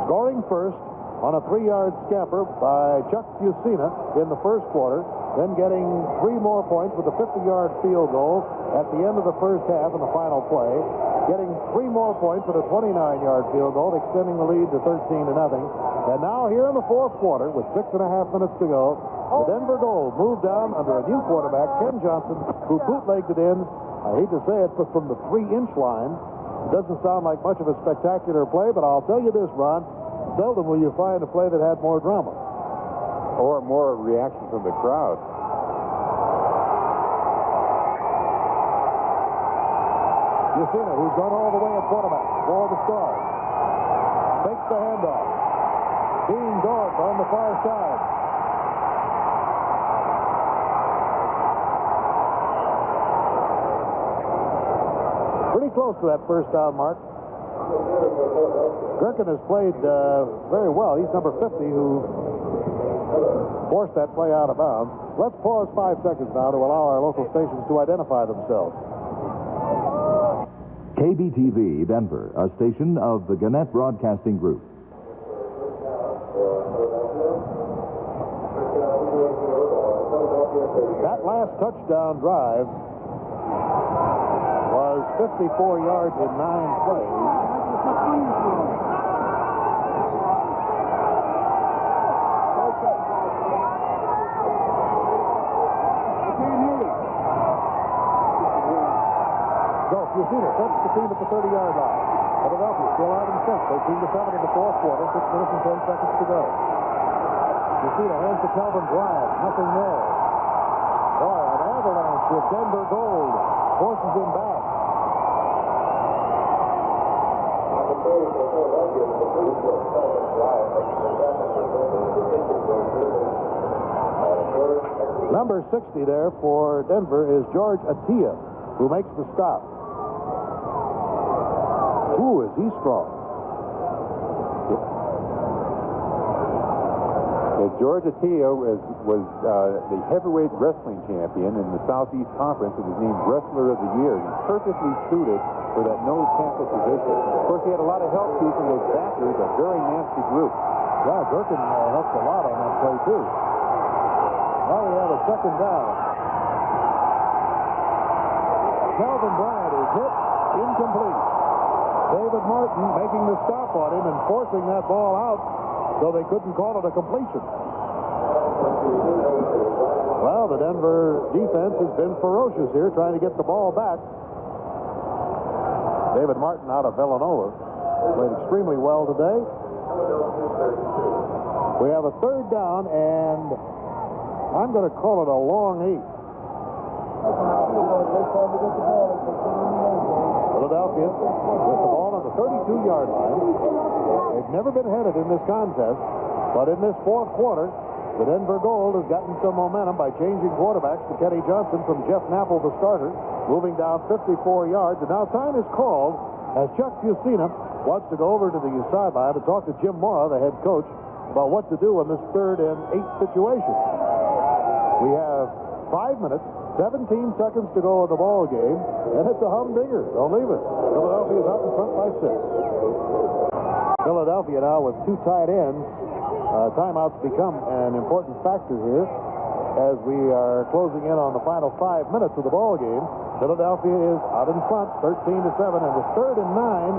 scoring first on a 3-yard scamper by Chuck Fusina in the first quarter, then getting 3 more points with a 50-yard field goal at the end of the first half in the final play, getting 3 more points with a 29-yard field goal, extending the lead to 13-0. And now here in the fourth quarter, with 6.5 minutes to go, the Denver Gold moved down under a new quarterback, Ken Johnson, who bootlegged it in. I hate to say it, but from the 3-inch line. It doesn't sound like much of a spectacular play, but I'll tell you this, Ron, seldom will you find a play that had more drama. Or more reaction from the crowd. Fusina, who's gone all the way at quarterback for the Stars, takes the handoff. Being dogged on the far side. Pretty close to that first down mark. Gerken has played very well. He's number 50 who forced that play out of bounds. Let's pause 5 seconds now to allow our local stations to identify themselves. KBTV Denver, a station of the Gannett Broadcasting Group. That last touchdown drive was 54 yards in 9 plays. Fusina sets the team at the 30-yard line. Philadelphia still out in front, 13-7 in the fourth quarter, 6 minutes and 10 seconds to go. Fusina hands to Calvin Bryant, nothing there. Boy, an avalanche of Denver Gold forces him back. Number 60 there for Denver is George Atia, who makes the stop. Ooh, is he strong. George Atia was the heavyweight wrestling champion in the Southeast Conference and was named Wrestler of the Year. He's perfectly suited for that nose tackle position. Of course, he had a lot of help, too, from those backers, a very nasty group. Yeah, Gerken helped a lot on that play, too. Now we have a second down. Calvin Bryant is hit, incomplete. David Martin making the stop on him and forcing that ball out so they couldn't call it a completion. Well, the Denver defense has been ferocious here trying to get the ball back. David Martin out of Villanova played extremely well today. We have a third down, and I'm going to call it a long 8. Philadelphia with the ball on the 32-yard line. They've never been headed in this contest, but in this fourth quarter, the Denver Gold has gotten some momentum by changing quarterbacks to Kenny Johnson from Jeff Napple, the starter, moving down 54 yards. And now time is called as Chuck Fusina wants to go over to the sideline to talk to Jim Mora, the head coach, about what to do in this 3rd and 8 situation. We have 5 minutes 17 seconds to go in the ball game, and it's a humdinger. Don't leave us. Philadelphia's out in front by 6. Philadelphia now with 2 tight ends. Timeouts become an important factor here as we are closing in on the final 5 minutes of the ball game. Philadelphia is out in front, 13-7, and with 3rd and 9,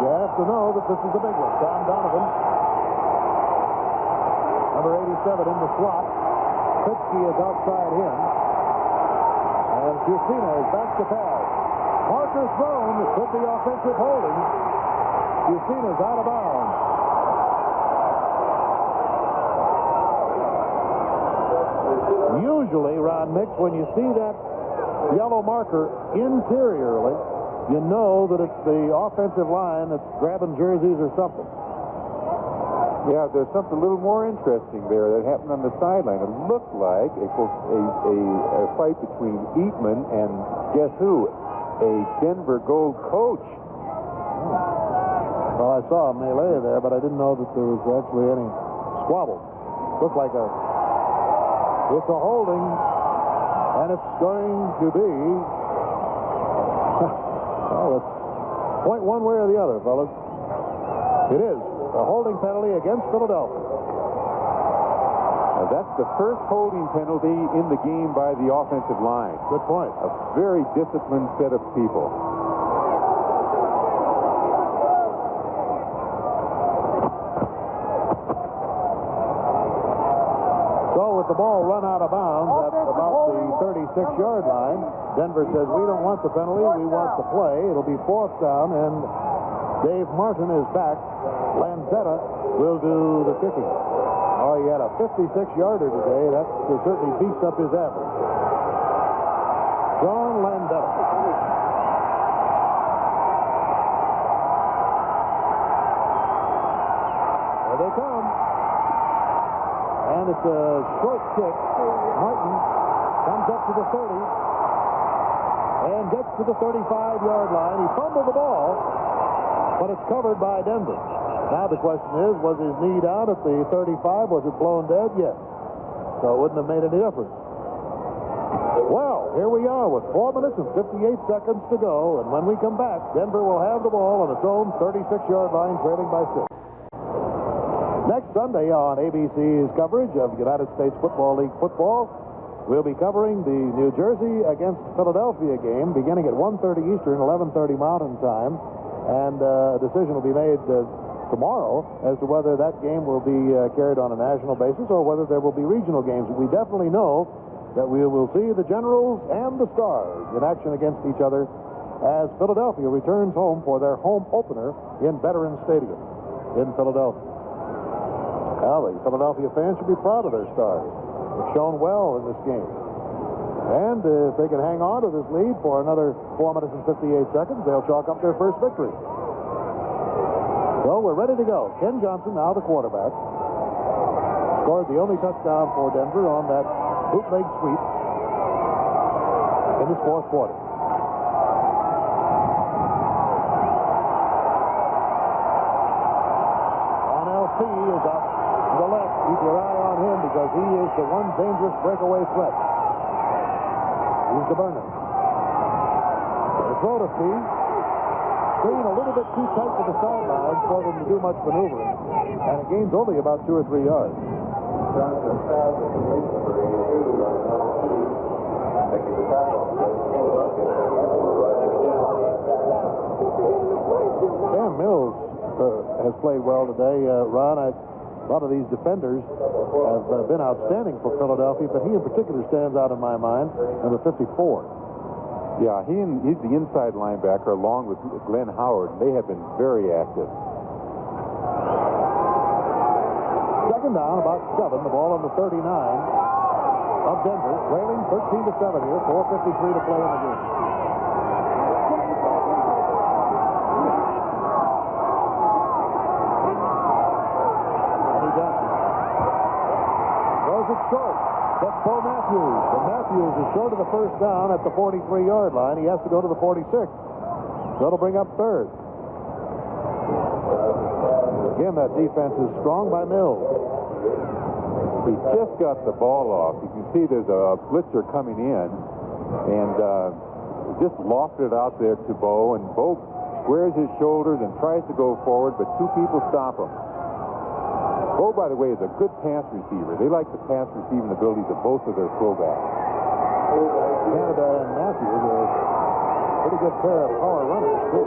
you have to know that this is a big one. Tom Donovan, number 87 in the slot. Pitsky is outside him. And Fusina is back to pass. Marker thrown. It could be offensive holding. Fusina's out of bounds. Usually, Ron Mix, when you see that yellow marker interiorly, you know that it's the offensive line that's grabbing jerseys or something. Yeah, there's something a little more interesting there that happened on the sideline. It looked like a fight between Eatman and guess who? A Denver Gold coach. Well, I saw a melee there, but I didn't know that there was actually any squabble. Looked like it's a holding, and it's going to be, well, it's point one way or the other, fellas. It is a holding penalty against Philadelphia. Now, that's the first holding penalty in the game by the offensive line. Good point. A very disciplined set of people. So with the ball run out of bounds at about the 36-yard line, Denver says, we don't want the penalty, we want the play. It'll be 4th down, and Dave Martin is back. Landetta will do the kicking. Oh, he had a 56-yarder today. That certainly beefed up his average. John Landetta. There they come. And it's a short kick. Martin comes up to the 30 and gets to the 35-yard line. He fumbled the ball, but it's covered by Denver. Now the question is, was his knee down at the 35? Was it blown dead? Yes. So it wouldn't have made any difference. Well, here we are with 4 minutes and 58 seconds to go. And when we come back, Denver will have the ball on its own 36-yard line, trailing by 6. Next Sunday on ABC's coverage of United States Football League football, we'll be covering the New Jersey against Philadelphia game beginning at 1:30 Eastern, 11:30 Mountain Time. And a decision will be made tomorrow as to whether that game will be carried on a national basis or whether there will be regional games. We definitely know that we will see the Generals and the Stars in action against each other as Philadelphia returns home for their home opener in Veterans Stadium in Philadelphia. Well, the Philadelphia fans should be proud of their Stars. They've shown well in this game. And if they can hang on to this lead for another 4 minutes and 58 seconds, they'll chalk up their first victory. So we're ready to go. Ken Johnson, now the quarterback, scored the only touchdown for Denver on that bootleg sweep in this 4th quarter. LP is out to the left. Keep your eye on him because he is the one dangerous breakaway threat. He's the burner. The throw to Fee. Screen a little bit too tight to the sideline for them to do much maneuvering. And it gains only about 2 or 3 yards. Sam Mills has played well today. Ron, a lot of these defenders have been outstanding for Philadelphia, but he in particular stands out in my mind, number 54. Yeah, he's the inside linebacker along with Glenn Howard. They have been very active. 2nd down, about 7. The ball on the 39 of Denver, trailing 13-7 here. 4:53 to play in the game. Eddie Johnson throws it short. That's Bo Matthews. And Matthews is short of the first down at the 43-yard line. He has to go to the 46. That'll bring up 3rd. Again, that defense is strong by Mills. He just got the ball off. You can see there's a blitzer coming in, and just lofted it out there to Bo, and Bo squares his shoulders and tries to go forward, but two people stop him. Bo, by the way, is a good pass receiver. They like the pass receiving abilities of both of their fullbacks. Canada and Matthews are a pretty good pair of power runners, too.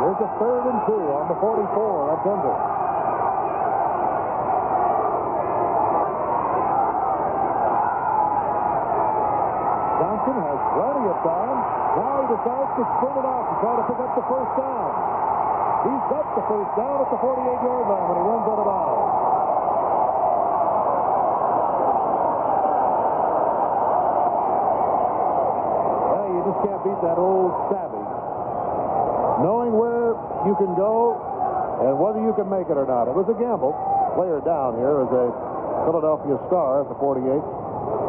Here's a 3rd and 2 on the 44 of Denver. Johnson has plenty of time. Now he decides to sprint it out to try to pick up the first down. He's got the first down at the 48-yard line when he runs out of bounds. Well, you just can't beat that old savvy. Knowing where you can go and whether you can make it or not. It was a gamble. Player down here is a Philadelphia Star at the 48.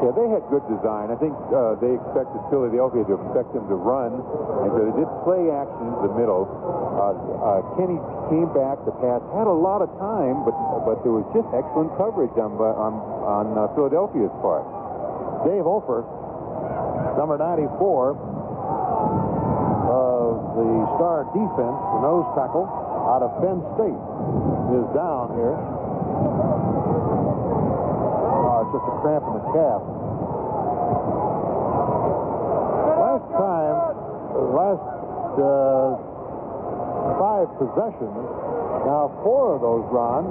Yeah, they had good design. I think they expected Philadelphia to expect them to run, and so they did play action into the middle. Kenny came back to pass, had a lot of time, but there was just excellent coverage on Philadelphia's part. Dave Ofer, number 94 of the Star defense, the nose tackle out of Penn State, is down here. It's just a cramp in the calf. Last 5 possessions, now 4 of those, Ron,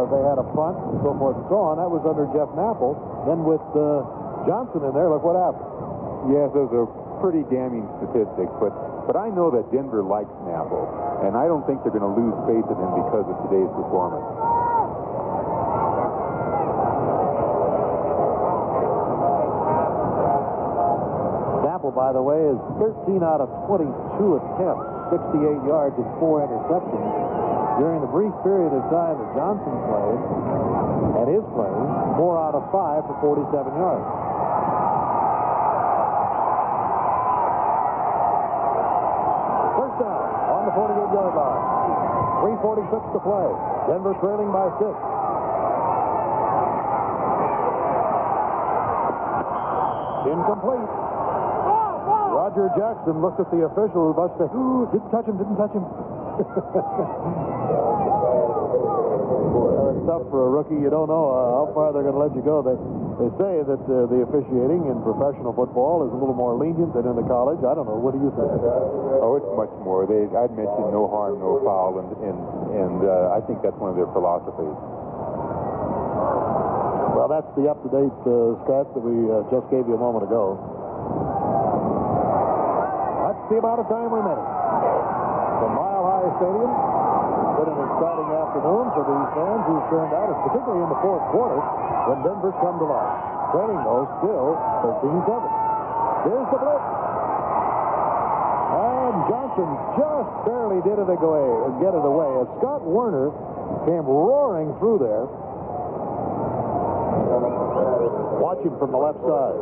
they had a punt and so forth and so on. That was under Jeff Napple. Then with Johnson in there, look what happened. Yes, those are pretty damning statistics, but I know that Denver likes Napple, and I don't think they're going to lose faith in him because of today's performance. By the way, is 13 out of 22 attempts, 68 yards and 4 interceptions during the brief period of time that Johnson played and is playing. 4 out of 5 for 47 yards. First down on the 48-yard line. 3:46 to play. Denver trailing by 6. Incomplete. Roger Jackson looked at the official about to say, "Ooh, didn't touch him. It's tough for a rookie. You don't know how far they're going to let you go. They say that the officiating in professional football is a little more lenient than in the college. I don't know. What do you think? Oh, it's much more. I'd mentioned no harm, no foul, and I think that's one of their philosophies. Well, that's the up-to-date stats that we just gave you a moment ago. That's the amount of time remaining. From Mile High Stadium, it's been an exciting afternoon for these fans who've turned out, particularly in the 4th quarter, when Denver's come to life. Trailing, though, still 13-7. Here's the blitz. And Johnson just barely did it get it away as Scott Werner came roaring through there. Watch him from the left side.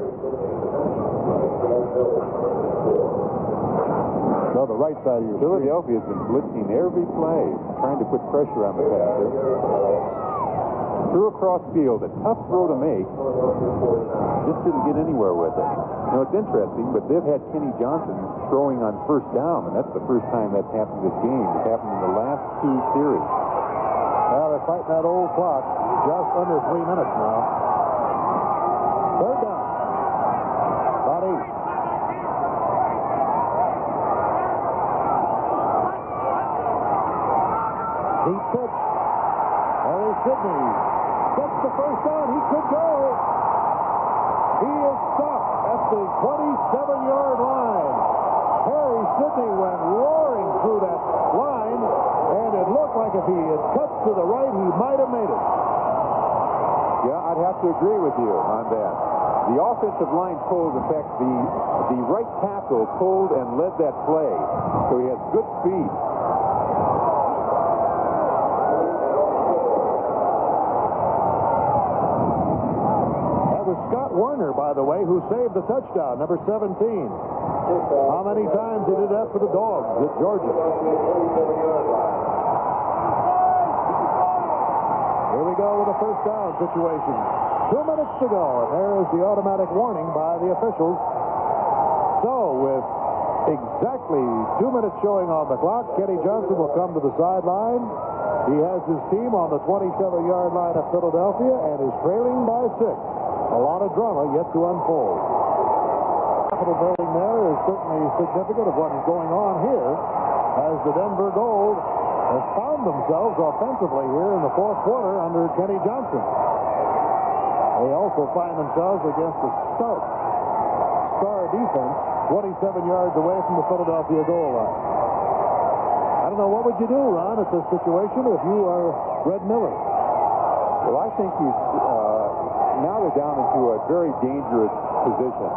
No, the right side of your Philadelphia has been blitzing every play, trying to put pressure on the passer. Threw across field, a tough throw to make. Just didn't get anywhere with it. You know, it's interesting, but they've had Kenny Johnson throwing on first down, and that's the first time that's happened this game. It's happened in the last 2 series. Well, they're fighting that old clock. Just under 3 minutes now. 3rd down. About 8. Deep pitch. There is Sidney. Gets the first down. He could go. He is stopped at the 27-yard line. Harry Sidney went roaring through that line, and it looked like if he had cut to the right, he might have made it. Yeah, I'd have to agree with you on that. The offensive line pulled. In fact, the right tackle pulled and led that play, so he has good speed. Scott Werner, by the way, who saved the touchdown, number 17. How many times he did that for the Dogs at Georgia? Here we go with a first down situation. 2 minutes to go, and there is the automatic warning by the officials. So, with exactly 2 minutes showing on the clock, Kenny Johnson will come to the sideline. He has his team on the 27-yard line of Philadelphia and is trailing by 6. A lot of drama yet to unfold. The Capitol building there is certainly significant of what is going on here as the Denver Gold have found themselves offensively here in the fourth quarter under Kenny Johnson. They also find themselves against a star defense 27 yards away from the Philadelphia goal line. I don't know, what would you do, Ron, at this situation if you are Red Miller? Well, I think now they're down into a very dangerous position.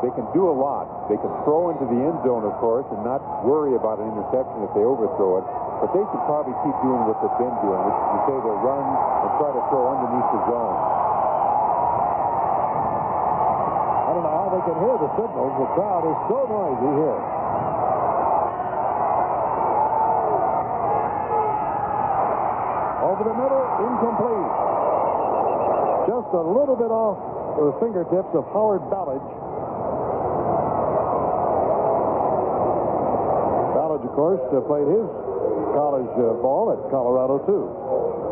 They can do a lot. They can throw into the end zone, of course, and not worry about an interception if they overthrow it. But they should probably keep doing what they've been doing, which is to say they'll run and try to throw underneath the zone. I don't know how they can hear the signals. The crowd is so noisy here. Over the middle, incomplete. Just a little bit off the fingertips of Howard Ballage. Ballage, of course, played his college ball at Colorado, too.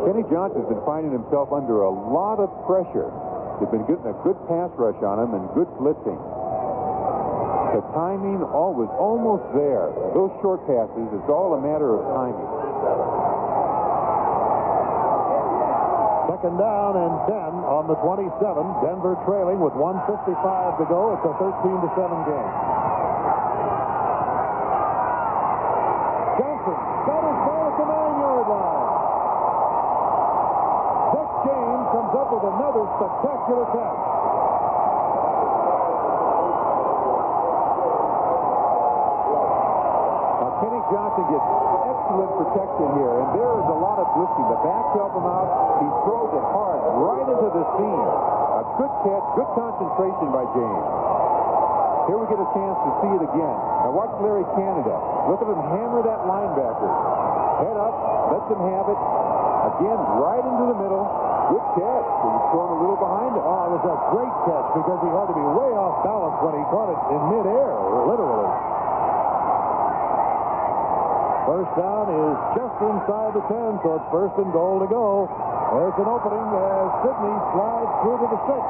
Kenny Johnson's been finding himself under a lot of pressure. They've been getting a good pass rush on him and good blitzing. The timing was almost there. Those short passes, it's all a matter of timing. Second down and 10 on the 27. Denver trailing with 1:55 to go. It's a 13-7 game. Johnson got his ball at the 9-yard line. Dick James comes up with another spectacular catch. Now, Kenny Johnson gets excellent protection here, and there is a lot of blitzing. The backs help him out. He throws it hard right into the seam. A good catch, good concentration by James. Here we get a chance to see it again. Now watch Larry Canada. Look at him hammer that linebacker. Head up, lets him have it. Again, right into the middle. Good catch. He was thrown a little behind him. Oh, it was a great catch because he had to be way off balance when he caught it in midair, literally. First down is just inside the 10, so it's first and goal to go. There's an opening as Sidney slides through to the 6.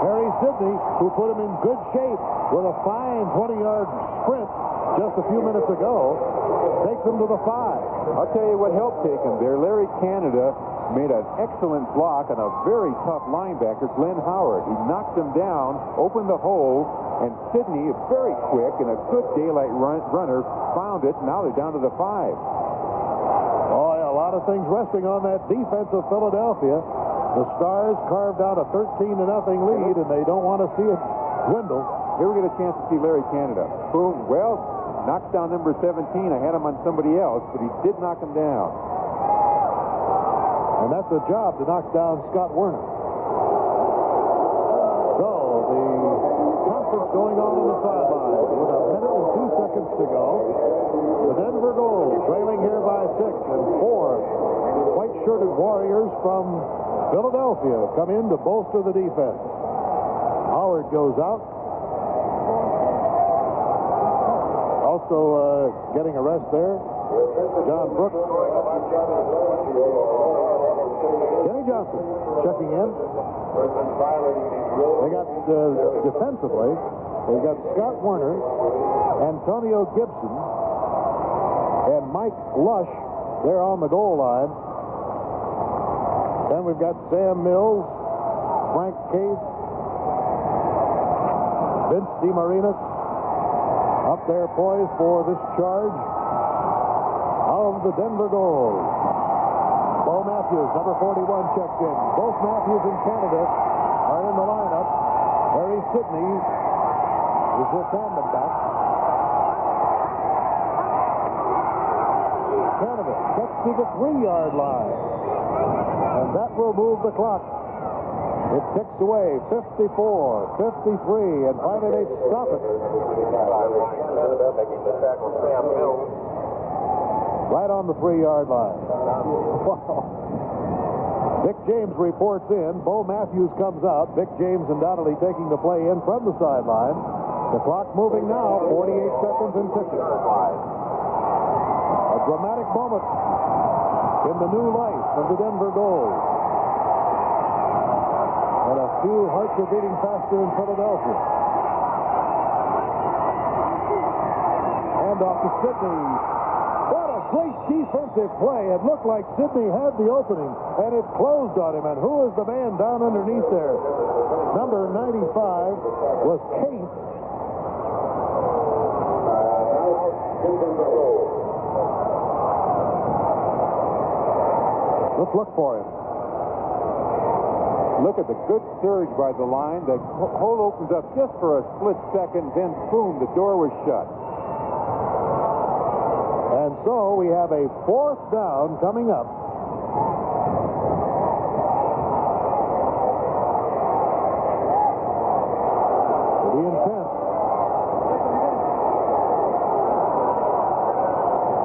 Harry Sidney, who put him in good shape with a fine 20-yard sprint just a few minutes ago, takes him to the 5. I'll tell you what helped take him there. Larry Canada made an excellent block on a very tough linebacker, Glenn Howard. He knocked him down, opened the hole, and Sidney, very quick and a good daylight runner, found it. Now they're down to the 5. Oh, yeah, a lot of things resting on that defense of Philadelphia. The Stars carved out a 13-0 lead, and they don't want to see it dwindle. Here we get a chance to see Larry Canada. Boom. Well, knocks down number 17. I had him on somebody else, but he did knock him down. And that's a job to knock down Scott Werner. So, the conference going on the sideline with a minute and 2 seconds to go. The Denver Gold trailing here by 6, and 4 white-shirted Warriors from Philadelphia come in to bolster the defense. Howard goes out. Also getting a rest there, John Brooks. Kenny Johnson checking in. They got defensively, they got Scott Werner, Antonio Gibson, and Mike Lush there on the goal line. Then we've got Sam Mills, Frank Case, Vince DeMarinis up there poised for this charge of the Denver Gold. Bo Matthews, number 41, checks in. Both Matthews and Canada are in the lineup. Harry Sidney is their tandem back. Canada gets to the 3-yard line. And that will move the clock. It ticks away 54, 53, and finally they stop it. right on the 3-yard line. Wow. Vic James reports in. Bo Matthews comes out. Vic James undoubtedly taking the play in from the sideline. The clock moving now, 48 seconds and ticking. A dramatic moment in the new life of the Denver Gold. And a few hearts are beating faster in Philadelphia. Hand off to Sidney. What a great defensive play. It looked like Sidney had the opening, and it closed on him. And who is the man down underneath there? Number 95 was Case. Let's look for him. Look at the good surge by the line. The hole opens up just for a split second, then boom, the door was shut. And so we have a 4th down coming up. It'll be intense.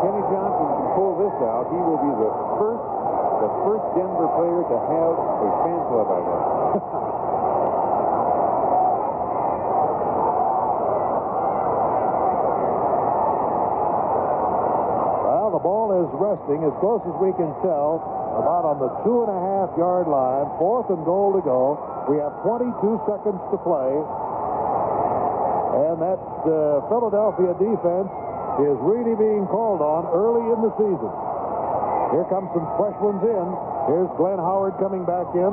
Kenny Johnson can pull this out. He will be the first Denver player to have a fan club, I guess. Well, the ball is resting as close as we can tell, about on the 2.5-yard line. 4th and goal to go. We have 22 seconds to play. And that Philadelphia defense is really being called on early in the season. Here comes some fresh ones in. Here's Glenn Howard coming back in.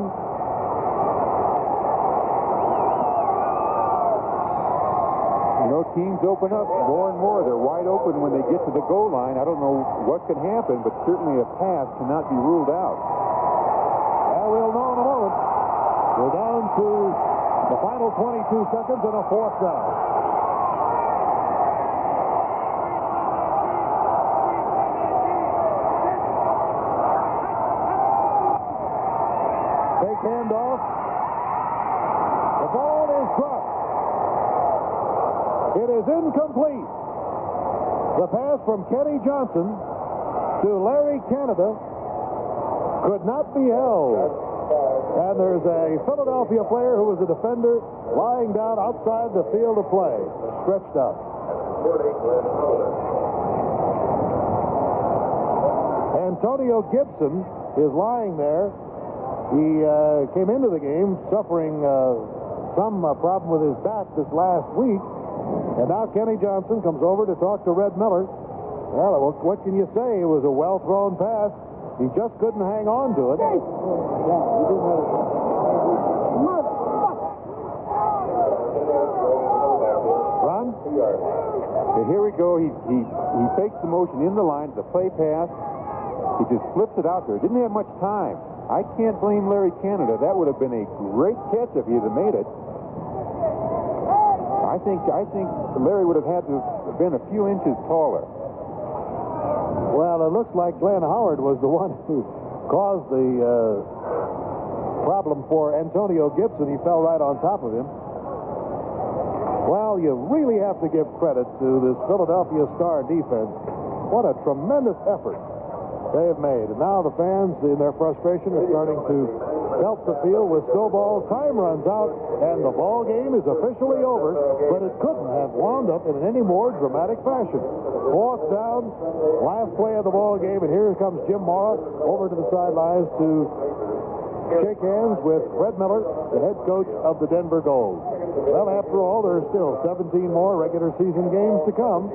You know, teams open up more and more. They're wide open when they get to the goal line. I don't know what could happen, but certainly a pass cannot be ruled out. And we'll know in a moment. We're down to the final 22 seconds and a 4th down. Handoff. The ball is dropped. It is incomplete. The pass from Kenny Johnson to Larry Canada could not be held. And there's a Philadelphia player who was a defender lying down outside the field of play, stretched out. Antonio Gibson is lying there. He came into the game suffering some problem with his back this last week. And now Kenny Johnson comes over to talk to Red Miller. Well, what can you say? It was a well-thrown pass. He just couldn't hang on to it. Ron? Here we go. He fakes the motion in the line, the play pass. He just flips it out there. Didn't have much time. I can't blame Larry Canada. That would have been a great catch if he had made it. I think Larry would have had to have been a few inches taller. Well, it looks like Glenn Howard was the one who caused the problem for Antonio Gibson. He fell right on top of him. Well, you really have to give credit to this Philadelphia Star defense. What a tremendous effort they have made. And now the fans, in their frustration, are starting to belt the field with snowballs. Time runs out, and the ball game is officially over, but it couldn't have wound up in any more dramatic fashion. 4th down, last play of the ball game, and here comes Jim Mora over to the sidelines to shake hands with Fred Miller, the head coach of the Denver Gold. Well, after all, there are still 17 more regular season games to come.